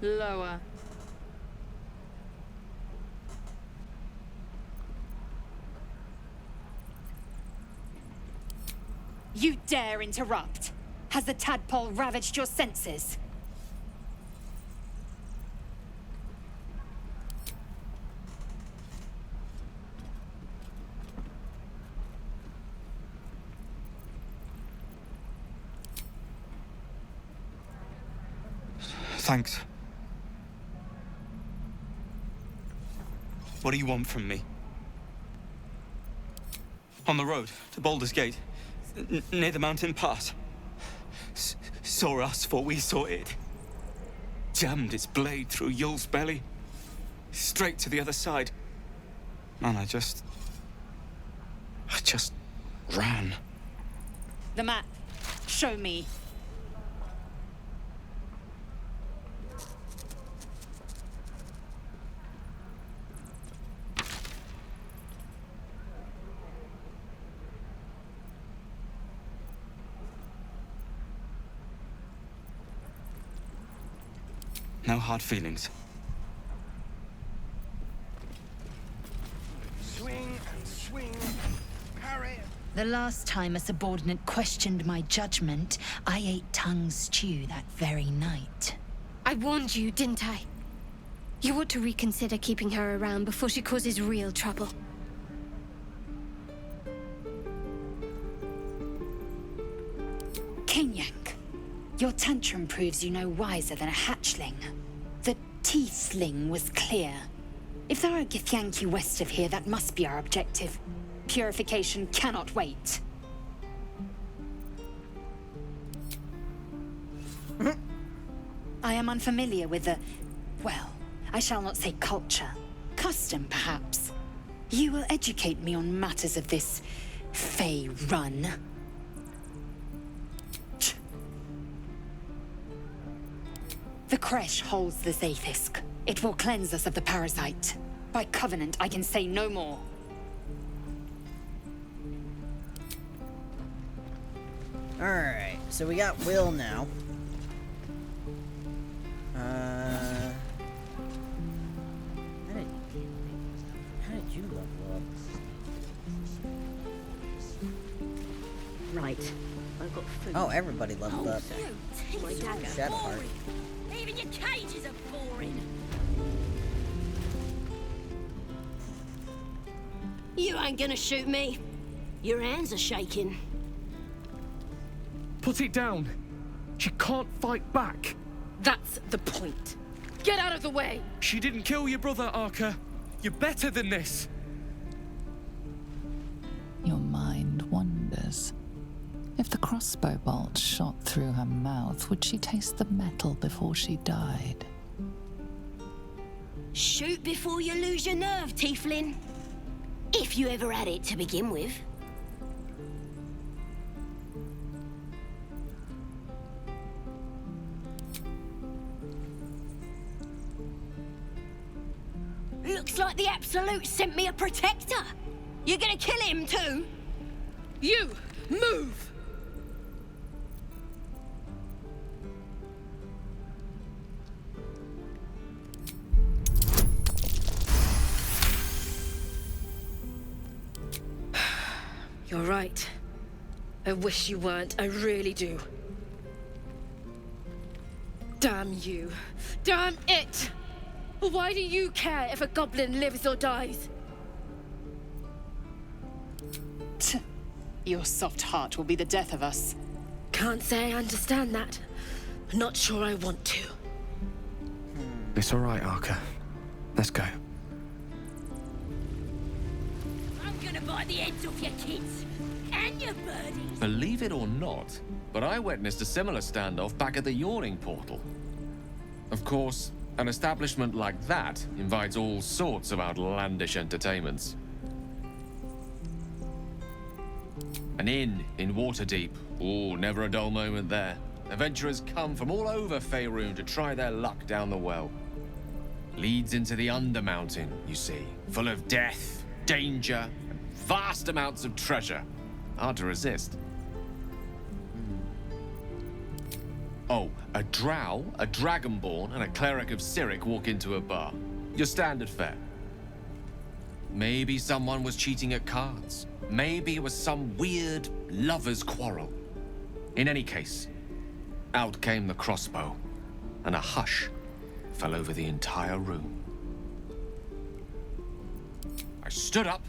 Lower. You dare interrupt? Has the tadpole ravaged your senses? Thanks. What do you want from me? On the road to Baldur's Gate, near the mountain pass. Saw us, for we saw it. Jammed its blade through Yul's belly. Straight to the other side. Man, I just ran. The map. Show me. No hard feelings. Swing and swing. Parry. The last time a subordinate questioned my judgment, I ate tongue stew that very night. I warned you, didn't I? You ought to reconsider keeping her around before she causes real trouble. Kenyank, your tantrum proves you no wiser than a hatchling. The tiefling was clear. If there are Githyanki west of here, that must be our objective. Purification cannot wait. I am unfamiliar with the... well, I shall not say culture. Custom, perhaps. You will educate me on matters of this... Fey run. The Kresh holds the Zaithisk. It will cleanse us of the parasite. By covenant, I can say no more. Alright, so we got Will now. How did you level up? Right. I've got food. Oh, everybody leveled up. My dad. Shadowheart. Even your cages are boring. You ain't gonna shoot me. Your hands are shaking. Put it down. She can't fight back. That's the point. Get out of the way. She didn't kill your brother, Arca. You're better than this. Your mind wanders. If the crossbow bolt shot through her mouth, would she taste the metal before she died? Shoot before you lose your nerve, Tieflin. If you ever had it to begin with. Looks like the Absolute sent me a protector. You're gonna kill him too? You, move! You're right. I wish you weren't, I really do. Damn you. Damn it! Why do you care if a goblin lives or dies? Your soft heart will be the death of us. Can't say I understand that. Not sure I want to. It's all right, Arca. Let's go. I'm gonna buy the heads off your kids and your birdies. Believe it or not, but I witnessed a similar standoff back at the Yawning Portal. Of course, an establishment like that invites all sorts of outlandish entertainments. An inn in Waterdeep. Oh, never a dull moment there. Adventurers come from all over Faerun to try their luck down the well. Leads into the Undermountain, you see, full of death, danger, and vast amounts of treasure. Hard to resist. Oh, a drow, a dragonborn, and a cleric of Cyric walk into a bar. Your standard fare. Maybe someone was cheating at cards. Maybe it was some weird lover's quarrel. In any case, out came the crossbow, and a hush fell over the entire room. I stood up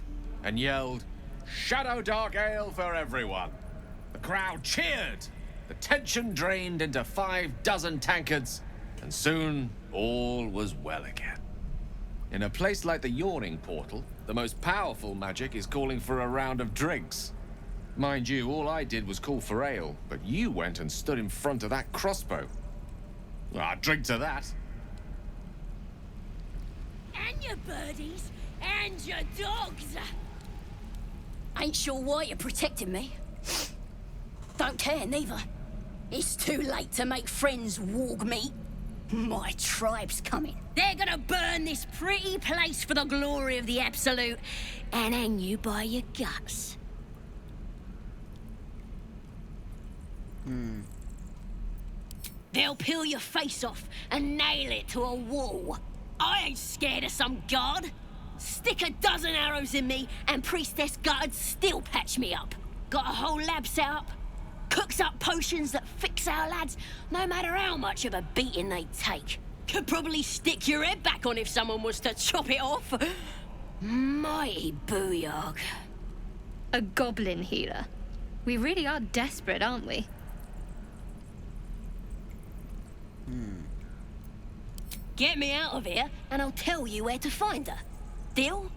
and yelled, "Shadow Dark Ale for everyone!" The crowd cheered. The tension drained into 6 tankards, and soon all was well again. In a place like the Yawning Portal, the most powerful magic is calling for a round of drinks. Mind you, all I did was call for ale, but you went and stood in front of that crossbow. I'd drink to that. And your birdies and your dogs. Ain't sure why you're protecting me. Don't care neither. It's too late to make friends, warg meat. My tribe's coming. They're gonna burn this pretty place for the glory of the Absolute and hang you by your guts. They'll peel your face off and nail it to a wall. I ain't scared of some guard. Stick a dozen arrows in me and Priestess Guards still patch me up. Got a whole lab set up. Cooks up potions that fix our lads, no matter how much of a beating they take. Could probably stick your head back on if someone was to chop it off. Mighty booyog. A goblin healer. We really are desperate, aren't we? Get me out of here, and I'll tell you where to find her. Deal?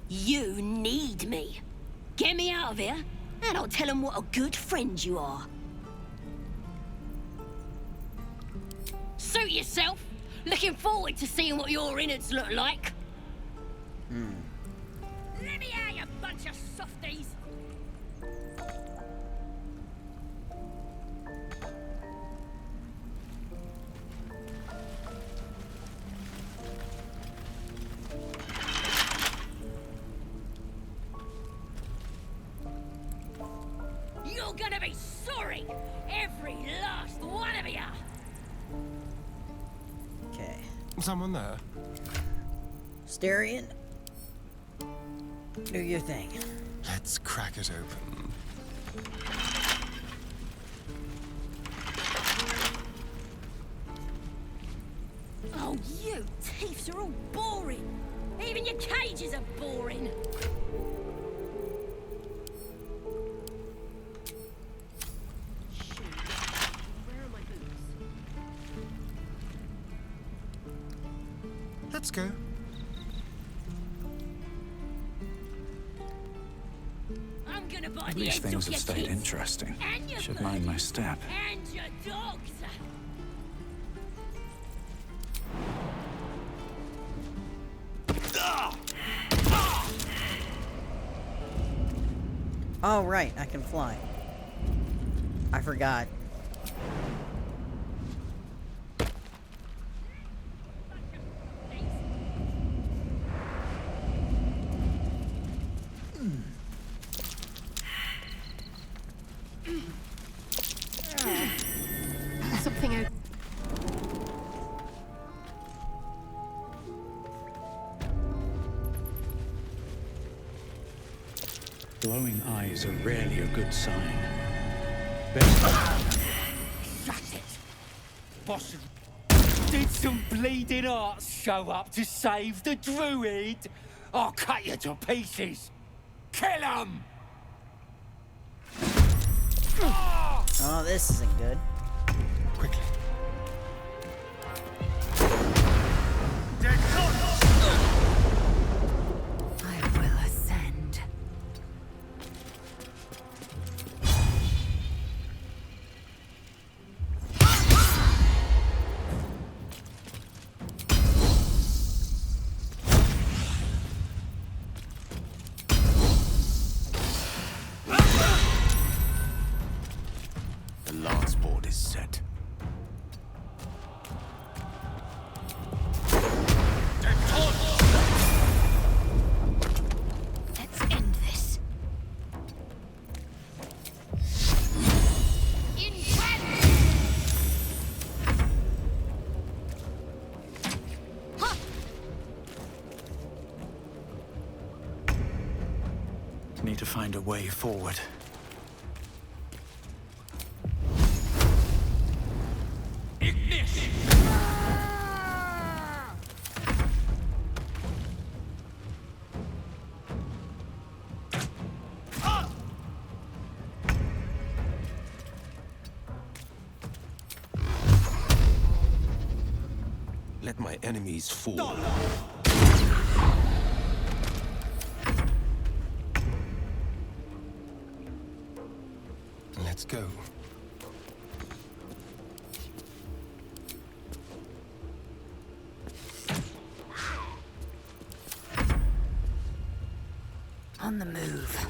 You need me. Get me out of here, and I'll tell them what a good friend you are. Suit yourself. Looking forward to seeing what your innards look like. Let me out, you bunch of softies. You're gonna be sorry, every last one of you. Okay. Someone there? Styrian, do your thing. Let's crack it open. Oh, you thieves are all boring. Even your cages are boring. Let's go. I'm gonna buy At the least heads things off have your stayed kids interesting. and your Should mind my step. and your dogs. Oh, right, I can fly. I forgot. Something Glowing eyes are rarely a good sign. Shut it! Boss, did some bleeding hearts show up to save the druid? I'll cut you to pieces. Kill him! Oh, this isn't good. Quickly. I will ascend. The last board is set. Let's end this. Need to find a way forward. Let my enemies fall. Let's go. On the move.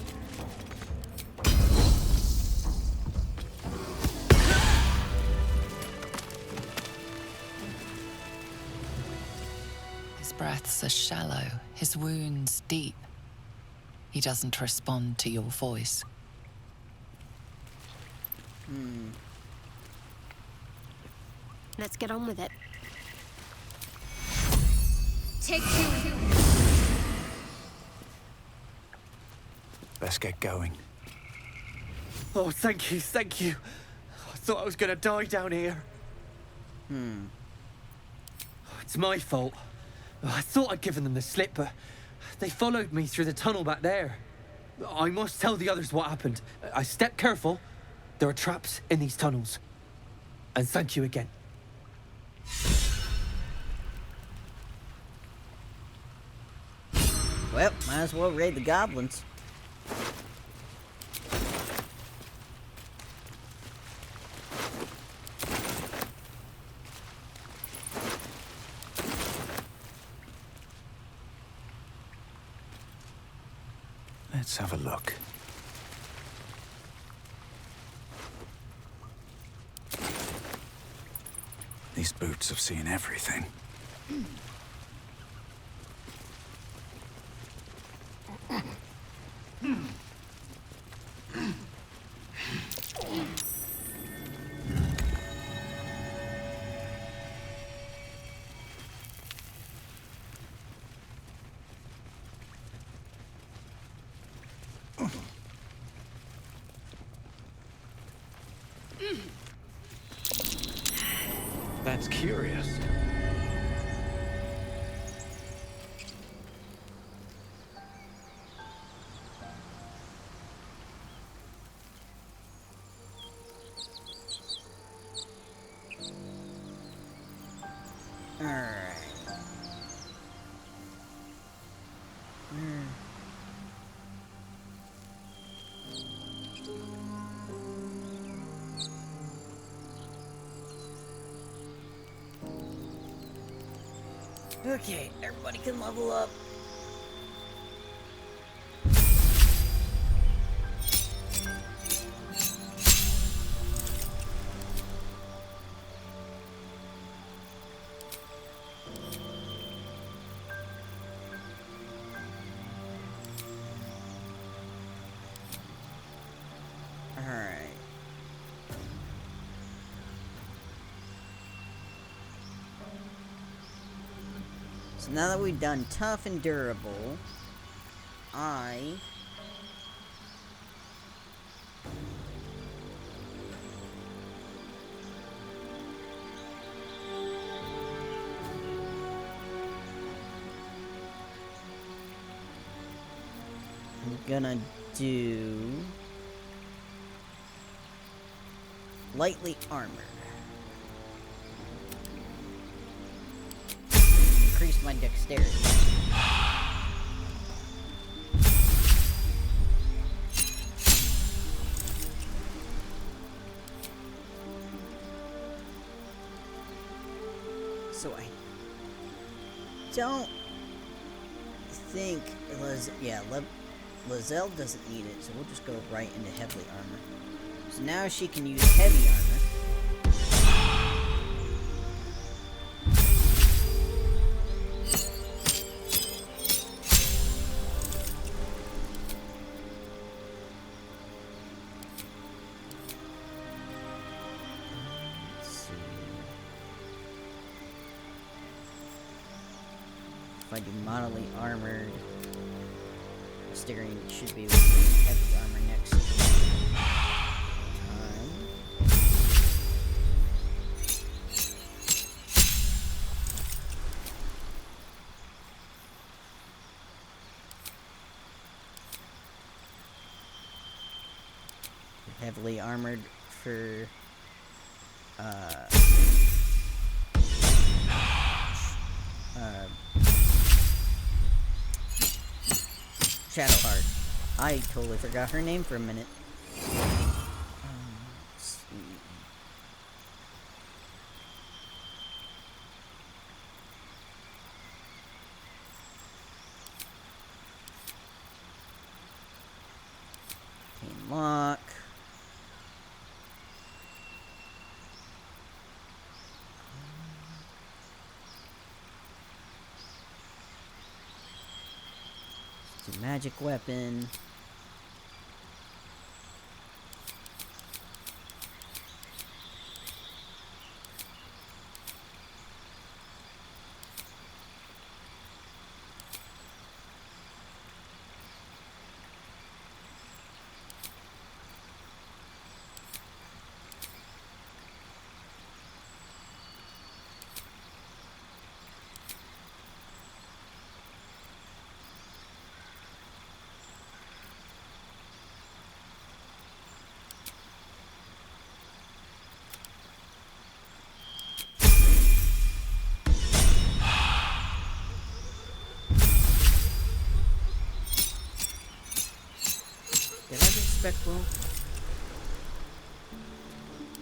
His breaths are shallow, his wounds deep. He doesn't respond to your voice. Let's get on with it. Take two. Let's get going. Oh, thank you, thank you. I thought I was gonna die down here. It's my fault. I thought I'd given them the slip, but they followed me through the tunnel back there. I must tell the others what happened. I stepped careful. There are traps in these tunnels. And thank you again. Well, might as well raid the goblins. Let's have a look. These boots have seen everything. That's curious. Alright. Okay, everybody can level up. Alright. So now that we've done tough and durable, I'm gonna do lightly armored. Increase my dexterity. So I don't think Lizelle doesn't need it, so we'll just go right into heavily armor. So now she can use heavy armor. If I do moderately armored, Styrian should be able to use heavy armor next time. Heavily armored for Shadowheart. I totally forgot her name for a minute. Let's see. Team lock. Magic weapon. Did I respect roll? I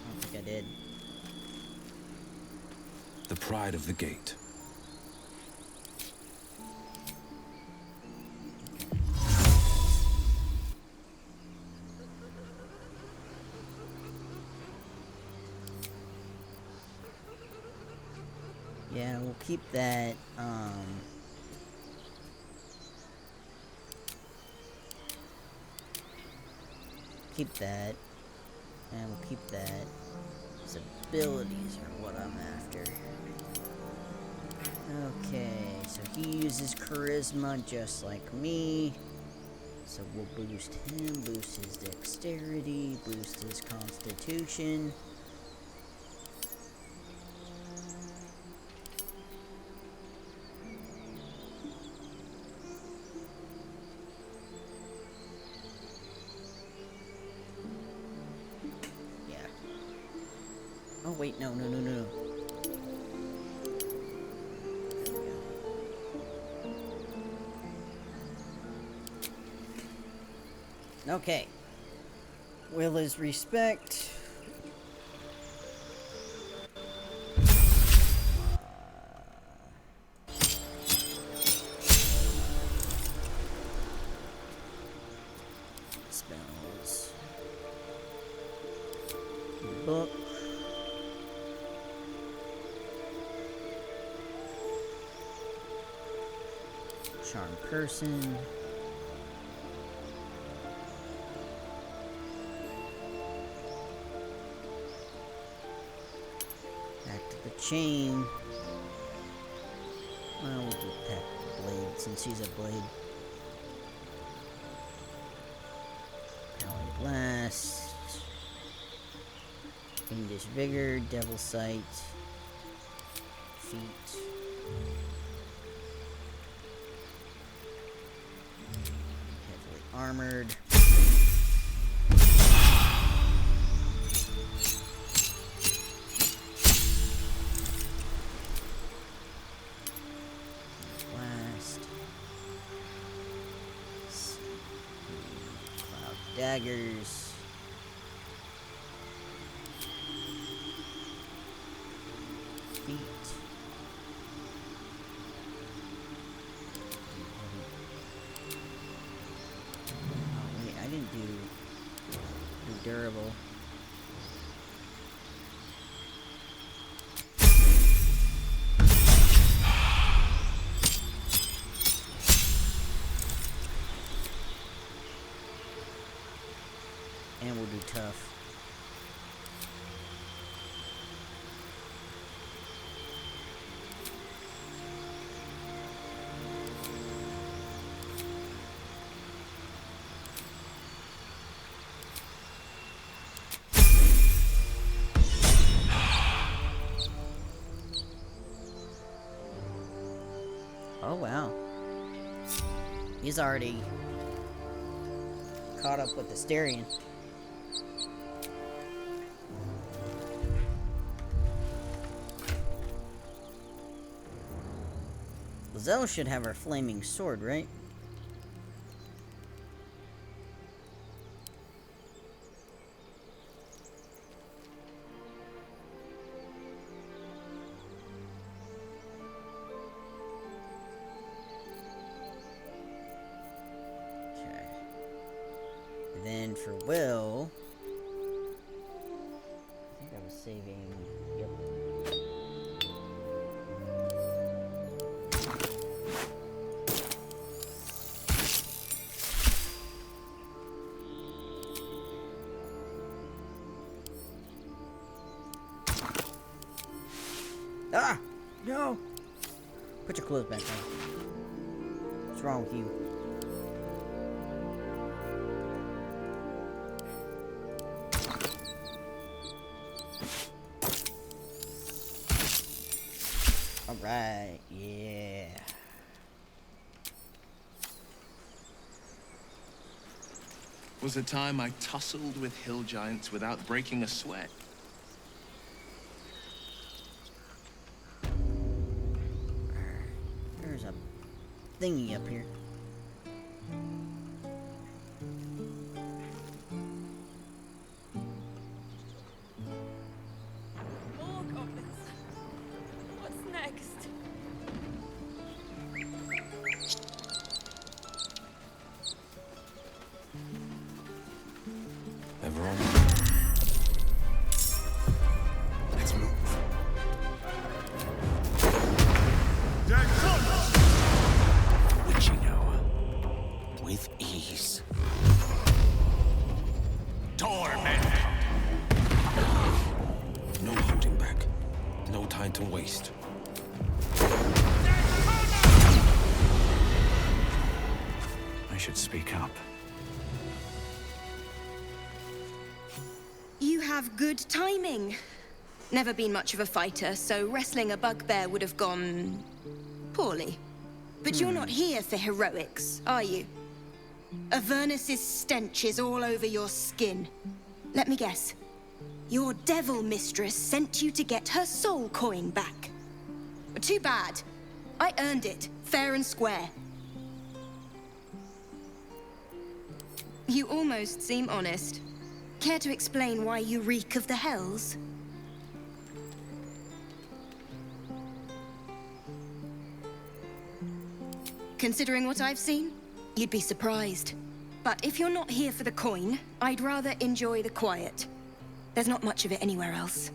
don't think I did. The pride of the gate. Yeah, we'll keep that, keep that, and we'll keep that. His abilities are what I'm after. Okay, so he uses charisma just like me. So we'll boost him, boost his dexterity, boost his constitution. Oh wait, no. Okay. Will is respect. Spells. Book. Charm person. Back to the chain. Well, we'll do Pack Blade since he's a blade. Power Blast. Fiendish Vigor, Devil Sight. Feet. armored. Blast. Cloud daggers. Feet. Oh wait, I didn't do durable. And we'll do tough. Oh wow. He's already caught up with the Styrian. Lizelle should have her flaming sword, right? Okay. And then for Will, I think I was saving. Yep. Ah! No! Put your clothes back on. What's wrong with you? Alright, yeah. Was a time I tussled with hill giants without breaking a sweat. There's a thingy up here. More goblins. What's next? Everyone. Let's move. Witching hour. With ease. Torment! No holding back. No time to waste. I should speak up. You have good timing. Never been much of a fighter, so wrestling a bugbear would have gone poorly. But you're not here for heroics, are you? Avernus's stench is all over your skin. Let me guess. Your devil mistress sent you to get her soul coin back. Too bad. I earned it, fair and square. You almost seem honest. Care to explain why you reek of the hells? Considering what I've seen, you'd be surprised. But if you're not here for the coin, I'd rather enjoy the quiet. There's not much of it anywhere else.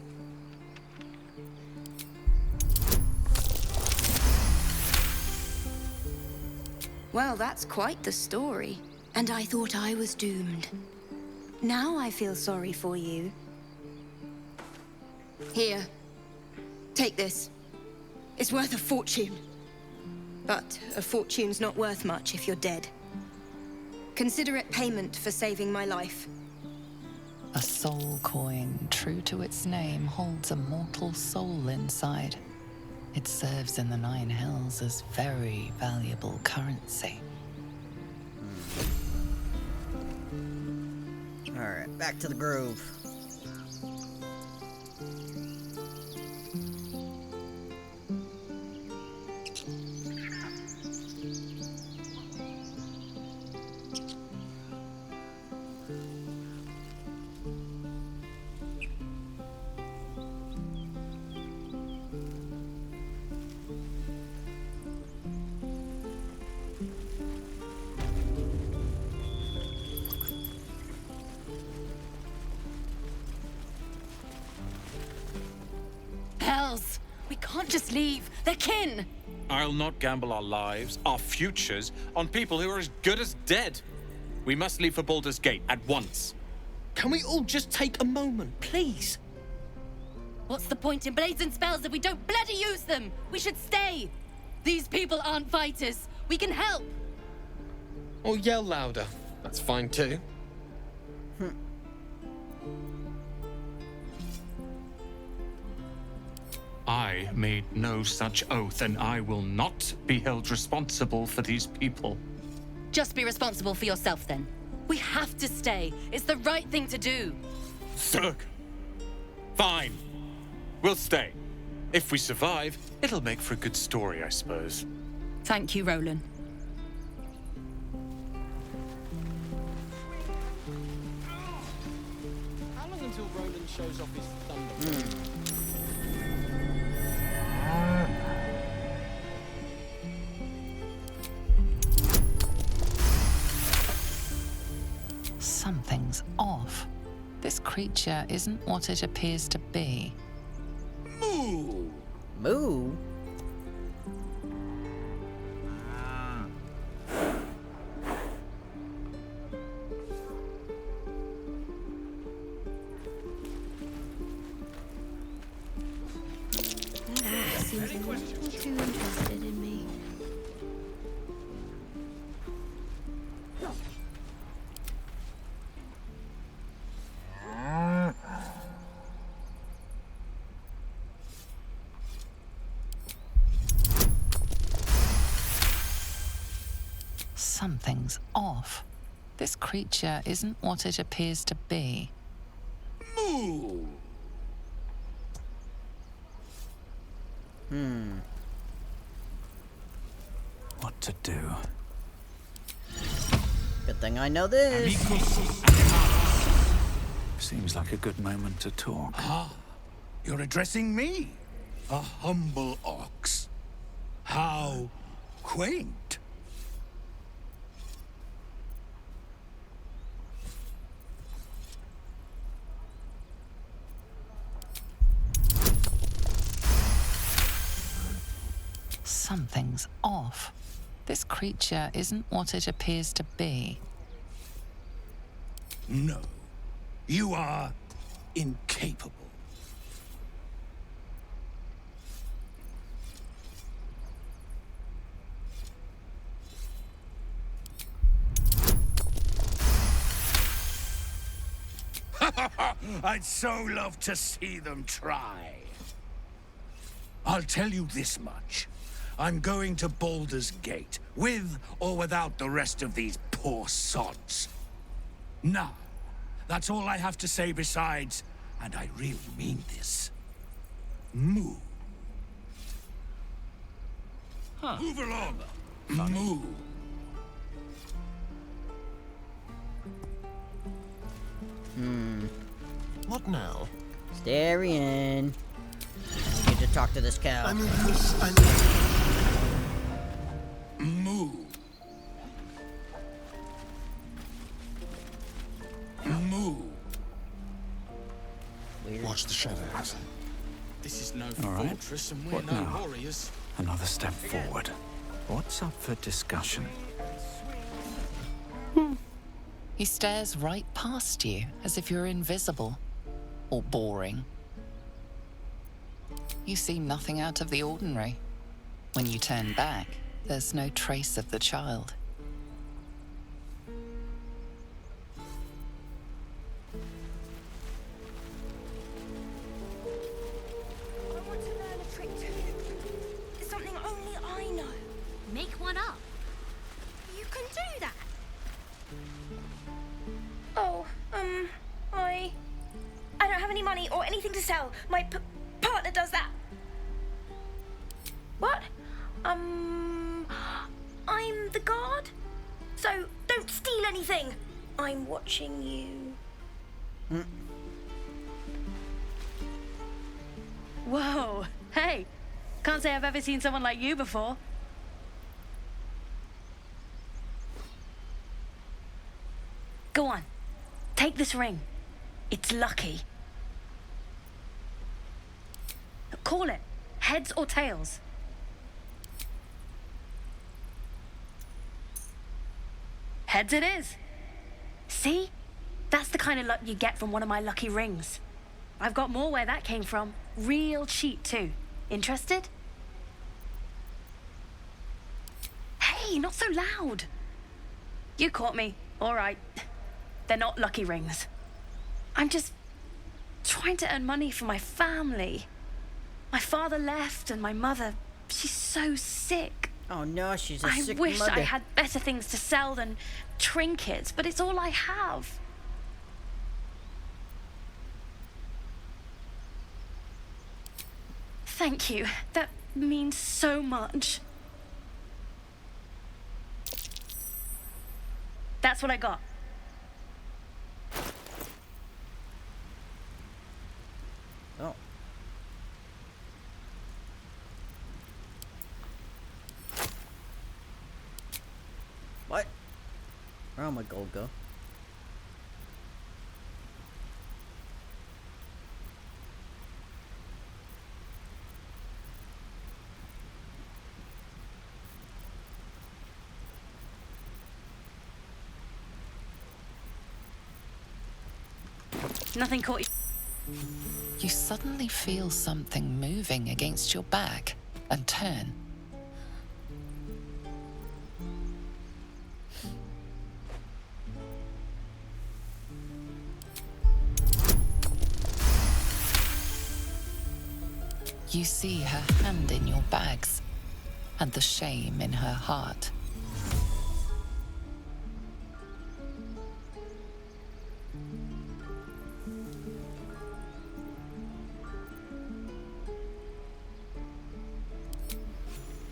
Well, that's quite the story. And I thought I was doomed. Now I feel sorry for you. Here. Take this. It's worth a fortune. But a fortune's not worth much if you're dead. Consider it payment for saving my life. A soul coin, true to its name, holds a mortal soul inside. It serves in the Nine Hells as very valuable currency. Alright, back to the grove. Hells! We can't just leave. They're kin! I'll not gamble our lives, our futures, on people who are as good as dead. We must leave for Baldur's Gate at once. Can we all just take a moment, please? What's the point in blades and spells if we don't bloody use them? We should stay! These people aren't fighters. We can help! Or yell louder. That's fine too. I made no such oath, and I will not be held responsible for these people. Just be responsible for yourself then. We have to stay. It's the right thing to do. Zerg. Fine. We'll stay. If we survive, it'll make for a good story, I suppose. Thank you, Roland. How long until Roland shows off his thunder? Something's off. This creature isn't what it appears to be. Moo! Moo? Seems a little too interested in me. Something's off. This creature isn't what it appears to be. Moo! What to do? Good thing I know this. Seems like a good moment to talk. Ah, you're addressing me, a humble ox. How quaint. Something's off. This creature isn't what it appears to be. No, you are incapable. I'd so love to see them try. I'll tell you this much. I'm going to Baldur's Gate, with or without the rest of these poor sods. Now, that's all I have to say besides, and I really mean this. Moo. Move along. Moo. What now? Starion. Need to talk to this cow. Moo. Moo. Watch the shadows. This is no All right. fortress, and we're What no now? warriors. Another step forward. What's up for discussion? He stares right past you, as if you're invisible. Or boring. You seem nothing out of the ordinary. When you turn back, there's no trace of the child. I want to learn a trick too. It's something only I know. Make one up. You can do that. Oh, My partner does that. What? I'm the guard. So don't steal anything. I'm watching you. Whoa. Hey. Can't say I've ever seen someone like you before. Go on. Take this ring. It's lucky. Call it. Heads or tails. Heads it is. See? That's the kind of luck you get from one of my lucky rings. I've got more where that came from. Real cheap too. Interested? Hey, not so loud. You caught me. All right. They're not lucky rings. I'm just trying to earn money for my family. My father left and my mother, she's so sick. Oh no, she's a I sick wish mother. I had better things to sell than trinkets, but it's all I have. Thank you. That means so much. That's what I got. Oh. What? Where'd all my gold go? Nothing caught you. You suddenly feel something moving against your back and turn. You see her hand in your bags and the shame in her heart.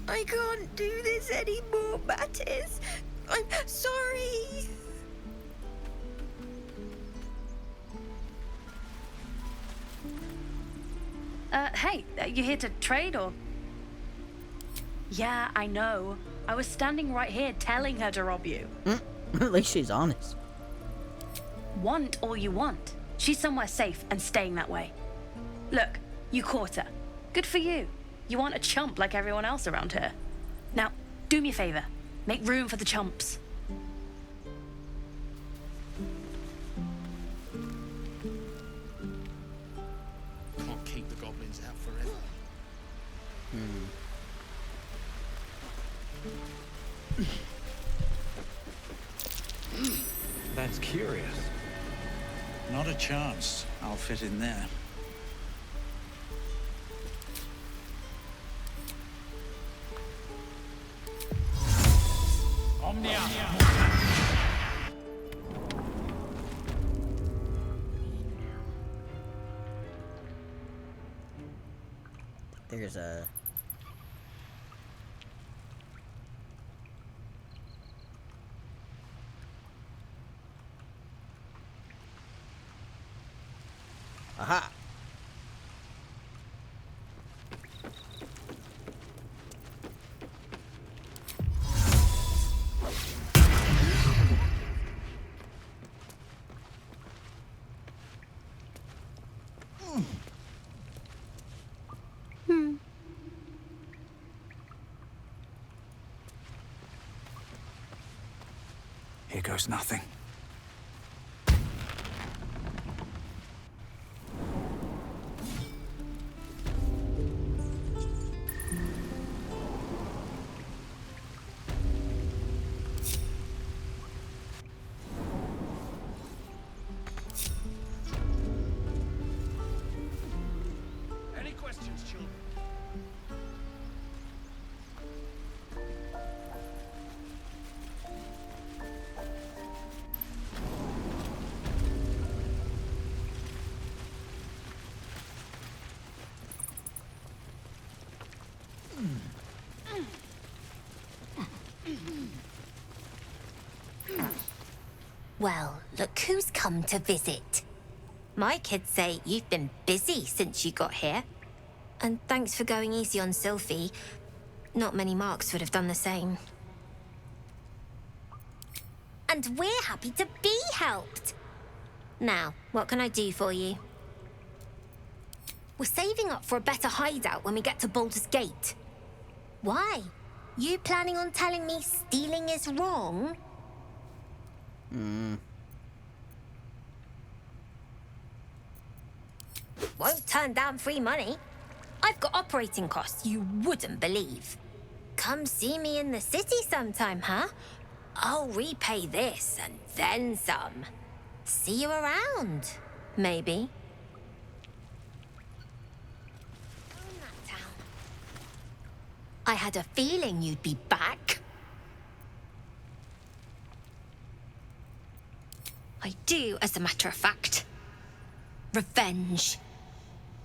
I can't do this anymore, Mattis. I'm sorry. Hey, you here to trade or? Yeah, I know. I was standing right here telling her to rob you. At least she's honest. Want all you want. She's somewhere safe and staying that way. Look, you caught her. Good for you. You aren't a chump like everyone else around here. Now, do me a favor. Make room for the chumps. Can't keep the goblins out forever. That's curious. Not a chance. I'll fit in there. Omnia! There's a... Aha! Here goes nothing. Any questions, children? Well, look who's come to visit. My kids say you've been busy since you got here. And thanks for going easy on Sylphie. Not many Marks would have done the same. And we're happy to be helped. Now, what can I do for you? We're saving up for a better hideout when we get to Baldur's Gate. Why? You planning on telling me stealing is wrong? Won't turn down free money. I've got operating costs you wouldn't believe. Come see me in the city sometime, huh? I'll repay this and then some. See you around, maybe. I had a feeling you'd be back. I do, as a matter of fact. Revenge.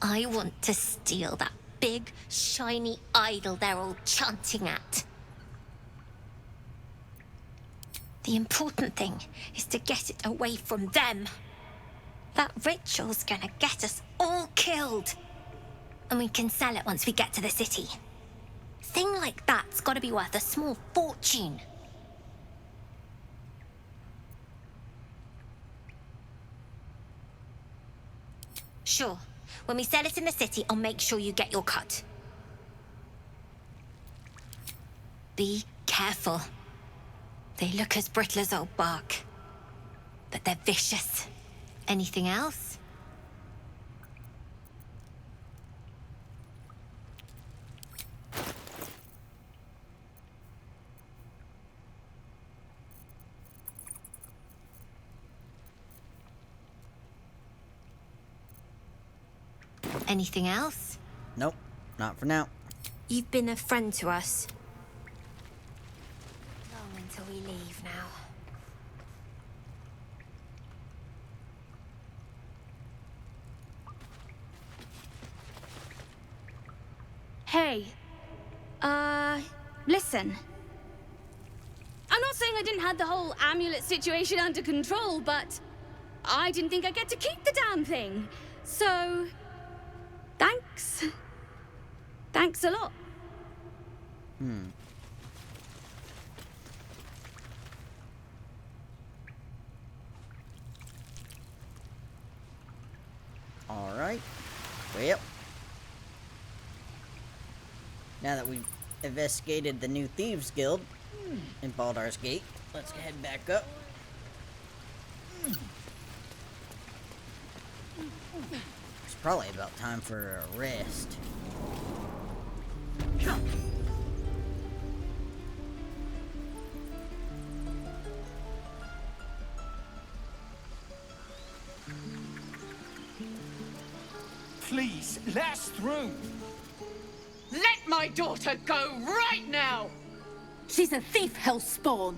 I want to steal that big, shiny idol they're all chanting at. The important thing is to get it away from them. That ritual's gonna get us all killed. And we can sell it once we get to the city. Thing like that's gotta be worth a small fortune. Sure. When we sell it in the city, I'll make sure you get your cut. Be careful. They look as brittle as old bark, but they're vicious. Anything else? Anything else? Nope, not for now. You've been a friend to us. Long until we leave now. Hey. Listen. I'm not saying I didn't have the whole amulet situation under control, but I didn't think I'd get to keep the damn thing. So, thanks. Thanks a lot. All right. Well, now that we've investigated the new Thieves Guild in Baldur's Gate, let's head back up. It's probably about time for a rest. Please, let us through. Let my daughter go right now! She's a thief, Hellspawn.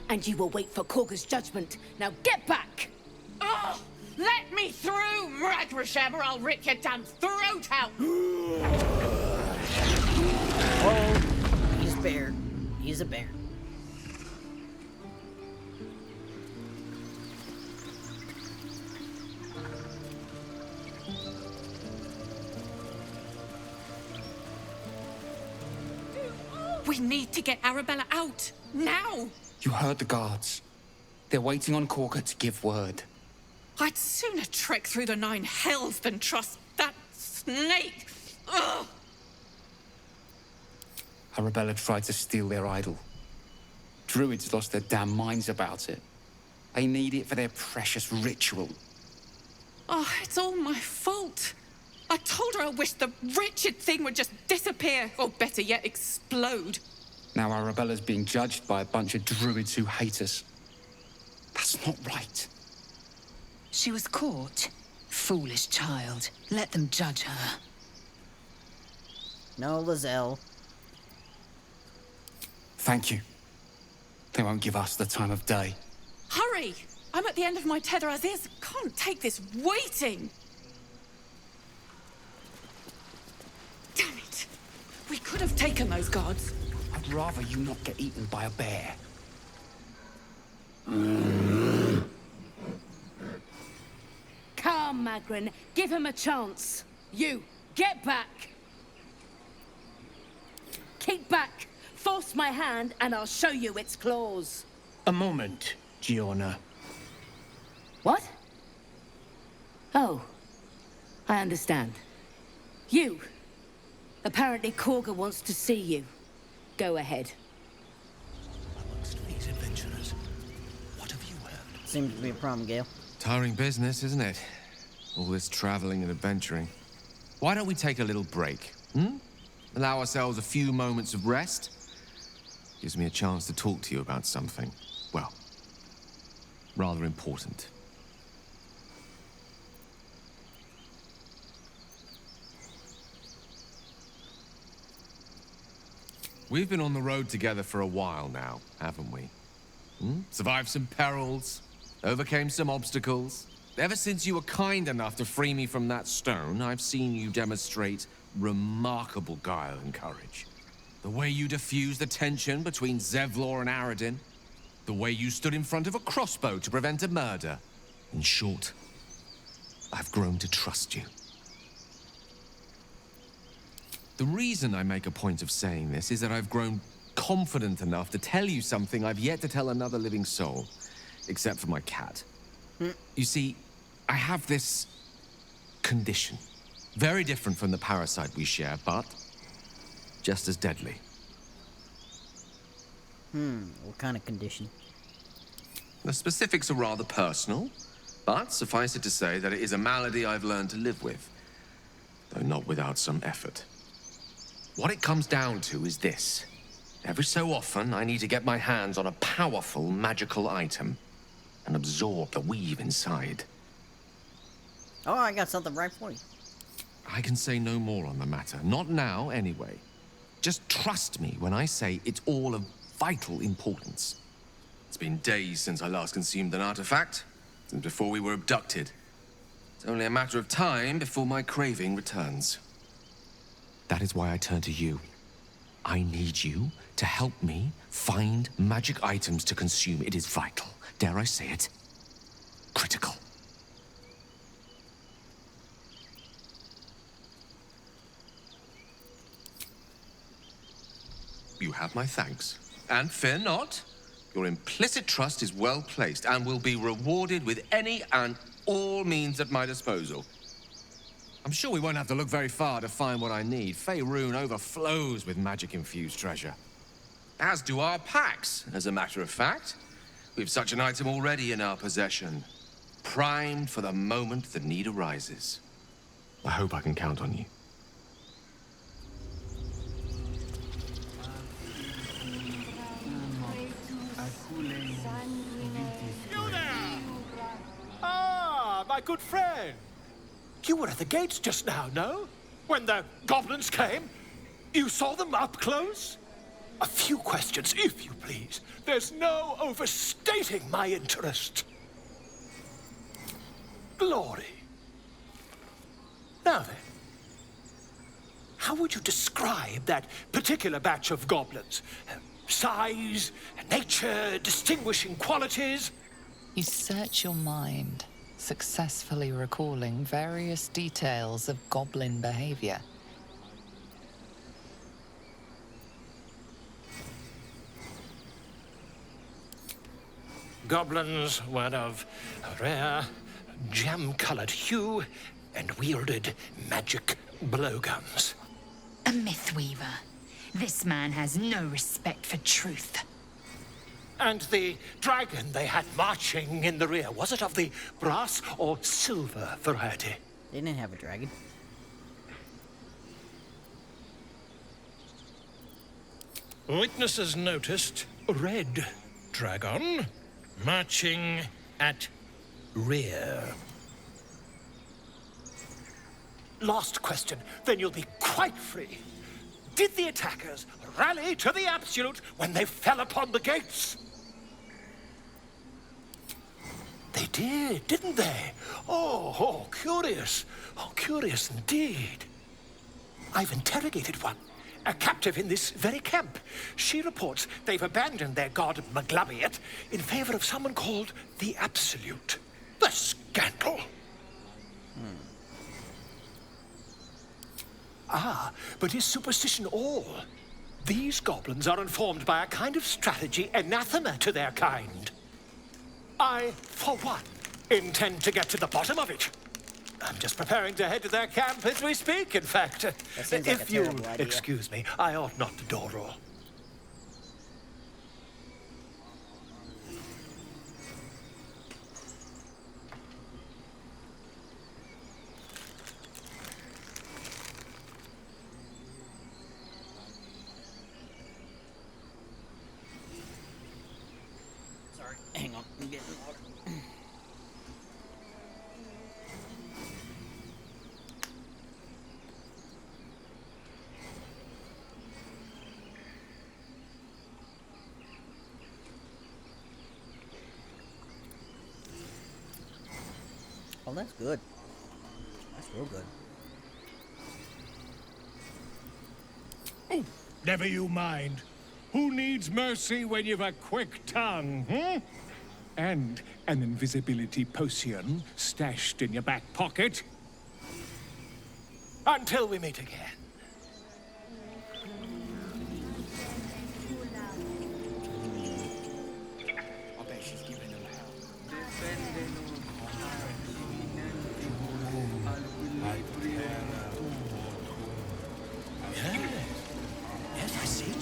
And you will wait for Korga's judgment. Now get back! Oh, let me through, Mragrasham, or I'll rip your damn throat out! Oh, he's a bear. He's a bear. We need to get Arabella out, now! You heard the guards. They're waiting on Korga to give word. I'd sooner trek through the 9 hells than trust that snake! Ugh! Arabella tried to steal their idol. Druids lost their damn minds about it. They need it for their precious ritual. Oh, it's all my fault. I told her I wished the wretched thing would just disappear, or better yet, explode. Now Arabella's being judged by a bunch of druids who hate us. That's not right. She was caught. Foolish child. Let them judge her. No, Lizelle. Thank you. They won't give us the time of day. Hurry! I'm at the end of my tether as is. Can't take this waiting. Damn it. We could have taken those guards. I'd rather you not get eaten by a bear. Magrin. Give him a chance. You, get back. Keep back. Force my hand, and I'll show you its claws. A moment, Giorna. What? Oh, I understand. You. Apparently Korga wants to see you. Go ahead. Amongst these adventurers, what have you heard? Seems to be a problem, Gale. Tiring business, isn't it? All this traveling and adventuring. Why don't we take a little break, hmm? Allow ourselves a few moments of rest? Gives me a chance to talk to you about something, well, rather important. We've been on the road together for a while now, haven't we? Survived some perils, overcame some obstacles. Ever since you were kind enough to free me from that stone, I've seen you demonstrate remarkable guile and courage. The way you diffused the tension between Zevlor and Aradin. The way you stood in front of a crossbow to prevent a murder. In short, I've grown to trust you. The reason I make a point of saying this is that I've grown confident enough to tell you something I've yet to tell another living soul. Except for my cat. You see, I have this condition. Very different from the parasite we share, but just as deadly. What kind of condition? The specifics are rather personal, but suffice it to say that it is a malady I've learned to live with, though not without some effort. What it comes down to is this. Every so often, I need to get my hands on a powerful magical item and absorb the weave inside. Oh, I got something right for you. I can say no more on the matter. Not now, anyway. Just trust me when I say it's all of vital importance. It's been days since I last consumed an artifact, since before we were abducted. It's only a matter of time before my craving returns. That is why I turn to you. I need you to help me find magic items to consume. It is vital. Dare I say it? Critical. You have my thanks. And fear not. Your implicit trust is well placed and will be rewarded with any and all means at my disposal. I'm sure we won't have to look very far to find what I need. Faerun overflows with magic-infused treasure. As do our packs, as a matter of fact. We've such an item already in our possession. Primed for the moment the need arises. I hope I can count on you. You there! Ah, my good friend. You were at the gates just now, no? When the goblins came? You saw them up close? A few questions, if you please. There's no overstating my interest. Glory. Now then, how would you describe that particular batch of goblins? Size, nature, distinguishing qualities? You search your mind, successfully recalling various details of goblin behavior. Goblins were of a rare, jam-colored hue and wielded magic blowguns. A mythweaver. This man has no respect for truth. And the dragon they had marching in the rear, was it of the brass or silver variety? They didn't have a dragon. Witnesses noticed a red dragon marching at rear. Last question, then you'll be quite free. Did the attackers rally to the absolute when they fell upon the gates? They did, didn't they? Oh, curious. Oh, curious indeed. I've interrogated one, a captive in this very camp. She reports they've abandoned their god Maglabiet in favor of someone called the Absolute. The scandal! Ah, but is superstition all? These goblins are informed by a kind of strategy anathema to their kind. I, for one, intend to get to the bottom of it. I'm just preparing to head to their camp as we speak, in fact. seems like a If you'll terrible idea. excuse me, I ought not to dawdle. Sorry, hang on. I'm getting water. Oh, that's good. That's real good. Never you mind. Who needs mercy when you've a quick tongue, hmm? And an invisibility potion stashed in your back pocket. Until we meet again. I bet she's giving them hell. Yes, I see.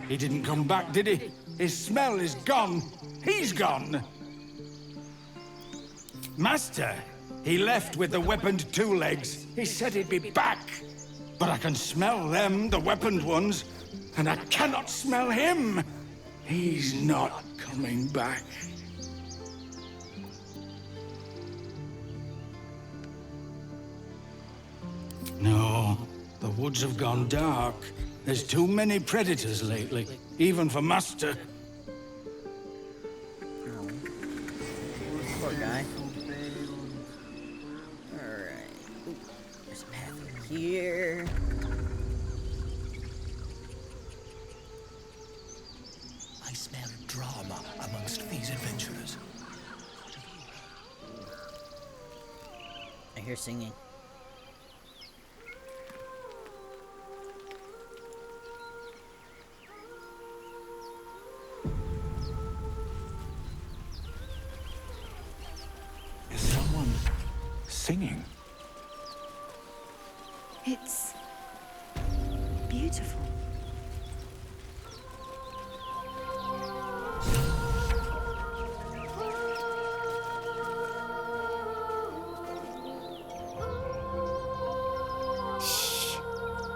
He didn't come back, did he? His smell is gone. He's gone. Master, he left with the weaponed two legs. He said he'd be back. But I can smell them, the weaponed ones, and I cannot smell him. He's not coming back. No, the woods have gone dark. There's too many predators lately, even for Master. Poor guy. Alright. There's a path over here. I smell drama amongst these adventurers. I hear singing. Is someone singing? It's beautiful.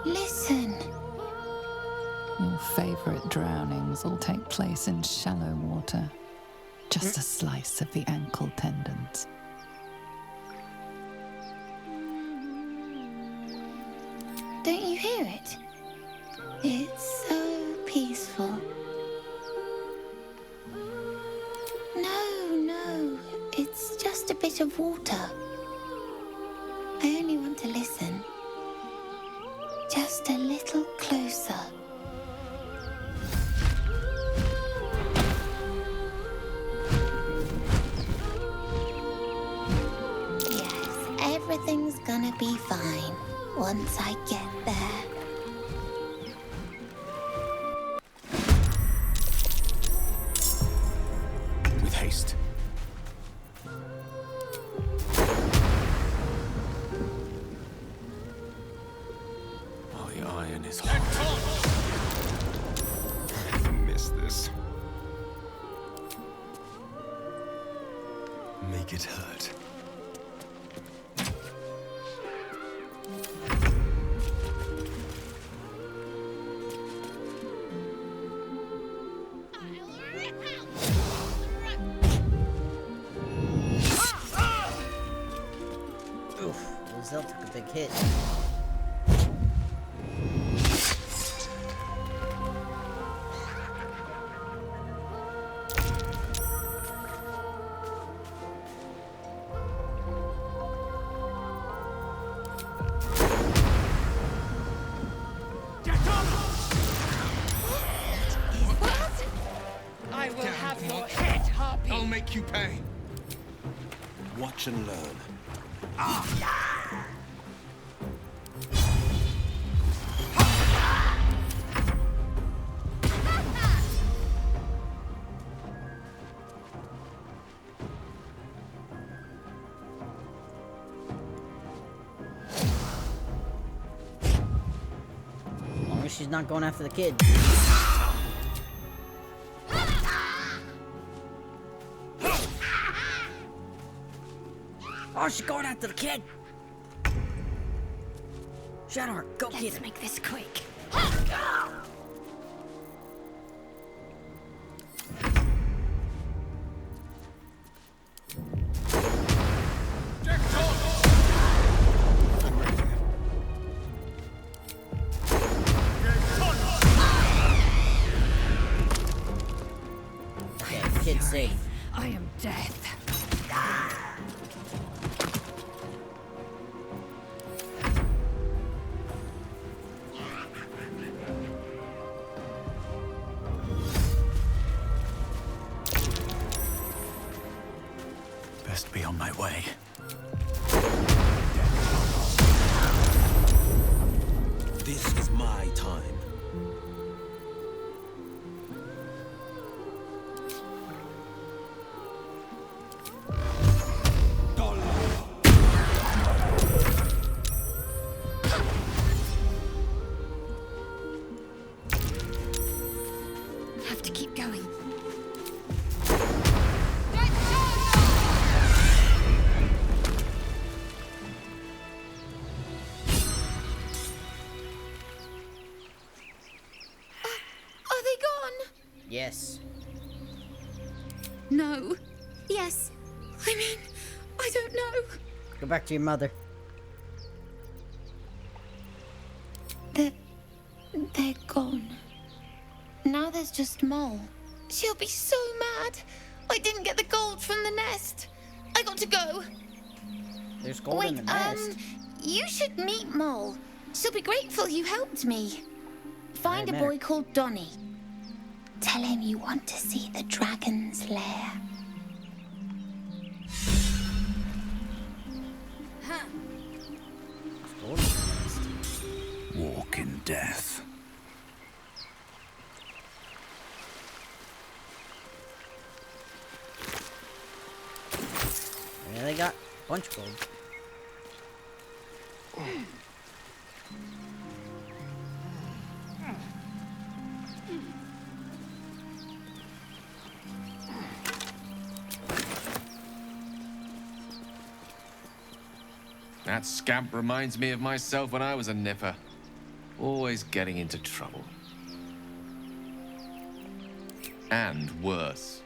Listen. Your favorite drownings all take place in shallow water. Just a slice of the ankle tendons. Don't you hear it? It's so peaceful. No, it's just a bit of water. I only want to listen. Just a little closer. Yes, everything's gonna be fine once I get there. With haste. Oh, the iron is hot. I miss this. Make it hurt. Oof, Lizelle took a big hit. I will have make you pay. Watch and learn. As long as she's not going after the kid. Oh, she's going after the kid! Shadow, go get Let's him. make this quick. Okay, kid's safe. I am death. Best be on my way. This is my time. Have to keep going. Are they gone? Yes. No. Yes. I mean, I don't know. Go back to your mother. They're gone. Now there's just Mole. She'll be so mad. I didn't get the gold from the nest. I got to go. There's gold in the nest. You should meet Mole. She'll be grateful you helped me. Find a met her. boy called Donny. Tell him you want to see the dragon's lair. Gold in the nest. Walk in death. Yeah, they got a bunch of gold. That scamp reminds me of myself when I was a nipper. Always getting into trouble. And worse.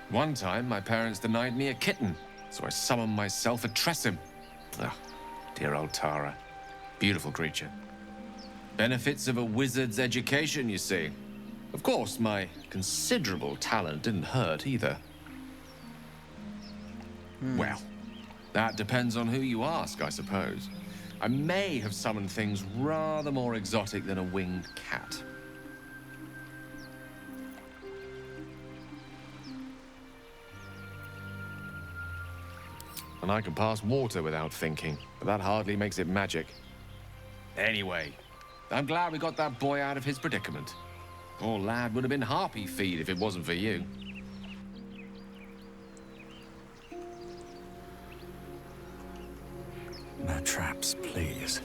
One time, my parents denied me a kitten, so I summoned myself a Tressim. Ah, dear old Tara. Beautiful creature. Benefits of a wizard's education, you see. Of course, my considerable talent didn't hurt either. Well, that depends on who you ask, I suppose. I may have summoned things rather more exotic than a winged cat. And I can pass water without thinking, but that hardly makes it magic. Anyway, I'm glad we got that boy out of his predicament. Poor lad would have been harpy feed if it wasn't for you. No traps, please.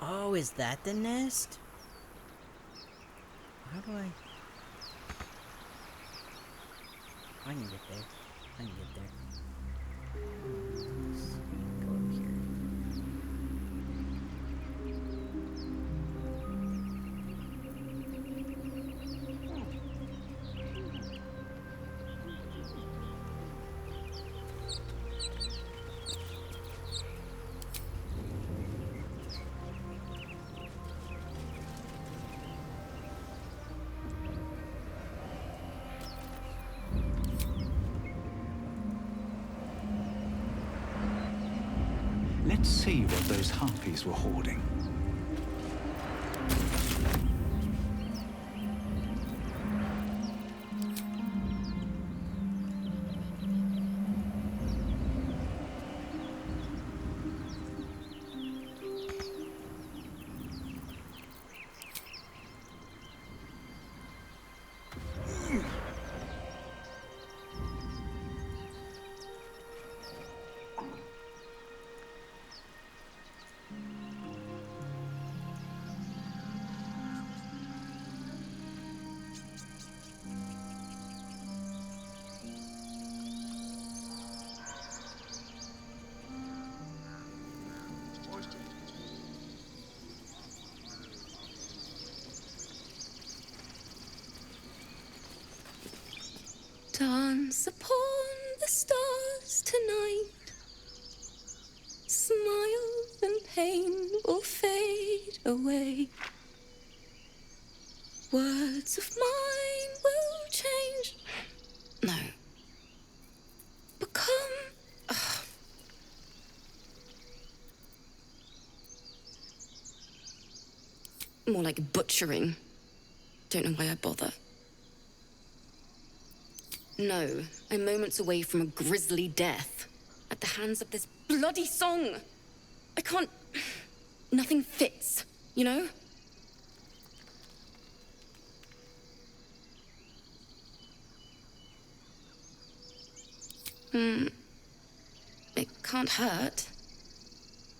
Oh, is that the nest? How do I... I can get there. I can get there. Let's go up here. Let's see what those harpies were hoarding. Dance upon the stars tonight. Smiles and pain will fade away. Words of mine will change. No. Become. More like butchering. Don't know why I bother. No, I'm moments away from a grisly death. At the hands of this bloody song. I can't... Nothing fits, you know? It can't hurt.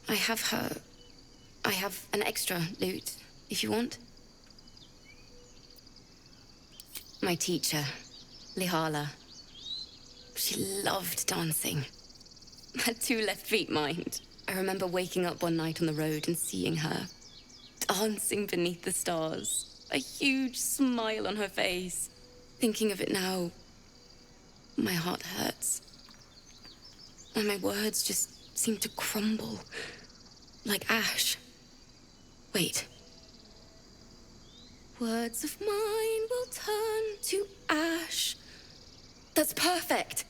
I have an extra loot, if you want. My teacher, Lihala. She loved dancing. Had 2 left feet, mind. I remember waking up one night on the road and seeing her, dancing beneath the stars. A huge smile on her face. Thinking of it now, my heart hurts. And my words just seem to crumble, like ash. Wait. Words of mine will turn to ash. That's perfect.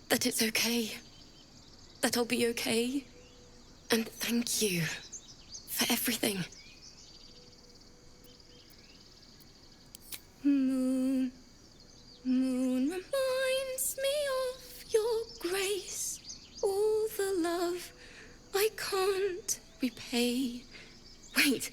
That it's okay. That I'll be okay. And thank you for everything. Moon, moon reminds me of your grace. All the love I can't repay. Wait.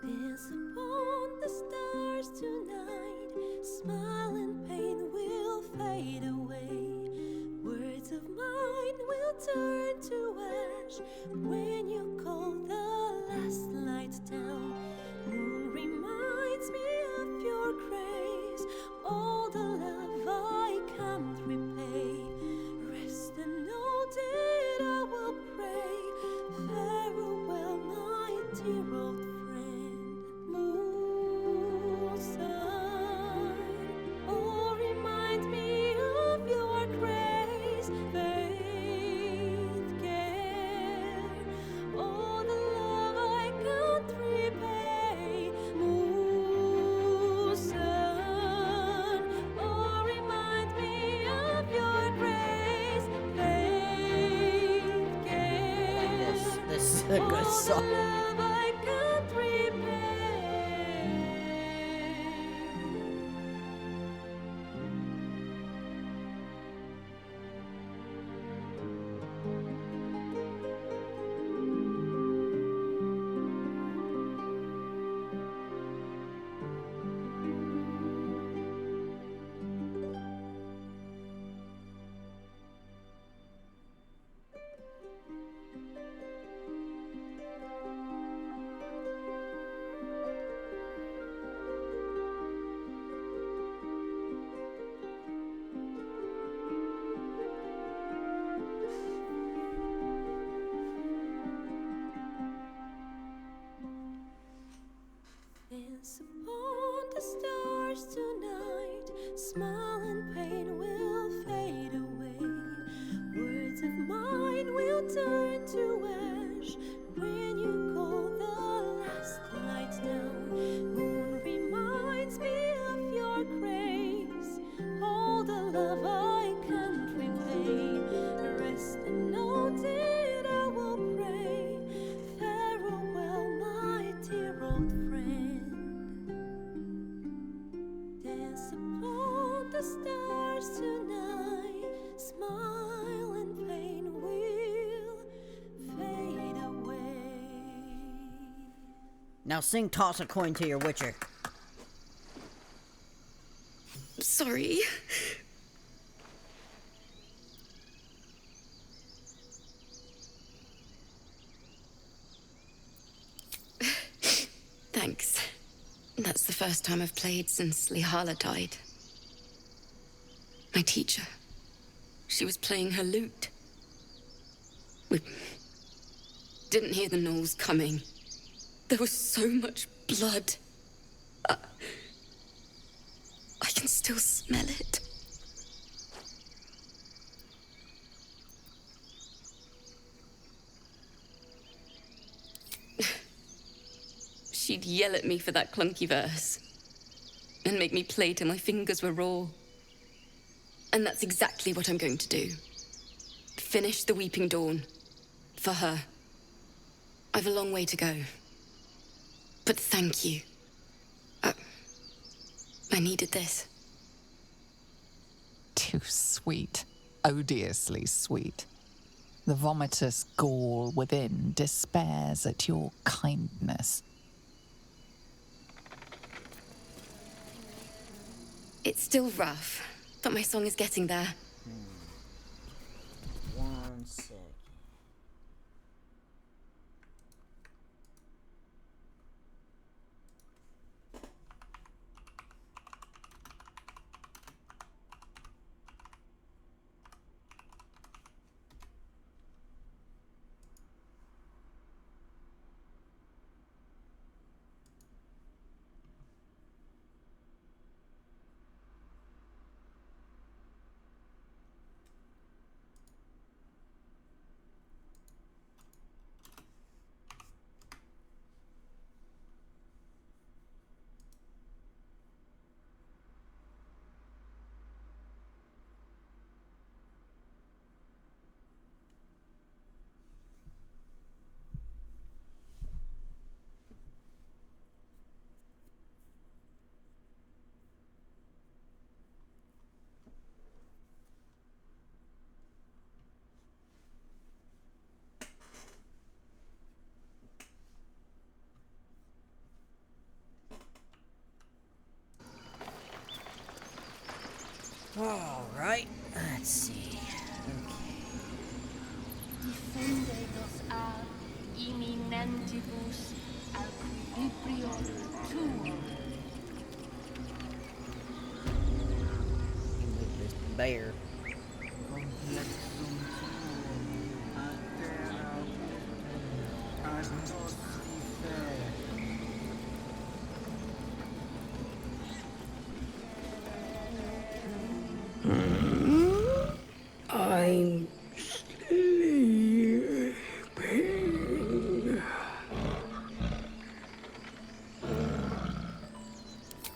Dance upon the stars tonight. Smile and pain will fade away. Words of mine will turn to ash when you call the last light down. Moon reminds me of your grace. All the love I can't repay. Rest and know that I will pray. Farewell, my dear old friend. Moon, sun, oh, remind me of your grace. Faith, care, all the love I can't repay. Moon, sun, oh, remind me of your grace. Faith, care, This is a good all the song. love I can't repay. smile and pain will fade away. Words of mine will turn to ash when you call the last light down. Moon reminds me of your grace, all the love I can't repay. Rest and note it, I will pray. Farewell, my dear old friend. Dance upon the stars tonight. Smile and pain will fade away. Now sing Toss a Coin to Your Witcher. Sorry. Thanks. That's the first time I've played since Lihala died. My teacher. She was playing her lute. We didn't hear the gnolls coming. There was so much blood. I can still smell it. She'd yell at me for that clunky verse and make me play till my fingers were raw. And that's exactly what I'm going to do. Finish the Weeping Dawn. For her. I've a long way to go. But thank you. I needed this. Too sweet. Odiously sweet. The vomitous gall within despairs at your kindness. It's still rough, but my song is getting there. One sec. All right, let's see. Defendedos a imminentibus equilibrio tuum. This bear. I'm sleeping.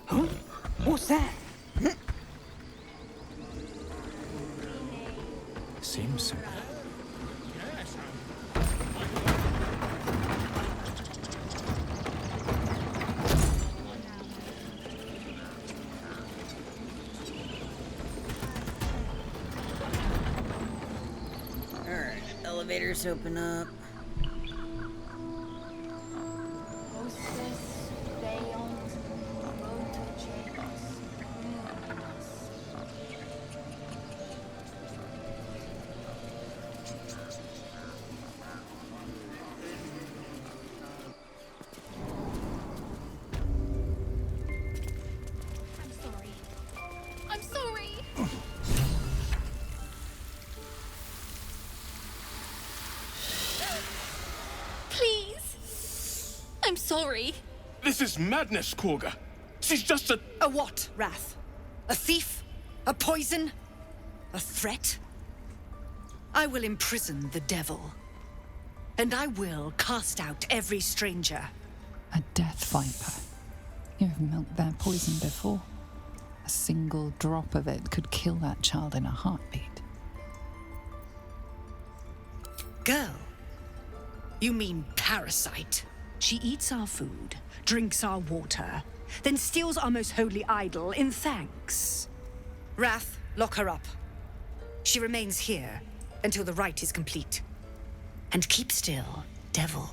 Huh? What's that? Seems simple. Alright, elevators open up. I'm sorry. Please. I'm sorry. This is madness, Korga. She's just a... A what, Wrath? A thief? A poison? A threat? I will imprison the devil. And I will cast out every stranger. A death viper. You've milked their poison before. A single drop of it could kill that child in a heartbeat. Girl? You mean parasite? She eats our food, drinks our water, then steals our most holy idol in thanks. Wrath, lock her up. She remains here until the rite is complete. And keep still, devil.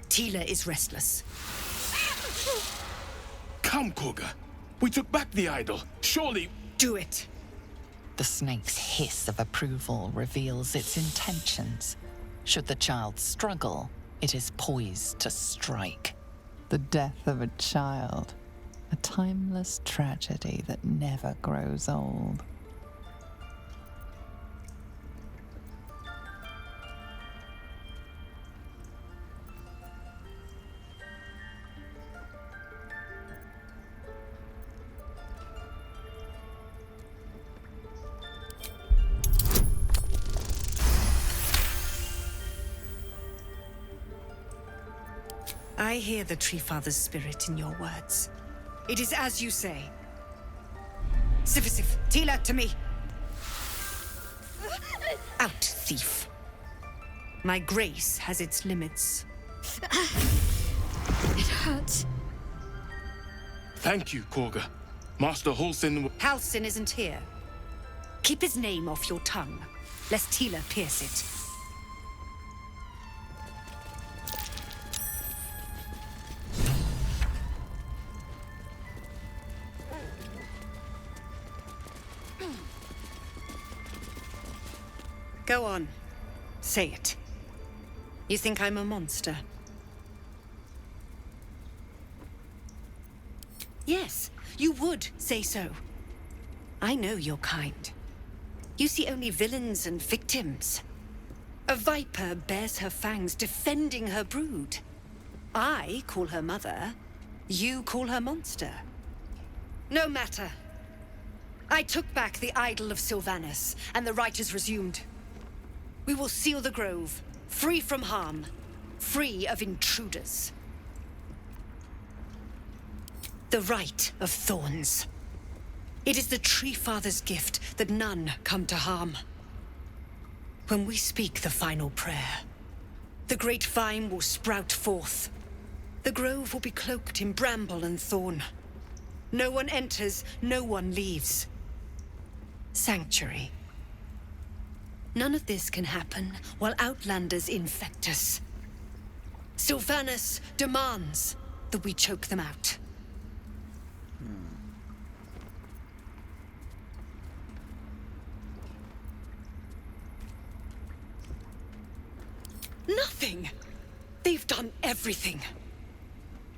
Tila is restless. Come, Koga. We took back the idol. Surely... Do it. The snake's hiss of approval reveals its intentions. Should the child struggle, it is poised to strike. The death of a child. A timeless tragedy that never grows old. I hear the Tree Father's spirit in your words. It is as you say. Sifisif, Tila, to me! Out, thief. My grace has its limits. It hurts. Thank you, Koga. Master Halsin... Halsin isn't here. Keep his name off your tongue, lest Tila pierce it. Go on. Say it. You think I'm a monster? Yes, you would say so. I know your kind. You see only villains and victims. A viper bears her fangs defending her brood. I call her mother. You call her monster. No matter. I took back the idol of Sylvanus, and the rite is resumed. We will seal the grove, free from harm, free of intruders. The rite of thorns. It is the Tree Father's gift that none come to harm. When we speak the final prayer, the great vine will sprout forth. The grove will be cloaked in bramble and thorn. No one enters, no one leaves. Sanctuary. None of this can happen while Outlanders infect us. Sylvanus demands that we choke them out. Nothing! They've done everything.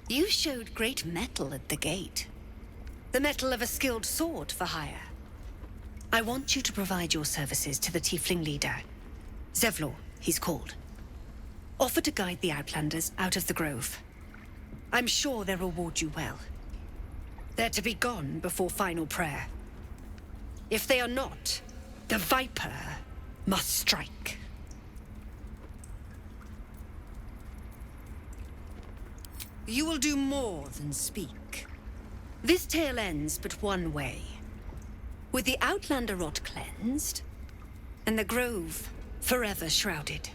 You showed great mettle at the gate. The mettle of a skilled sword for hire. I want you to provide your services to the Tiefling leader. Zevlor, he's called. Offer to guide the Outlanders out of the grove. I'm sure they'll reward you well. They're to be gone before final prayer. If they are not, the Viper must strike. You will do more than speak. This tale ends but one way. With the Outlander rot cleansed, and the grove forever shrouded.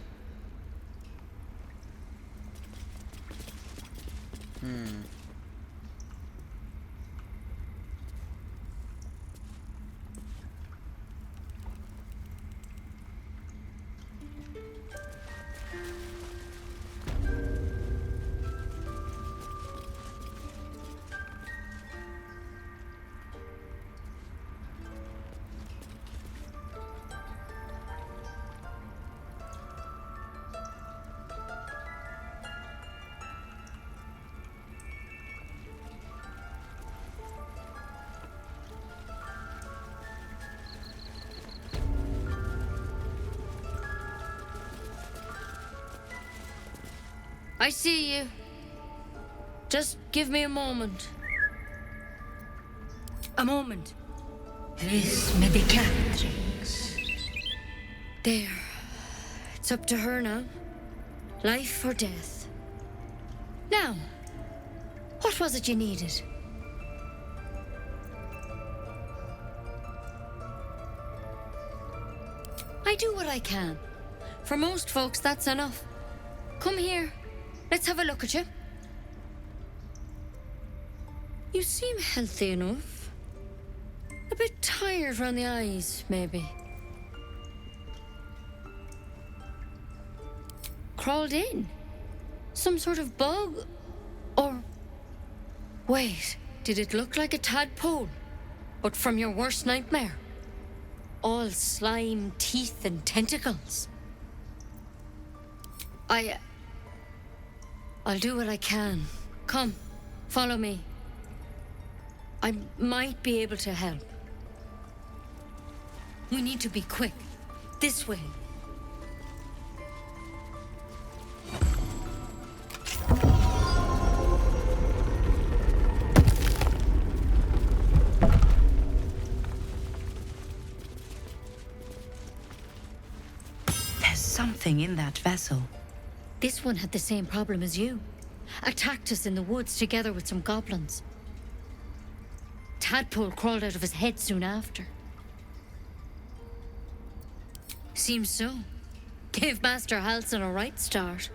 I see you. Just give me a moment. A moment? This medicatrix. There. It's up to her now. Life or death. Now, what was it you needed? I do what I can. For most folks, that's enough. Come here. Let's have a look at you. You seem healthy enough. A bit tired around the eyes, maybe. Crawled in? Some sort of bug? Or... Wait, did it look like a tadpole? But from your worst nightmare? All slime, teeth, and tentacles. I'll do what I can. Come, follow me. I might be able to help. We need to be quick. This way. There's something in that vessel. This one had the same problem as you. Attacked us in the woods together with some goblins. Tadpole crawled out of his head soon after. Seems so. Gave Master Halsin a right start.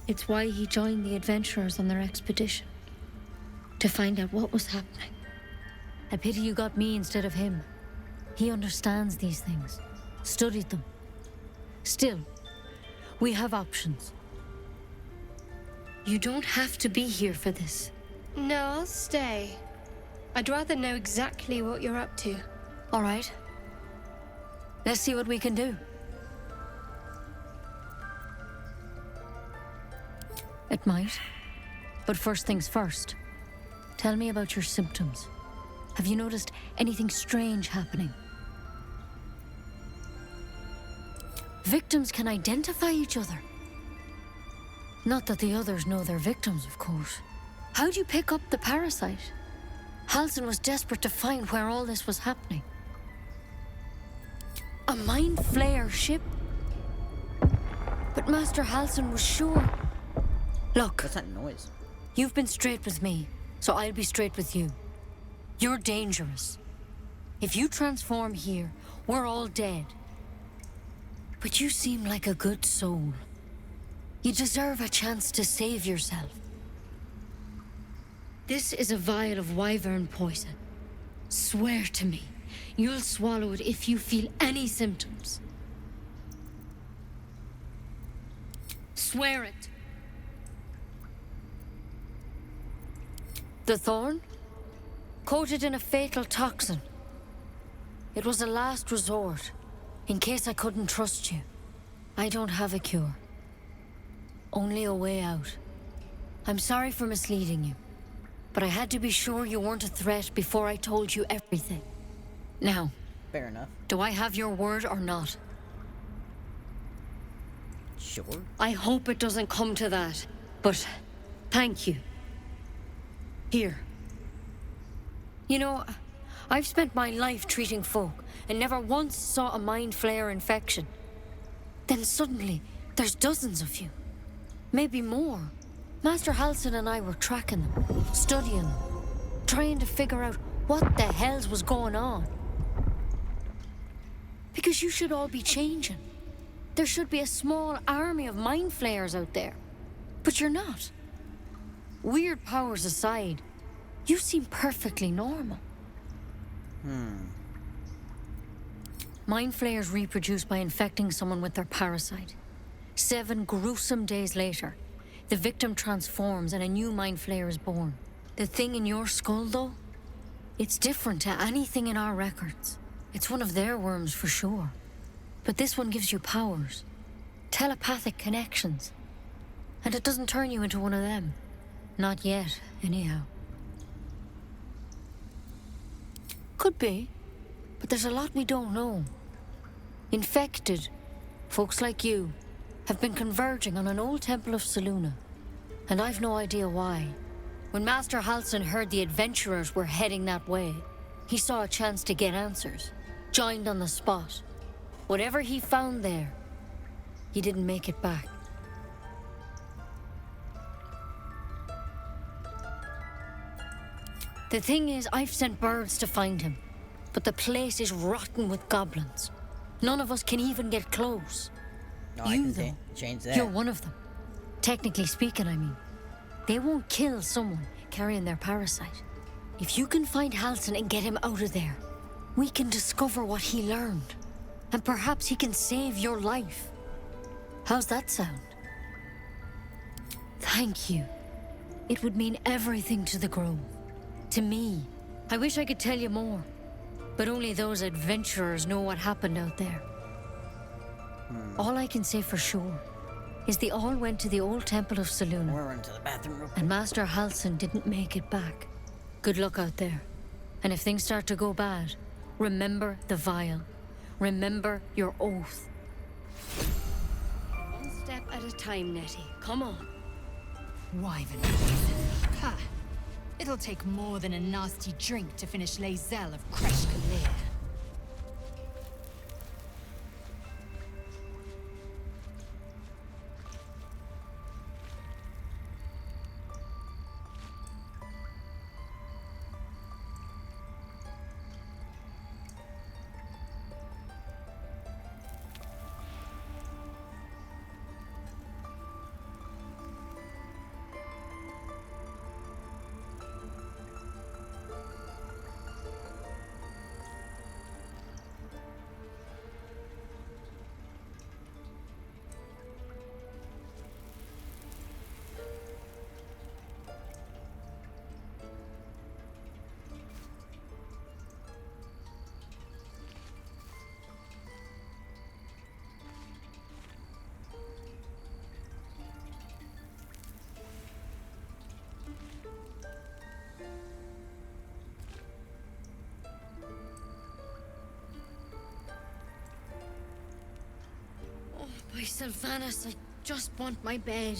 It's why he joined the adventurers on their expedition. To find out what was happening. I pity you got me instead of him. He understands these things. Studied them. Still, we have options. You don't have to be here for this. No, I'll stay. I'd rather know exactly what you're up to. All right. Let's see what we can do. It might. But first things first. Tell me about your symptoms. Have you noticed anything strange happening? Victims can identify each other. Not that the others know they're victims, of course. How'd you pick up the parasite? Halsin was desperate to find where all this was happening. A mind flayer ship? But Master Halsin was sure. Look. What's that noise? You've been straight with me, so I'll be straight with you. You're dangerous. If you transform here, we're all dead. But you seem like a good soul. You deserve a chance to save yourself. This is a vial of wyvern poison. Swear to me, you'll swallow it if you feel any symptoms. Swear it. The thorn? Coated in a fatal toxin. It was a last resort, in case I couldn't trust you. I don't have a cure. Only a way out. I'm sorry for misleading you, but I had to be sure you weren't a threat before I told you everything. Now, fair enough. Do I have your word or not? Sure. I hope it doesn't come to that, but thank you. Here. You know, I've spent my life treating folk and never once saw a mind flayer infection. Then suddenly, there's dozens of you. Maybe more. Master Halsin and I were tracking them, studying them, trying to figure out what the hells was going on. Because you should all be changing. There should be a small army of mind flayers out there. But you're not. Weird powers aside, you seem perfectly normal. Mind flayers reproduce by infecting someone with their parasite. 7 gruesome days later, the victim transforms and a new mind flayer is born. The thing in your skull, though, it's different to anything in our records. It's one of their worms for sure. But this one gives you powers. Telepathic connections. And it doesn't turn you into one of them. Not yet, anyhow. Could be. But there's a lot we don't know. Infected, folks like you, have been converging on an old temple of Selûne. And I've no idea why. When Master Halsin heard the adventurers were heading that way, he saw a chance to get answers. Joined on the spot. Whatever he found there, he didn't make it back. The thing is, I've sent birds to find him, but the place is rotten with goblins. None of us can even get close. No, I can change that. You're one of them. Technically speaking, I mean. They won't kill someone carrying their parasite. If you can find Halsin and get him out of there, we can discover what he learned. And perhaps he can save your life. How's that sound? Thank you. It would mean everything to the Grove. To me. I wish I could tell you more. But only those adventurers know what happened out there. All I can say for sure is they all went to the old temple of Selûne. We're running to the bathroom real quick. And Master Halsin didn't make it back. Good luck out there. And if things start to go bad, remember the vial. Remember your oath. One step at a time, Nettie. Come on. Wyvern. Ha! It'll take more than a nasty drink to finish Lae'zel of Kresh Kalir. By Sylvanas, I just want my bed.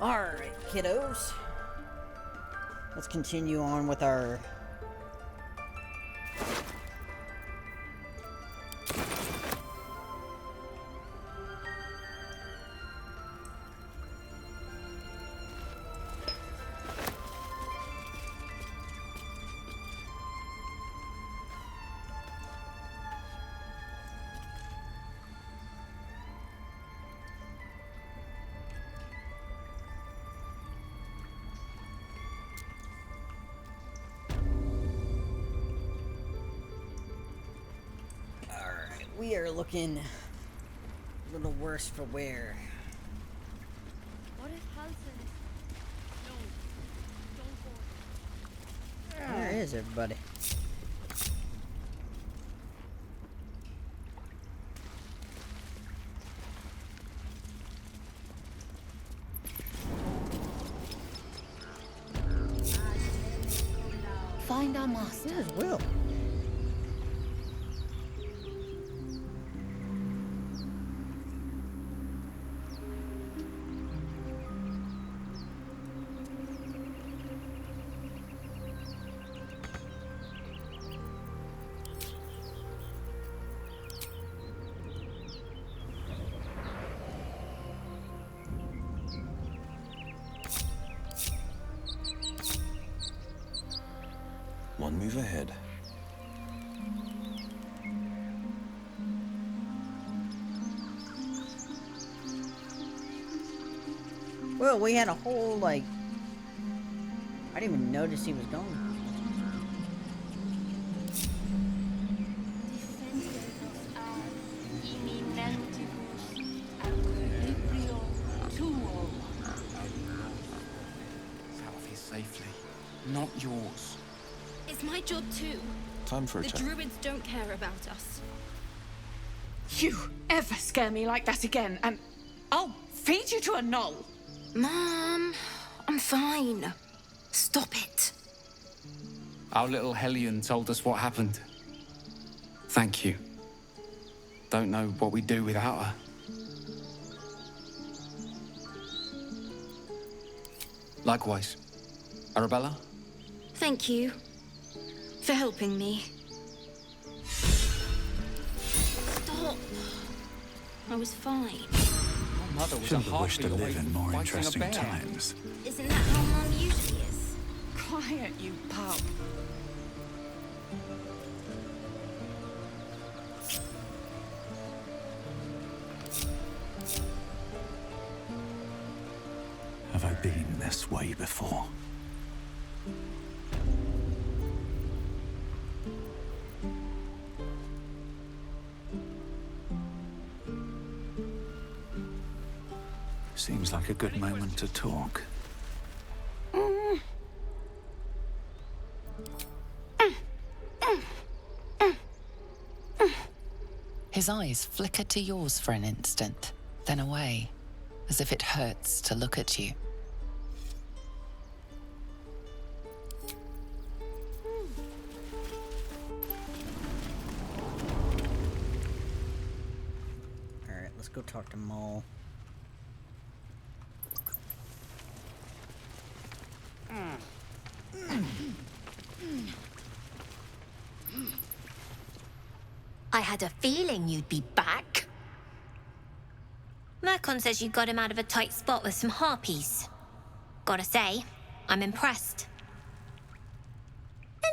Alright, kiddos. Let's continue on with our... We are looking a little worse for wear. What if Halsin? No, don't go. Where is everybody? Find our master. Where's Will? One move ahead. Well, we had a whole, like... I didn't even notice he was gone. safely, not yours. It's my job too. Time for a The chat. druids don't care about us. You ever scare me like that again, and I'll feed you to a knoll. Mom, I'm fine. Stop it. Our little Hellion told us what happened. Thank you. Don't know what we'd do without her. Likewise. Arabella? Thank you for helping me. Stop. I was fine. Your mother was Shouldn't a have wished to heartbeat live away in from more fighting a interesting bear. times. Isn't that how Mum usually is? Quiet, you pup. Have I been this way before? Seems like a good moment to talk. His eyes flicker to yours for an instant, then away, as if it hurts to look at you. Alright, let's go talk to Maul. I had a feeling you'd be back. Mercon says you got him out of a tight spot with some harpies. Gotta say, I'm impressed.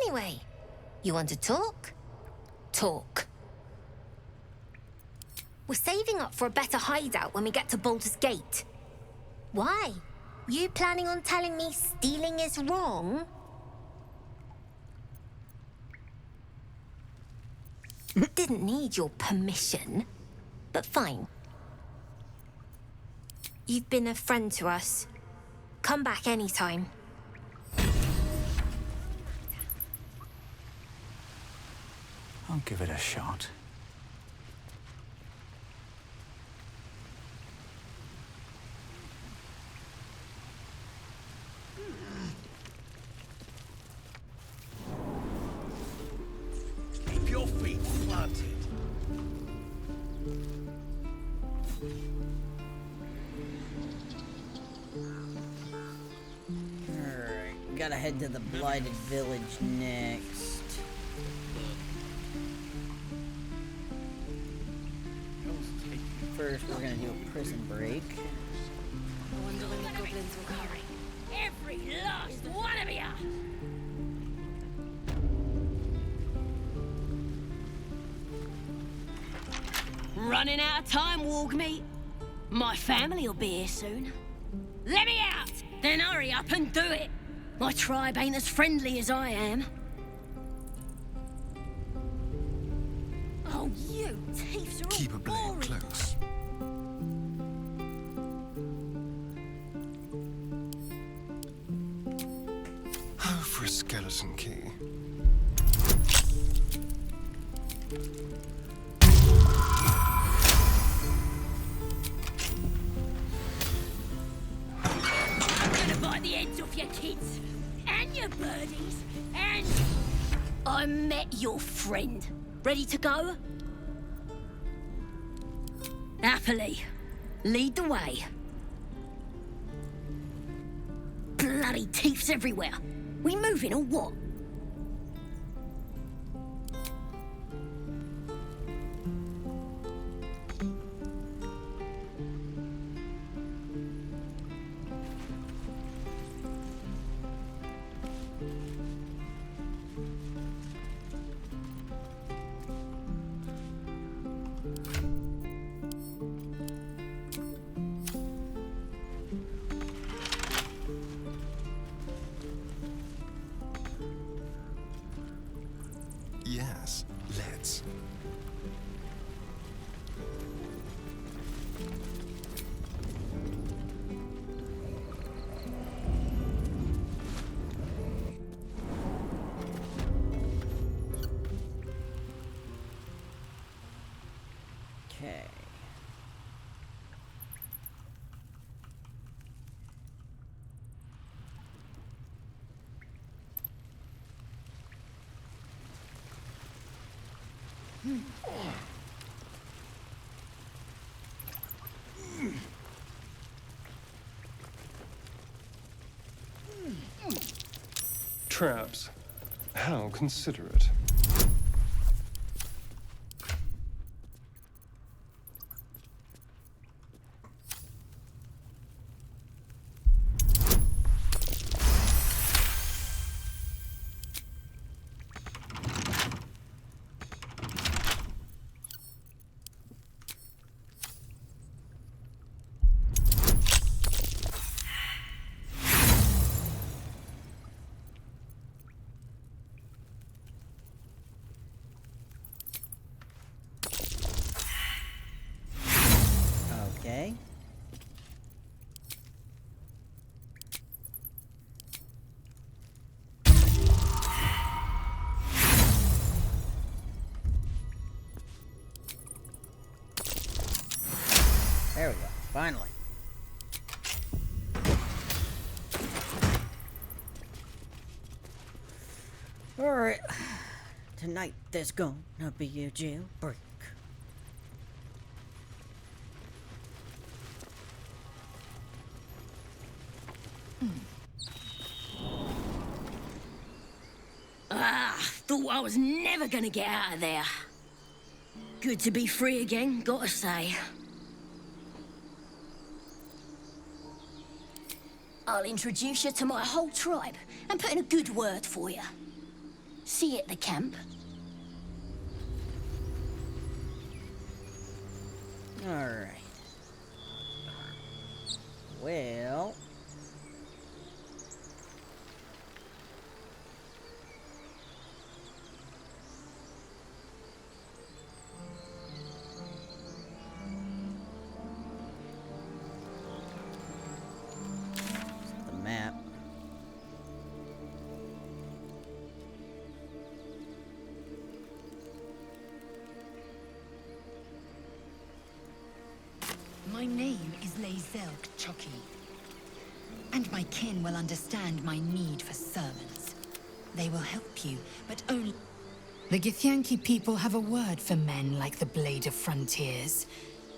Anyway, you want to talk? Talk. We're saving up for a better hideout when we get to Baldur's Gate. Why? You planning on telling me stealing is wrong? Didn't need your permission, but fine. You've been a friend to us. Come back anytime. I'll give it a shot. Keep your feet planted. Alright, we gotta head to the Blighted Village next. First, we're gonna do a prison break. I wonder when the goblins will come. Every last one of you! Running out of time, Wargmeat. My family will be here soon. Let me out! Then hurry up and do it. My tribe ain't as friendly as I am. Oh, you thieves are all Keep a blade boring. close. Oh, for a skeleton key. I'm gonna bite the ends off your kids, and your birdies, and... I met your friend. Ready to go? Happily. Lead the way. Bloody thieves everywhere. We moving or what? Traps. How considerate. Okay. There we go. Finally. Alright. Tonight there's gonna be a jailbreak. Thought I was never gonna get out of there. Good to be free again, gotta say. I'll introduce you to my whole tribe and put in a good word for you. See you at the camp. Alright. Well... the map. My name is Lae'zel Chucky, and my kin will understand my need for servants. They will help you, but only... The Githyanki people have a word for men like the Blade of Frontiers.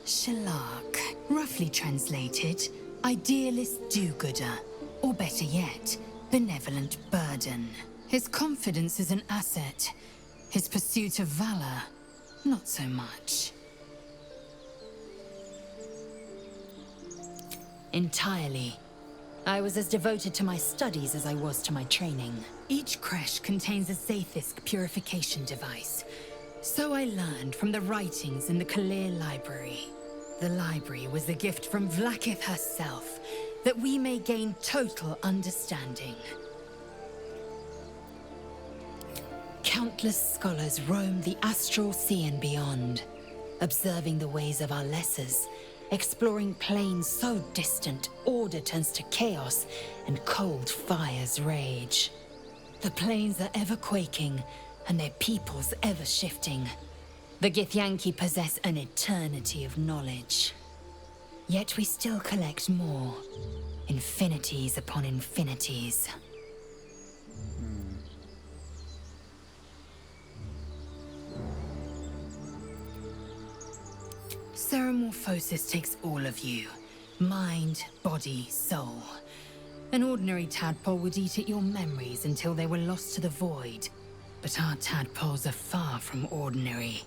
Shalak, roughly translated, idealist do-gooder, or better yet, benevolent burden. His confidence is an asset. His pursuit of valor, not so much. Entirely. I was as devoted to my studies as I was to my training. Each creche contains a Zaithisk purification device. So I learned from the writings in the Kalir Library. The library was a gift from Vlaakith herself, that we may gain total understanding. Countless scholars roam the astral sea and beyond, observing the ways of our lessers, exploring planes so distant, order turns to chaos, and cold fires rage. The planes are ever quaking, and their peoples ever shifting. The Githyanki possess an eternity of knowledge. Yet we still collect more. Infinities upon infinities. Ceramorphosis takes all of you. Mind, body, soul. An ordinary tadpole would eat at your memories until they were lost to the void. But our tadpoles are far from ordinary.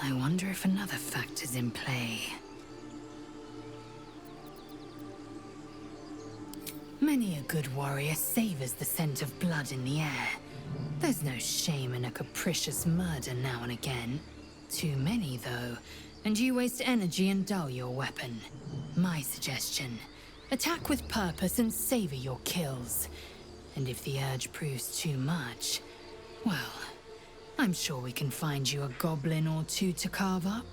I wonder if another factor's in play. Many a good warrior savors the scent of blood in the air. There's no shame in a capricious murder now and again. Too many, though, and you waste energy and dull your weapon. My suggestion, attack with purpose and savor your kills. And if the urge proves too much, well, I'm sure we can find you a goblin or two to carve up.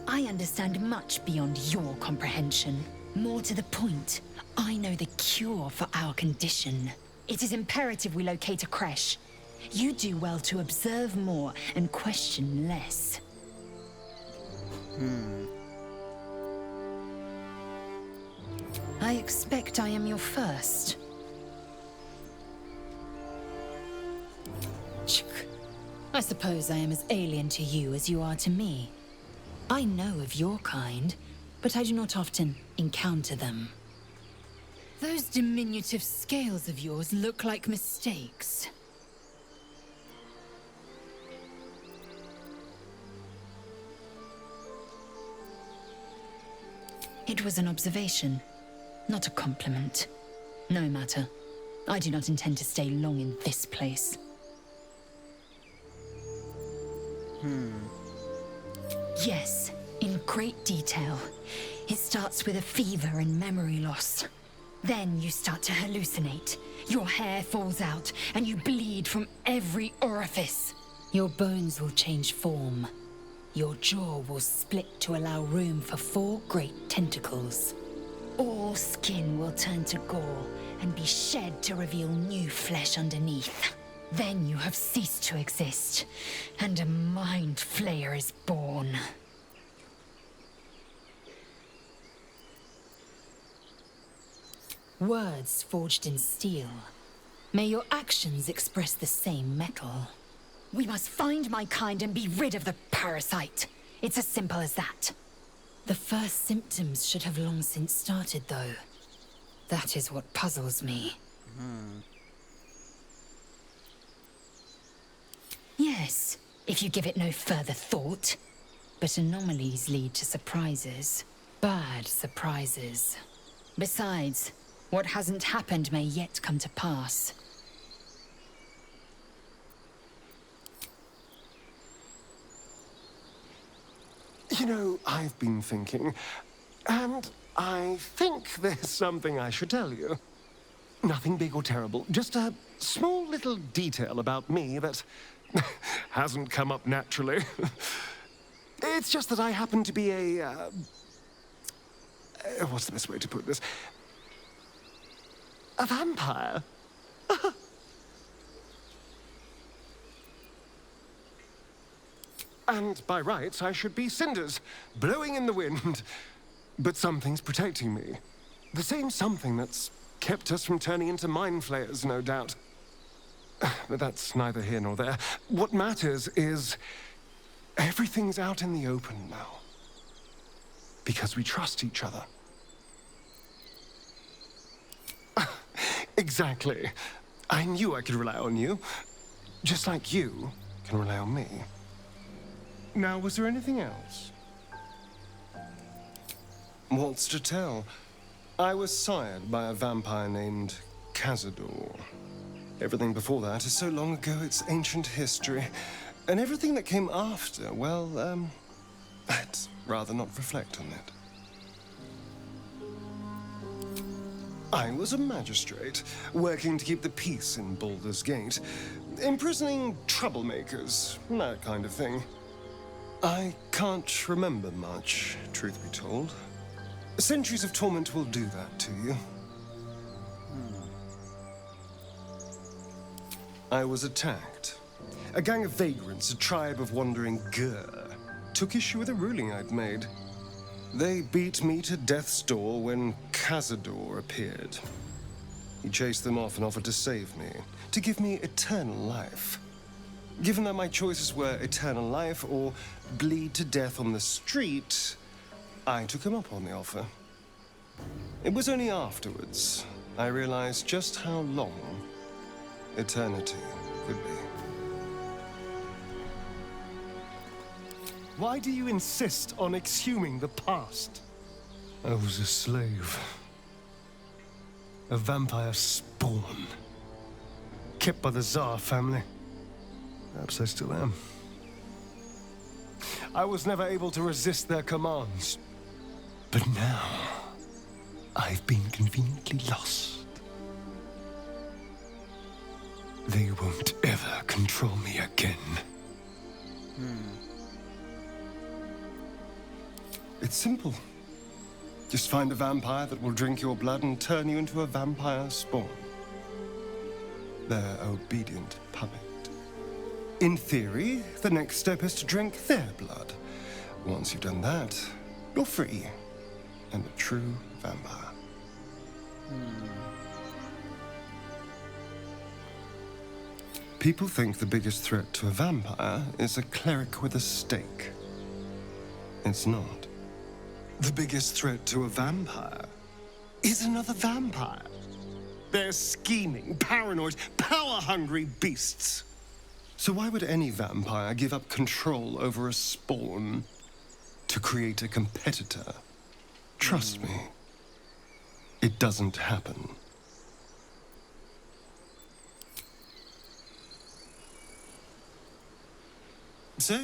I understand much beyond your comprehension. More to the point, I know the cure for our condition. It is imperative we locate a creche. You do well to observe more and question less. I expect I am your first. I suppose I am as alien to you as you are to me. I know of your kind, but I do not often encounter them. Those diminutive scales of yours look like mistakes. It was an observation, not a compliment. No matter. I do not intend to stay long in this place. Yes, in great detail. It starts with a fever and memory loss. Then you start to hallucinate. Your hair falls out, and you bleed from every orifice. Your bones will change form. Your jaw will split to allow room for 4 great tentacles. All skin will turn to gore and be shed to reveal new flesh underneath. Then you have ceased to exist, and a mind flayer is born. Words forged in steel. May your actions express the same metal. We must find my kind and be rid of the parasite. It's as simple as that. The first symptoms should have long since started, though. That is what puzzles me. Yes, if you give it no further thought. But anomalies lead to surprises. Bad surprises. Besides, what hasn't happened may yet come to pass. You know, I've been thinking, and I think there's something I should tell you. Nothing big or terrible, just a small little detail about me that hasn't come up naturally. It's just that I happen to be a... what's the best way to put this? A vampire. And by rights, I should be cinders, blowing in the wind. But something's protecting me. The same something that's kept us from turning into mind flayers, no doubt. But that's neither here nor there. What matters is everything's out in the open now. Because we trust each other. Exactly. I knew I could rely on you. Just like you can rely on me. Now, was there anything else? What's to tell? I was sired by a vampire named Cazador. Everything before that is so long ago it's ancient history. And everything that came after, well, I'd rather not reflect on it. I was a magistrate, working to keep the peace in Baldur's Gate, imprisoning troublemakers, that kind of thing. I can't remember much, truth be told. Centuries of torment will do that to you. I was attacked. A gang of vagrants, a tribe of wandering Gur, took issue with a ruling I'd made. They beat me to death's door when Cazador appeared. He chased them off and offered to save me, to give me eternal life. Given that my choices were eternal life or bleed to death on the street, I took him up on the offer. It was only afterwards I realized just how long eternity could be. Why do you insist on exhuming the past? I was a slave. A vampire spawn. Kept by the Tsar family. Perhaps I still am. I was never able to resist their commands. But now, I've been conveniently lost. They won't ever control me again. It's simple. Just find a vampire that will drink your blood and turn you into a vampire spawn. Their obedient puppet. In theory, the next step is to drink their blood. Once you've done that, you're free and a true vampire. People think the biggest threat to a vampire is a cleric with a stake. It's not. The biggest threat to a vampire is another vampire. They're scheming, paranoid, power-hungry beasts. So why would any vampire give up control over a spawn to create a competitor? Trust me, it doesn't happen. So,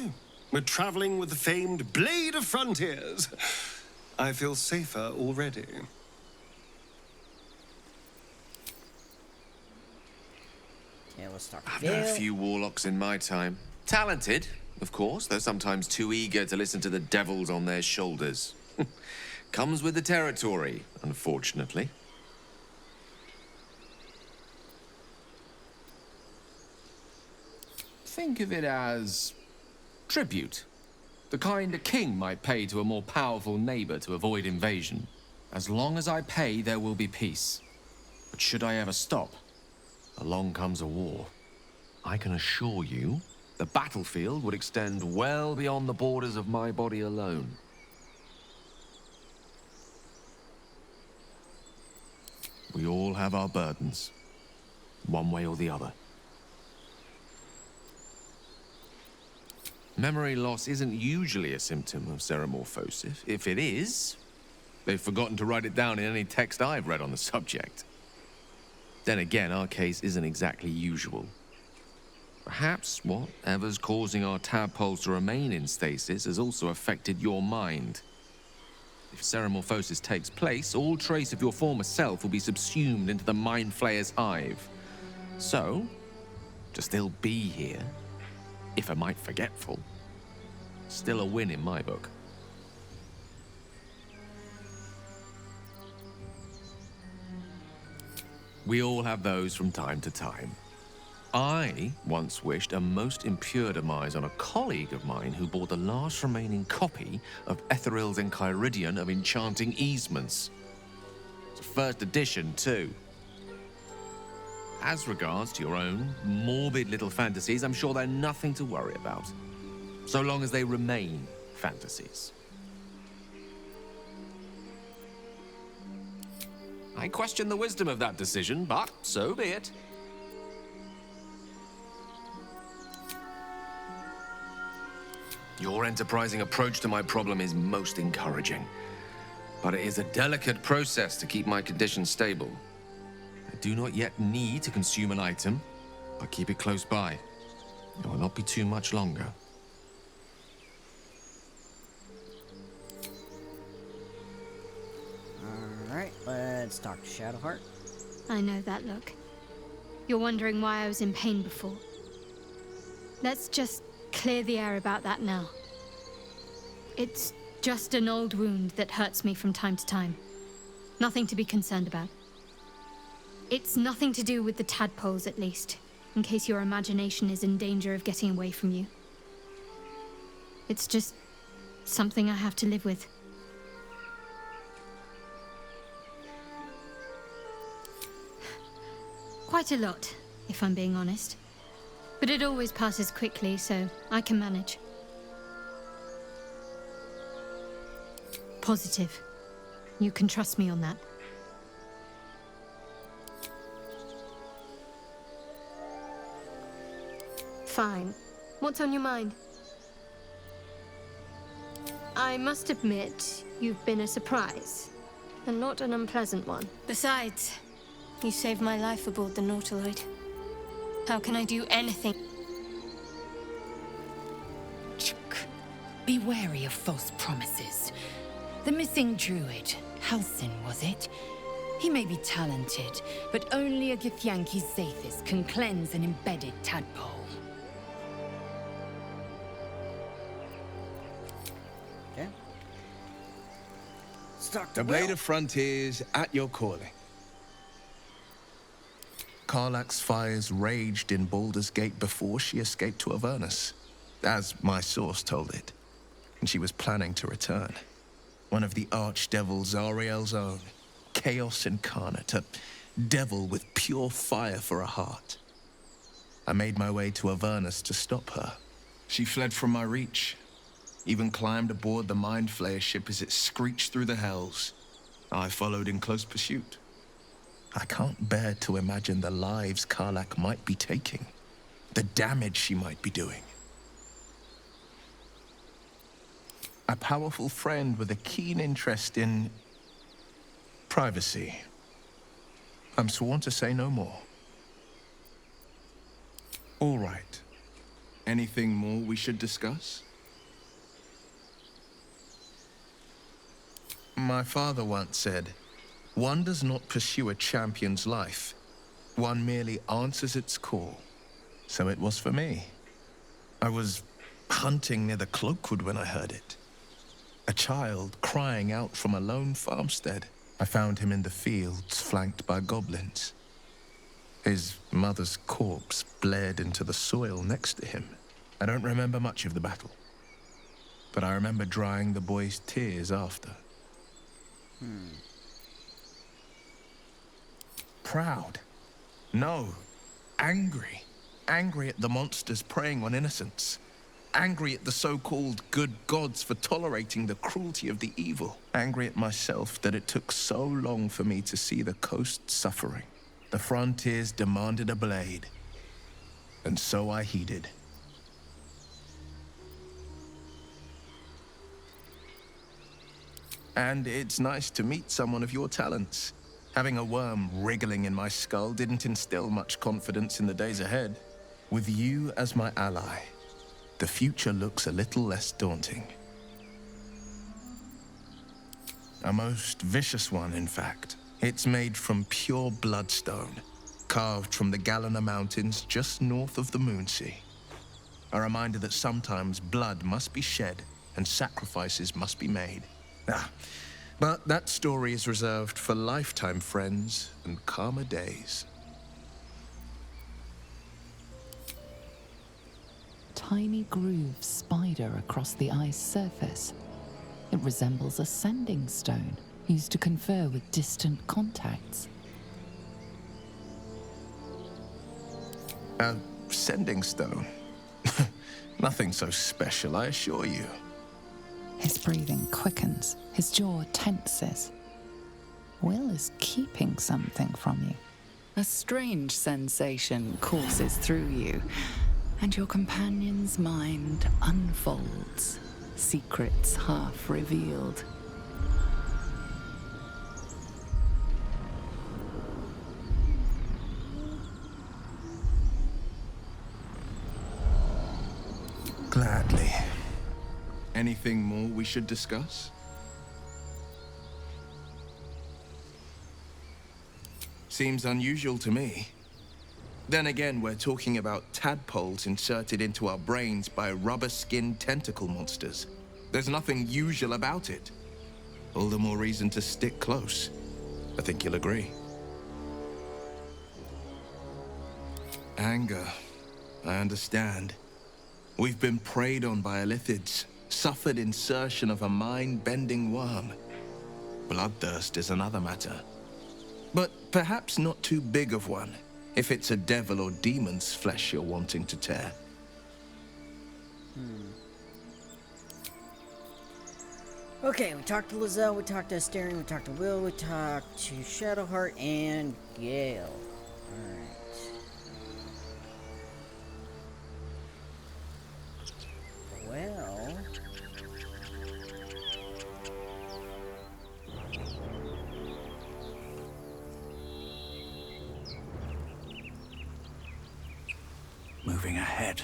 we're traveling with the famed Blade of Frontiers. I feel safer already. Yeah, let's start. I've known a few warlocks in my time. Talented, of course, though sometimes too eager to listen to the devils on their shoulders. Comes with the territory, unfortunately. Think of it as tribute. The kind a king might pay to a more powerful neighbor to avoid invasion. As long as I pay, there will be peace. But should I ever stop, along comes a war. I can assure you, the battlefield would extend well beyond the borders of my body alone. We all have our burdens, one way or the other. Memory loss isn't usually a symptom of xenomorphosis. If it is, they've forgotten to write it down in any text I've read on the subject. Then again, our case isn't exactly usual. Perhaps whatever's causing our tadpoles to remain in stasis has also affected your mind. If xenomorphosis takes place, all trace of your former self will be subsumed into the Mind Flayer's hive. So, to still be here, if a mite forgetful, still a win in my book. We all have those from time to time. I once wished a most impure demise on a colleague of mine who bought the last remaining copy of Etheril's Enchiridion of Enchanting Easements. It's a first edition, too. As regards to your own morbid little fantasies, I'm sure they're nothing to worry about. So long as they remain fantasies. I question the wisdom of that decision, but so be it. Your enterprising approach to my problem is most encouraging. But it is a delicate process to keep my condition stable. I do not yet need to consume an item, but keep it close by. It will not be too much longer. Alright, let's talk to Shadowheart. I know that look. You're wondering why I was in pain before. Let's just clear the air about that now. It's just an old wound that hurts me from time to time. Nothing to be concerned about. It's nothing to do with the tadpoles, at least, in case your imagination is in danger of getting away from you. It's just something I have to live with. Quite a lot, if I'm being honest. But it always passes quickly, so I can manage. Positive. You can trust me on that. Fine. What's on your mind? I must admit, you've been a surprise. And not an unpleasant one. Besides, you saved my life aboard the Nautiloid. How can I do anything? Be wary of false promises. The missing druid, Halsin, was it? He may be talented, but only a Githyanki Zathis can cleanse an embedded tadpole. Okay. The Blade of Frontiers at your calling. Karlach's fires raged in Baldur's Gate before she escaped to Avernus, as my source told it. And she was planning to return. One of the archdevil Zariel's own, Chaos Incarnate, a devil with pure fire for a heart. I made my way to Avernus to stop her. She fled from my reach, even climbed aboard the Mind Flayer ship as it screeched through the hells. I followed in close pursuit. I can't bear to imagine the lives Karlach might be taking, the damage she might be doing. A powerful friend with a keen interest in privacy. I'm sworn to say no more. All right. Anything more we should discuss? My father once said, one does not pursue a champion's life. One merely answers its call. So it was for me. I was hunting near the Cloakwood when I heard it. A child crying out from a lone farmstead. I found him in the fields, flanked by goblins. His mother's corpse bled into the soil next to him. I don't remember much of the battle, but I remember drying the boy's tears after. Proud? No. Angry. Angry at the monsters preying on innocents. Angry at the so-called good gods for tolerating the cruelty of the evil. Angry at myself that it took so long for me to see the coast suffering. The frontiers demanded a blade, and so I heeded. And it's nice to meet someone of your talents. Having a worm wriggling in my skull didn't instill much confidence in the days ahead. With you as my ally, the future looks a little less daunting. A most vicious one, in fact. It's made from pure bloodstone, carved from the Galena Mountains just north of the Moonsea. A reminder that sometimes blood must be shed and sacrifices must be made. But that story is reserved for lifetime friends and calmer days. Tiny grooves spider across the ice surface. It resembles a sending stone used to confer with distant contacts. A sending stone? Nothing so special, I assure you. His breathing quickens, his jaw tenses. Will is keeping something from you. A strange sensation courses through you, and your companion's mind unfolds, secrets half revealed. Gladly. Anything more we should discuss? Seems unusual to me. Then again, we're talking about tadpoles inserted into our brains by rubber-skinned tentacle monsters. There's nothing usual about it. All the more reason to stick close. I think you'll agree. Anger. I understand. We've been preyed on by Illithids. Suffered insertion of a mind-bending worm. Bloodthirst is another matter. But perhaps not too big of one, if it's a devil or demon's flesh you're wanting to tear. Okay, we talked to Lizelle, we talked to Asterion, we talked to Will, we talked to Shadowheart and Gale. Alright. Well... Moving ahead.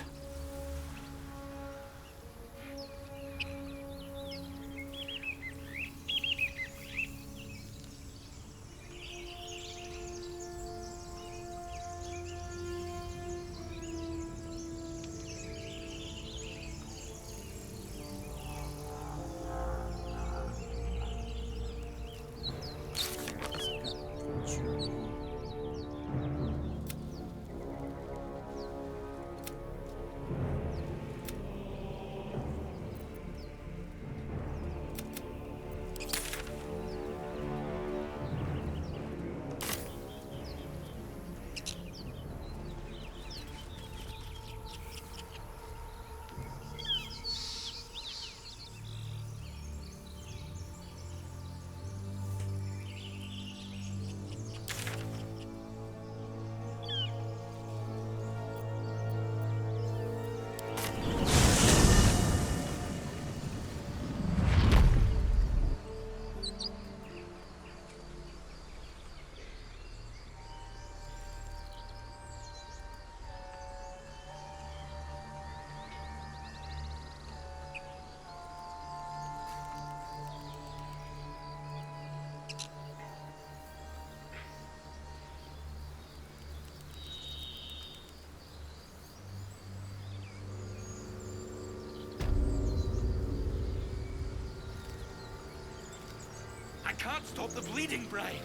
can't stop the bleeding, Bray.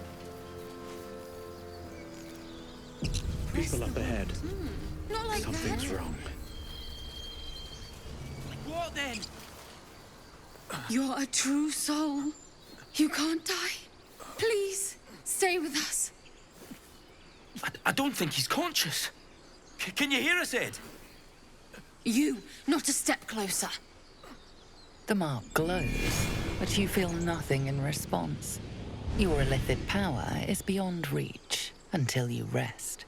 People up ahead. Not like Something's that. wrong. What then? You're a true soul. You can't die. Please, stay with us. I don't think he's conscious. Can you hear us, Ed? You, not a step closer. The mark glows, but you feel nothing in response. Your illithid power is beyond reach until you rest.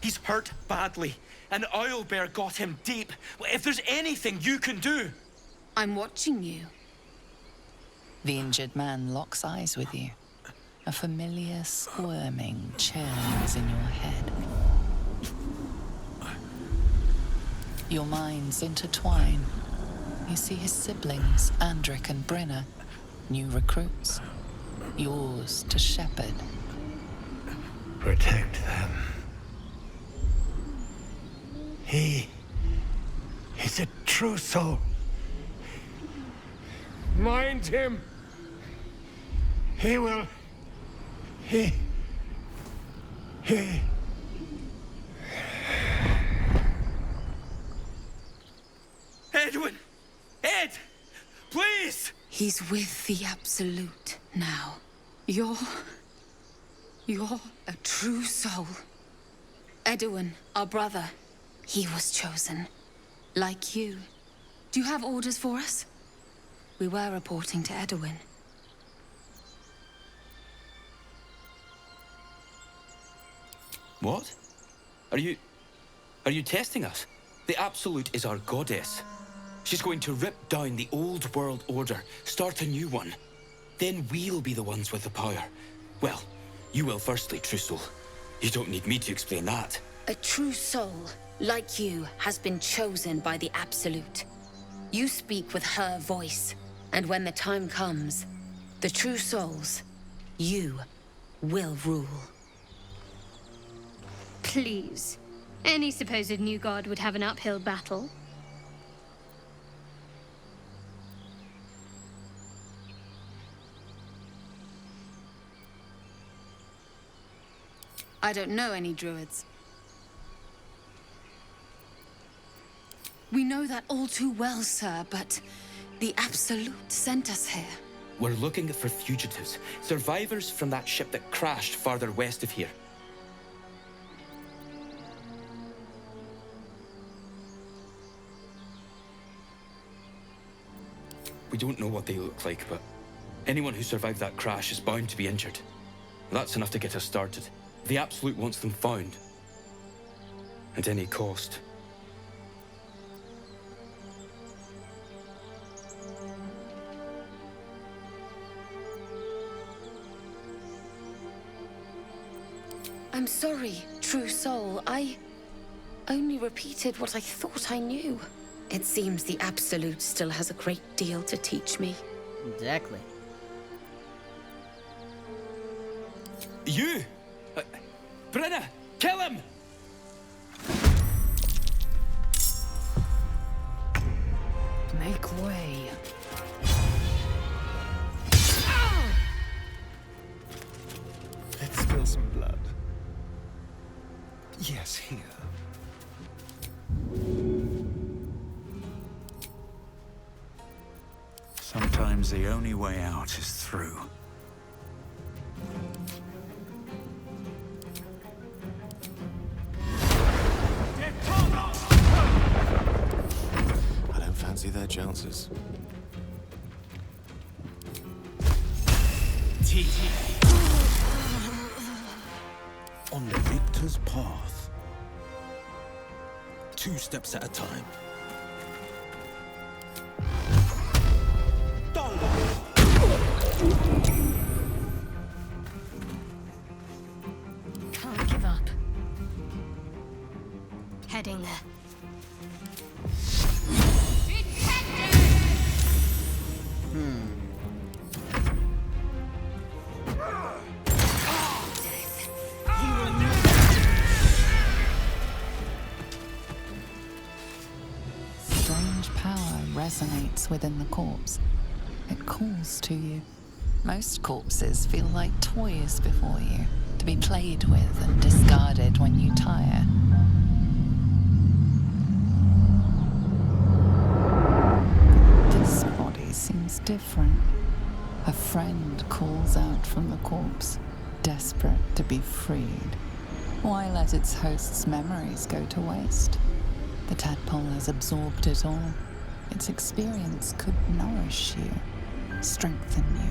He's hurt badly. An owlbear got him deep. If there's anything you can do... I'm watching you. The injured man locks eyes with you. A familiar squirming churns in your head. Your minds intertwine. You see his siblings, Andric and Brenna, new recruits. Yours to shepherd. Protect them. He's a true soul. Mind him. He will... He... Edwin! Ed! Please! He's with the Absolute now. You're a true soul. Edwin, our brother, he was chosen. Like you. Do you have orders for us? We were reporting to Edwin. What? Are you testing us? The Absolute is our goddess. She's going to rip down the old world order, start a new one. Then we'll be the ones with the power. Well, you will firstly, true soul. You don't need me to explain that. A true soul, like you, has been chosen by the Absolute. You speak with her voice, and when the time comes, the true souls, you will rule. Please. Any supposed new god would have an uphill battle. I don't know any druids. We know that all too well, sir, but the Absolute sent us here. We're looking for fugitives, survivors from that ship that crashed farther west of here. We don't know what they look like, but anyone who survived that crash is bound to be injured. That's enough to get us started. The Absolute wants them found. At any cost. I'm sorry, true soul. I only repeated what I thought I knew. It seems the Absolute still has a great deal to teach me. Exactly. You! Brenna! Kill him! Make way. Let's spill some blood. Yes, here. Sometimes the only way out is through. I don't fancy their chances. On the victor's path. 2 steps at a time. Can't give up. Heading there. resonates within the corpse. It calls to you. Most corpses feel like toys before you, to be played with and discarded when you tire. This body seems different. A friend calls out from the corpse, desperate to be freed. Why let its host's memories go to waste? The tadpole has absorbed it all. Its experience could nourish you, strengthen you.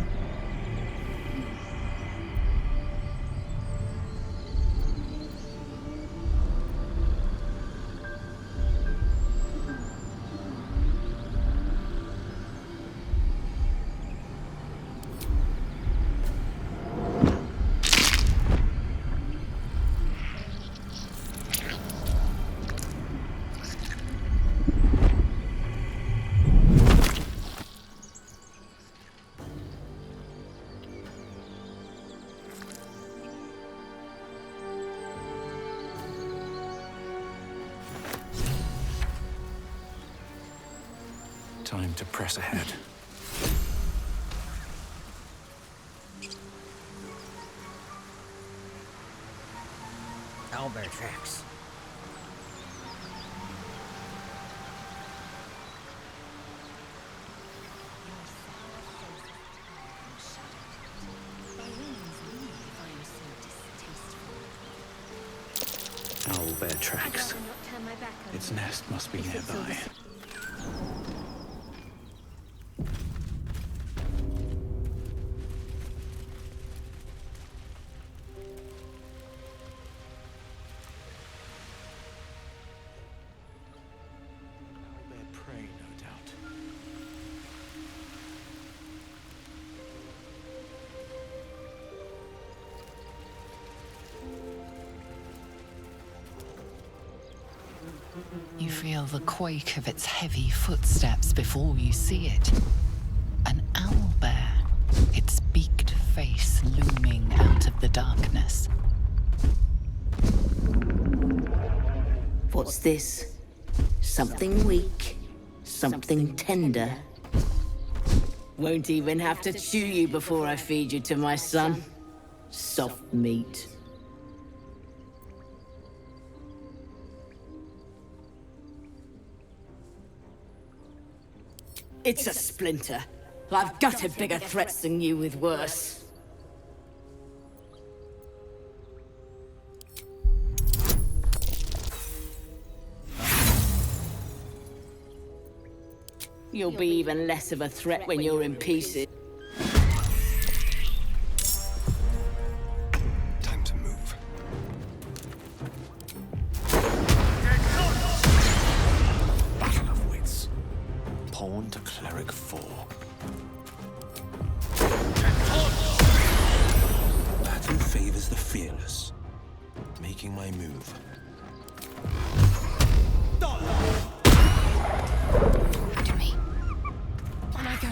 Time to press ahead. Owlbear tracks. Owlbear tracks. Its nest must be nearby. You feel the quake of its heavy footsteps before you see it. An owlbear, its beaked face looming out of the darkness. What's this? Something weak, something tender. Won't even have to chew you before I feed you to my son. Soft meat. It's a splinter. I've gutted bigger threats than you with worse. You'll be even less of a threat when you're in pieces. Time to move. Battle of wits. Pawn to cleric 4. Battle favors the fearless. Making my move. To me. On I go.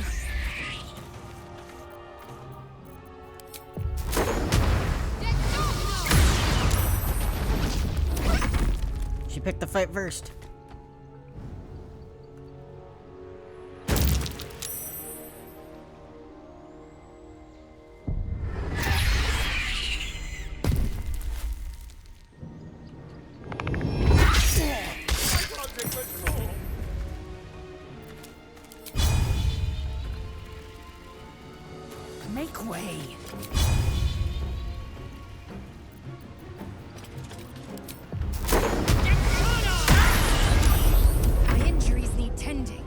She picked the fight first. Make way. My injuries need tending.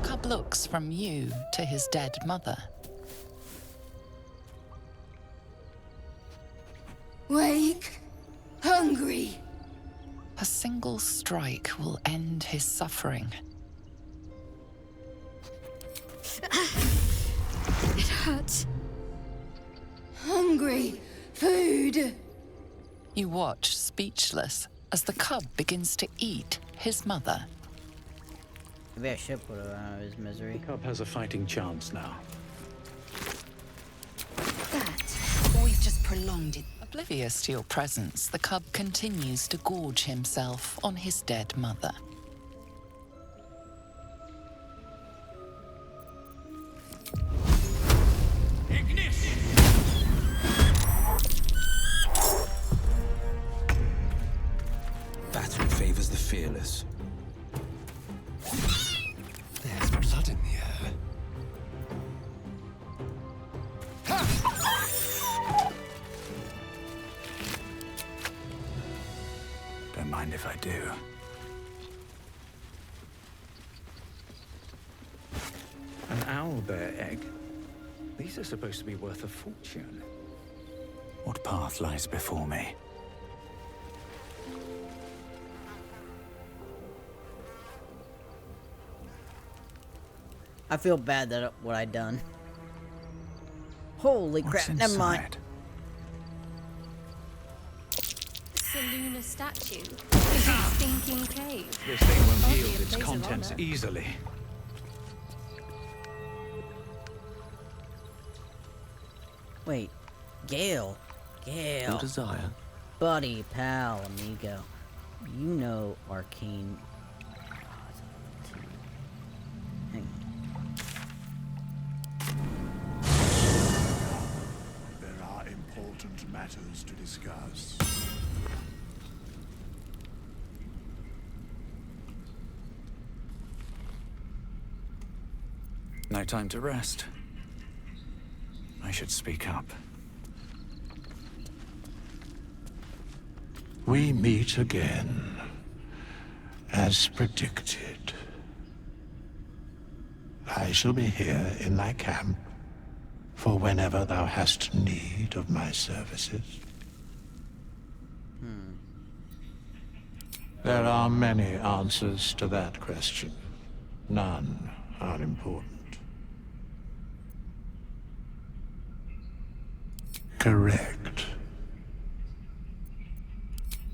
Cub looks from you to his dead mother. Wake. Hungry. A single strike will end his suffering. It hurts. Hungry. Food. You watch, speechless, as the cub begins to eat his mother. Maybe I should put him out of his misery. The cub has a fighting chance now. That, or we've just prolonged it. Oblivious to your presence, the cub continues to gorge himself on his dead mother. Battle favors the fearless. There's blood in the air. Don't mind if I do. An owlbear egg? These are supposed to be worth a fortune. What path lies before me? I feel bad that what I done. Holy crap! Never mind. Seluna statue is a stinking cave. This thing won't Hardly yield a its place of contents honor. easily. Wait, Gale. Gale. Your desire. Buddy, pal, amigo. You know arcane. Hang There are important matters to discuss. No time to rest. I should speak up. We meet again, as predicted. I shall be here in thy camp for whenever thou hast need of my services. There are many answers to that question. None are important. Correct.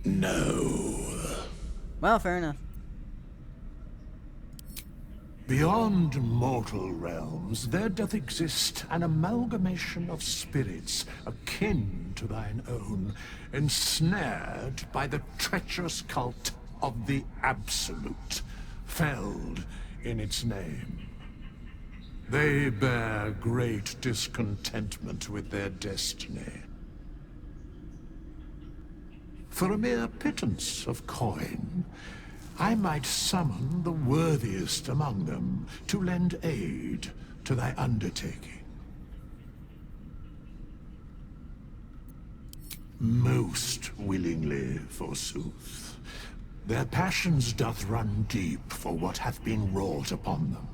No. Well, fair enough. Beyond mortal realms, there doth exist an amalgamation of spirits akin to thine own, ensnared by the treacherous cult of the Absolute, felled in its name. They bear great discontentment with their destiny. For a mere pittance of coin, I might summon the worthiest among them to lend aid to thy undertaking. Most willingly, forsooth. Their passions doth run deep for what hath been wrought upon them.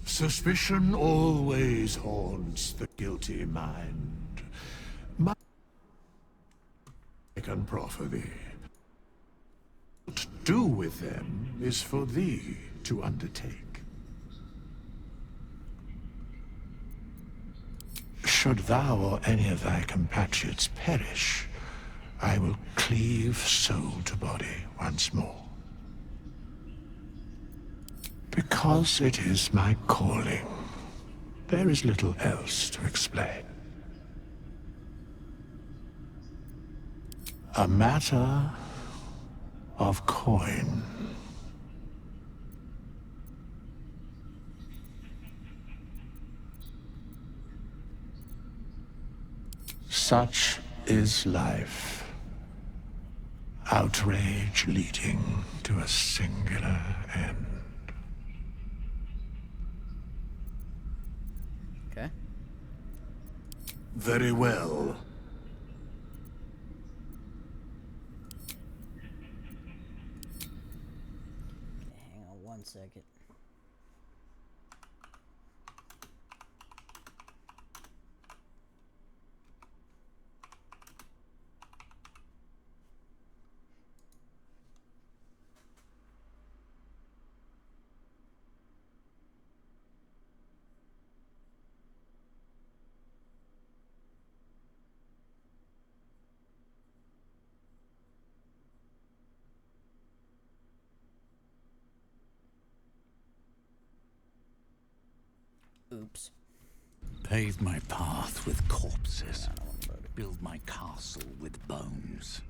Suspicion always haunts the guilty mind. I can proffer thee. What to do with them is for thee to undertake. Should thou or any of thy compatriots perish, I will cleave soul to body once more. Because it is my calling, there is little else to explain. A matter of coin. Such is life. Outrage leading to a singular end. Okay. Very well. Hang on one second. Oops. Pave my path with corpses. Build my castle with bones.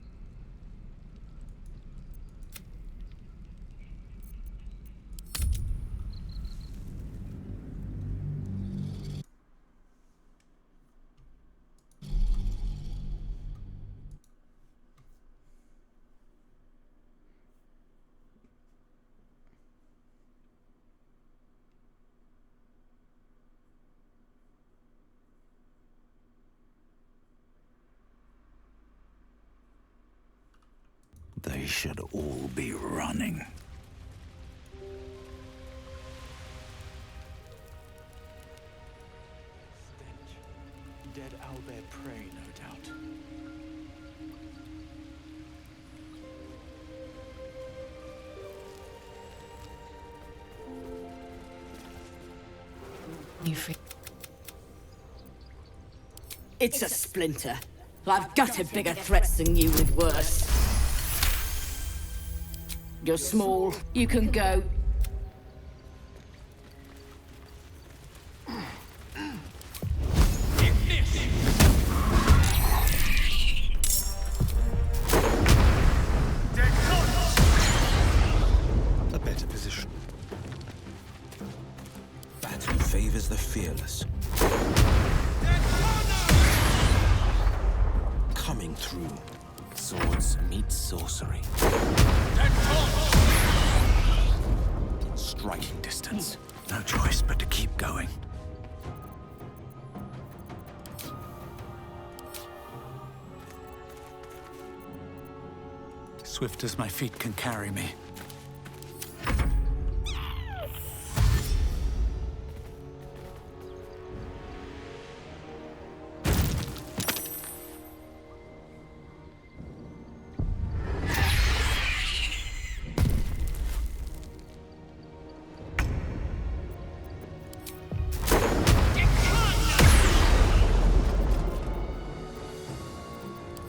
They should all be running. Dead owlbear prey, no doubt. It's a splinter. I've gutted bigger threats than you with worse. You're small. You can go. A better position. Battle favors the fearless. Coming through. Swords meet sorcery. Striking distance. No choice but to keep going. Swift as my feet can carry me.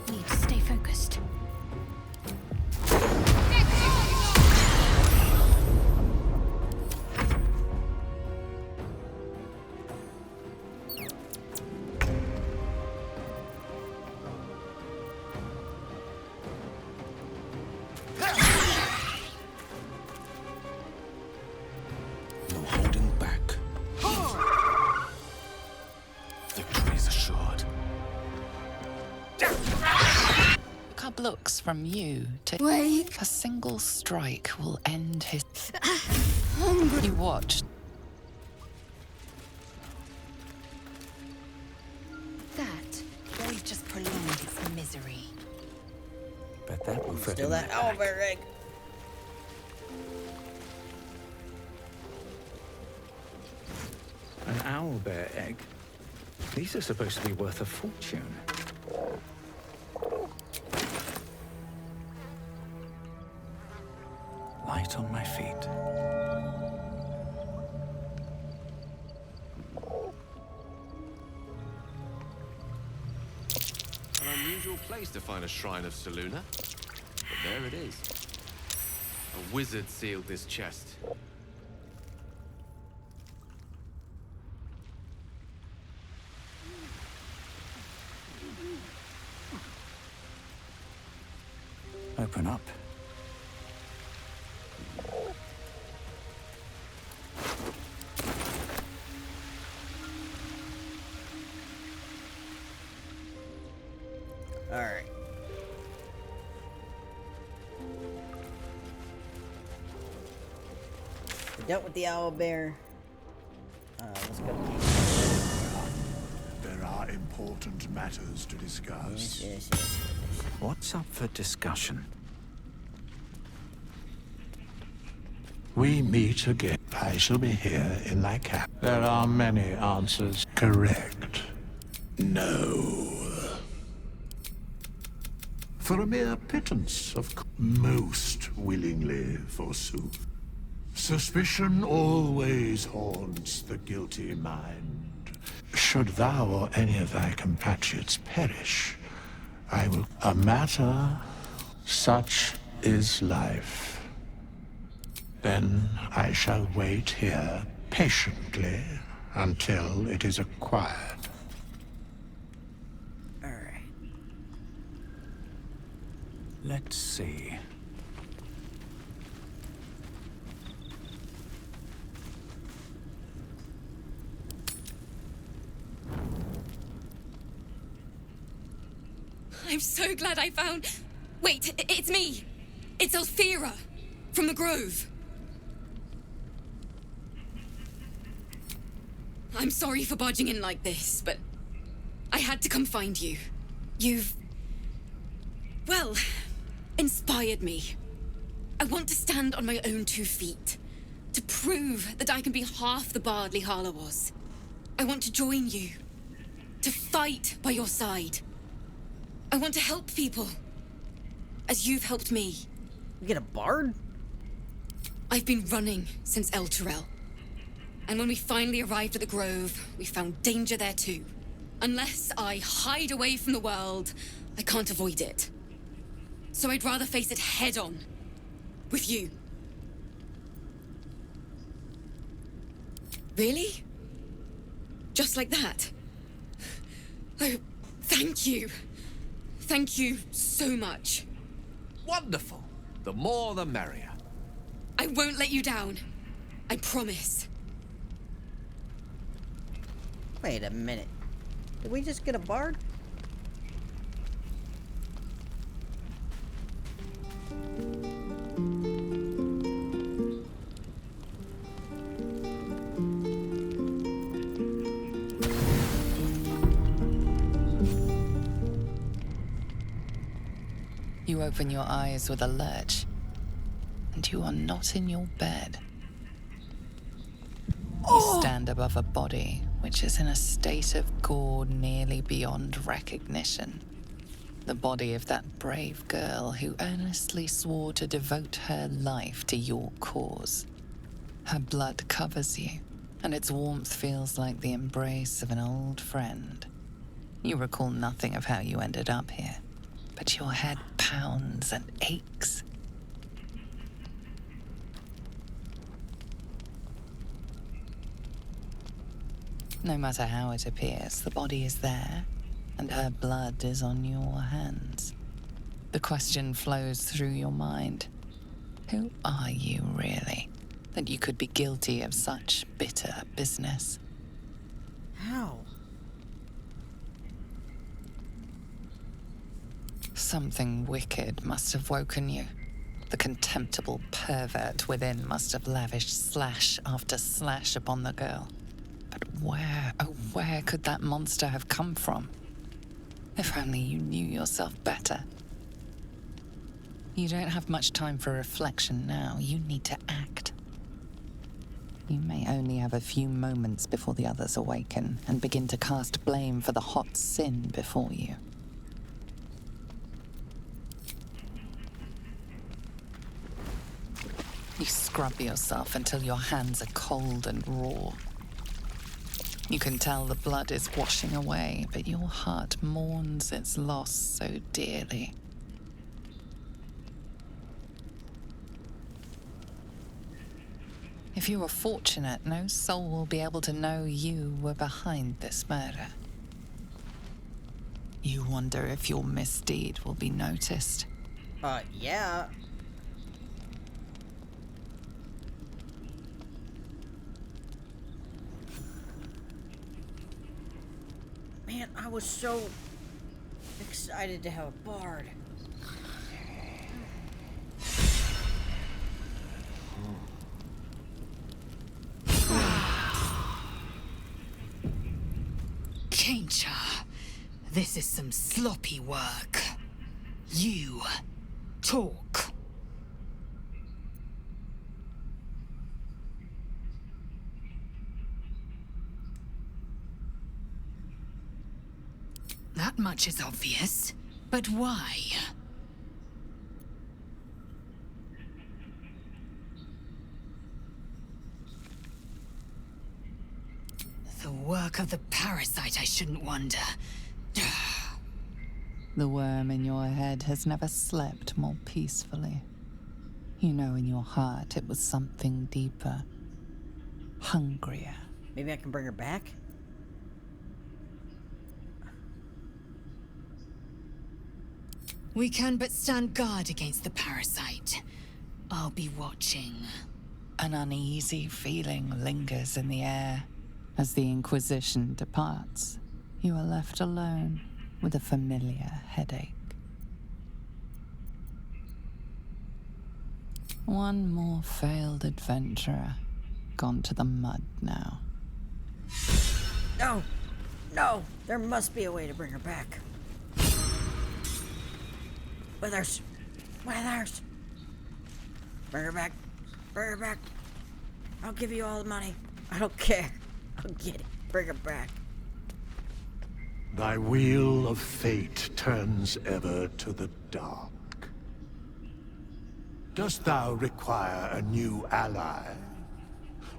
Need to stay focused. No holding back. Victory is assured. Cub looks from you to Wake. A single strike will end his. You watch. That, we've just prolonged its misery. Bet that will fit Still in that my bag. owlbear egg. An owlbear egg? These are supposed to be worth a fortune. Light on my feet. An unusual place to find a shrine of Seluna. But there it is. A wizard sealed this chest. Open up. All right. We dealt with the owlbear. Let's go. There are important matters to discuss. Yes. What's up for discussion? We meet again. I shall be here in my cap. There are many answers. Correct. No. For a mere pittance of most willingly, forsooth. Suspicion always haunts the guilty mind. Should thou or any of thy compatriots perish, I will... A matter such is life. Then I shall wait here patiently until it is acquired. Alright. Let's see. I'm so glad I found... Wait, it's me! It's Althera, from the Grove. I'm sorry for barging in like this, but I had to come find you. You've... well, inspired me. I want to stand on my own 2 feet, to prove that I can be half the Bardley Harlow was. I want to join you, to fight by your side. I want to help people, as you've helped me. You get a bard? I've been running since El Turel. And when we finally arrived at the Grove, we found danger there too. Unless I hide away from the world, I can't avoid it. So I'd rather face it head on, with you. Really? Just like that? Oh, thank you. Thank you so much. Wonderful. The more the merrier. I won't let you down. I promise. Wait a minute. Did we just get a bard? You open your eyes with a lurch, and you are not in your bed. You stand above a body which is in a state of gore nearly beyond recognition. The body of that brave girl who earnestly swore to devote her life to your cause. Her blood covers you, and its warmth feels like the embrace of an old friend. You recall nothing of how you ended up here, but your head pounds and aches. No matter how it appears, the body is there, and her blood is on your hands. The question flows through your mind. Who are you, really, that you could be guilty of such bitter business? How? Something wicked must have woken you. The contemptible pervert within must have lavished slash after slash upon the girl. But where, oh where could that monster have come from? If only you knew yourself better. You don't have much time for reflection now. You need to act. You may only have a few moments before the others awaken and begin to cast blame for the hot sin before you. You scrub yourself until your hands are cold and raw. You can tell the blood is washing away, but your heart mourns its loss so dearly. If you are fortunate, no soul will be able to know you were behind this murder. You wonder if your misdeed will be noticed. Yeah. Man, I was so excited to have a bard. Chainchar, this is some sloppy work. You talk. That much is obvious, but why? The work of the parasite, I shouldn't wonder. The worm in your head has never slept more peacefully. You know in your heart it was something deeper, hungrier, Maybe I can bring her back? We can but stand guard against the parasite. I'll be watching. An uneasy feeling lingers in the air. As the Inquisition departs, you are left alone with a familiar headache. One more failed adventurer, gone to the mud now. No! No! There must be a way to bring her back. Withers! Withers! Bring her back. Bring her back. I'll give you all the money. I don't care. I'll get it. Bring her back. Thy wheel of fate turns ever to the dark. Dost thou require a new ally?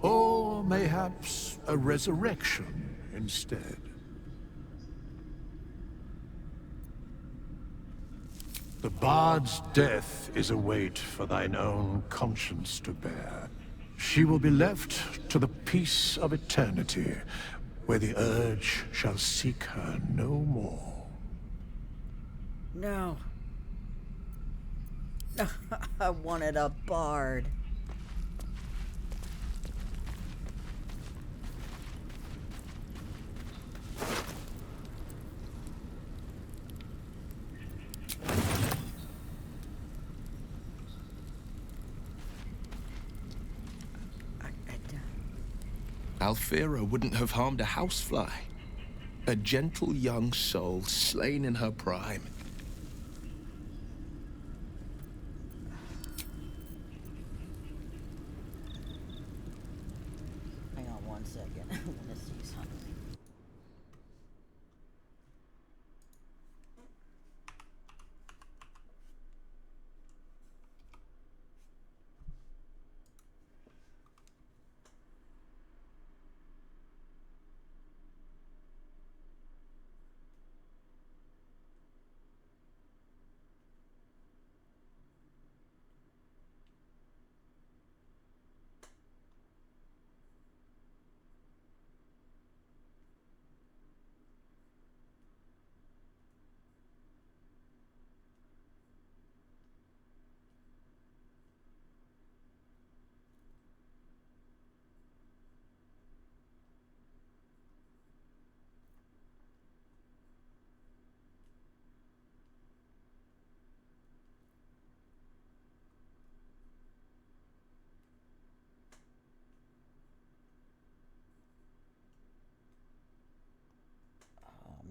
Or mayhaps a resurrection instead? The bard's death is a weight for thine own conscience to bear. She will be left to the peace of eternity, where the urge shall seek her no more. No. I wanted a bard. Alfira wouldn't have harmed a housefly. A gentle young soul slain in her prime. Hang on one second. I want to see something.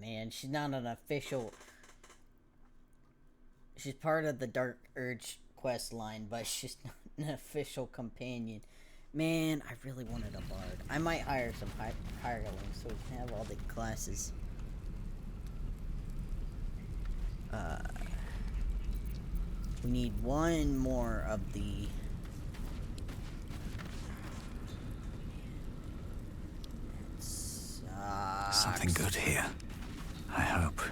Man, she's not an official. She's part of the Dark Urge quest line, but she's not an official companion. Man, I really wanted a bard. I might hire some hirelings so we can have all the classes. We need one more of the. Something good here. I hope.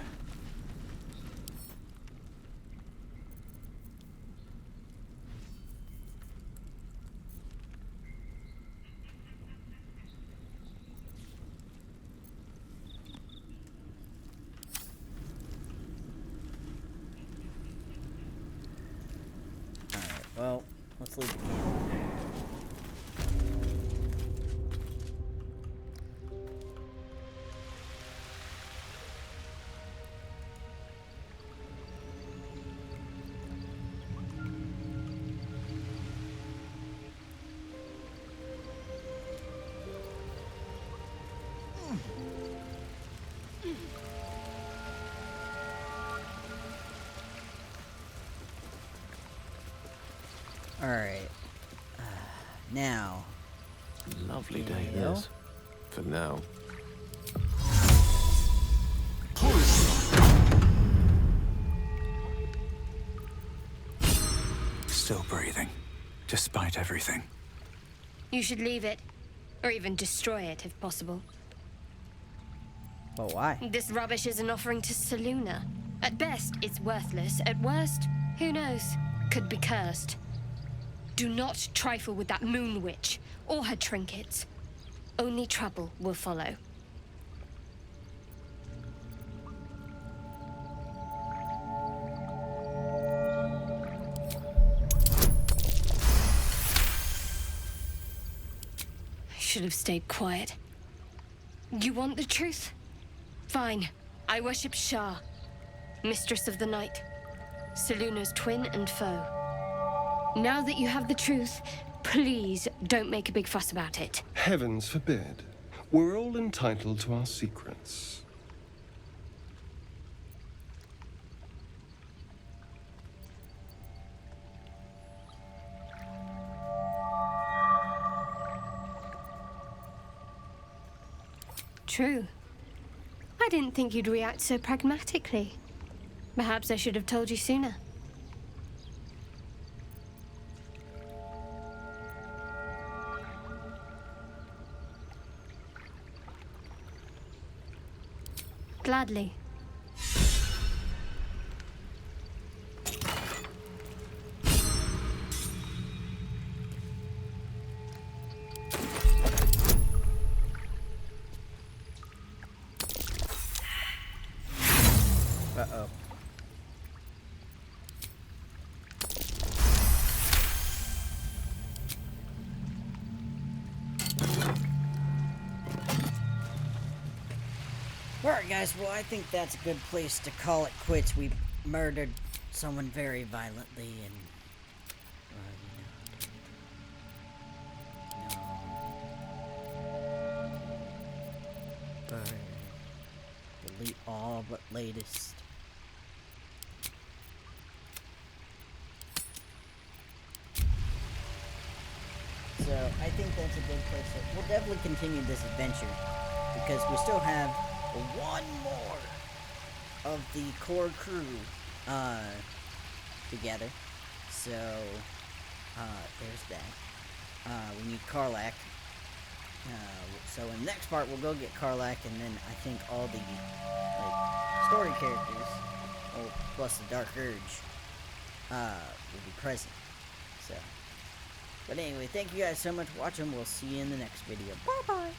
Alright, well, let's leave the game. Alright. Now. Lovely day, this. For now. Still breathing, despite everything. You should leave it, or even destroy it if possible. But why? This rubbish is an offering to Selûne. At best, it's worthless. At worst, who knows? Could be cursed. Do not trifle with that moon witch, or her trinkets. only trouble will follow. I should have stayed quiet. You want the truth? Fine. I worship Shah, Mistress of the Night, Seluna's twin and foe. Now that you have the truth, please don't make a big fuss about it. Heavens forbid. We're all entitled to our secrets. True. I didn't think you'd react so pragmatically. Perhaps I should have told you sooner. Gladly. Uh-oh. Alright guys, well I think that's a good place to call it quits. We murdered someone very violently and... delete all but latest. So I think that's a good place to... We'll definitely continue this adventure because we still have one more of the core crew together. So there's that. We need Karlach. So in the next part we'll go get Karlach, and then I think all the story characters, plus the Dark Urge, will be present. So, but anyway, thank you guys so much for watching. We'll see you in the next video. Bye bye.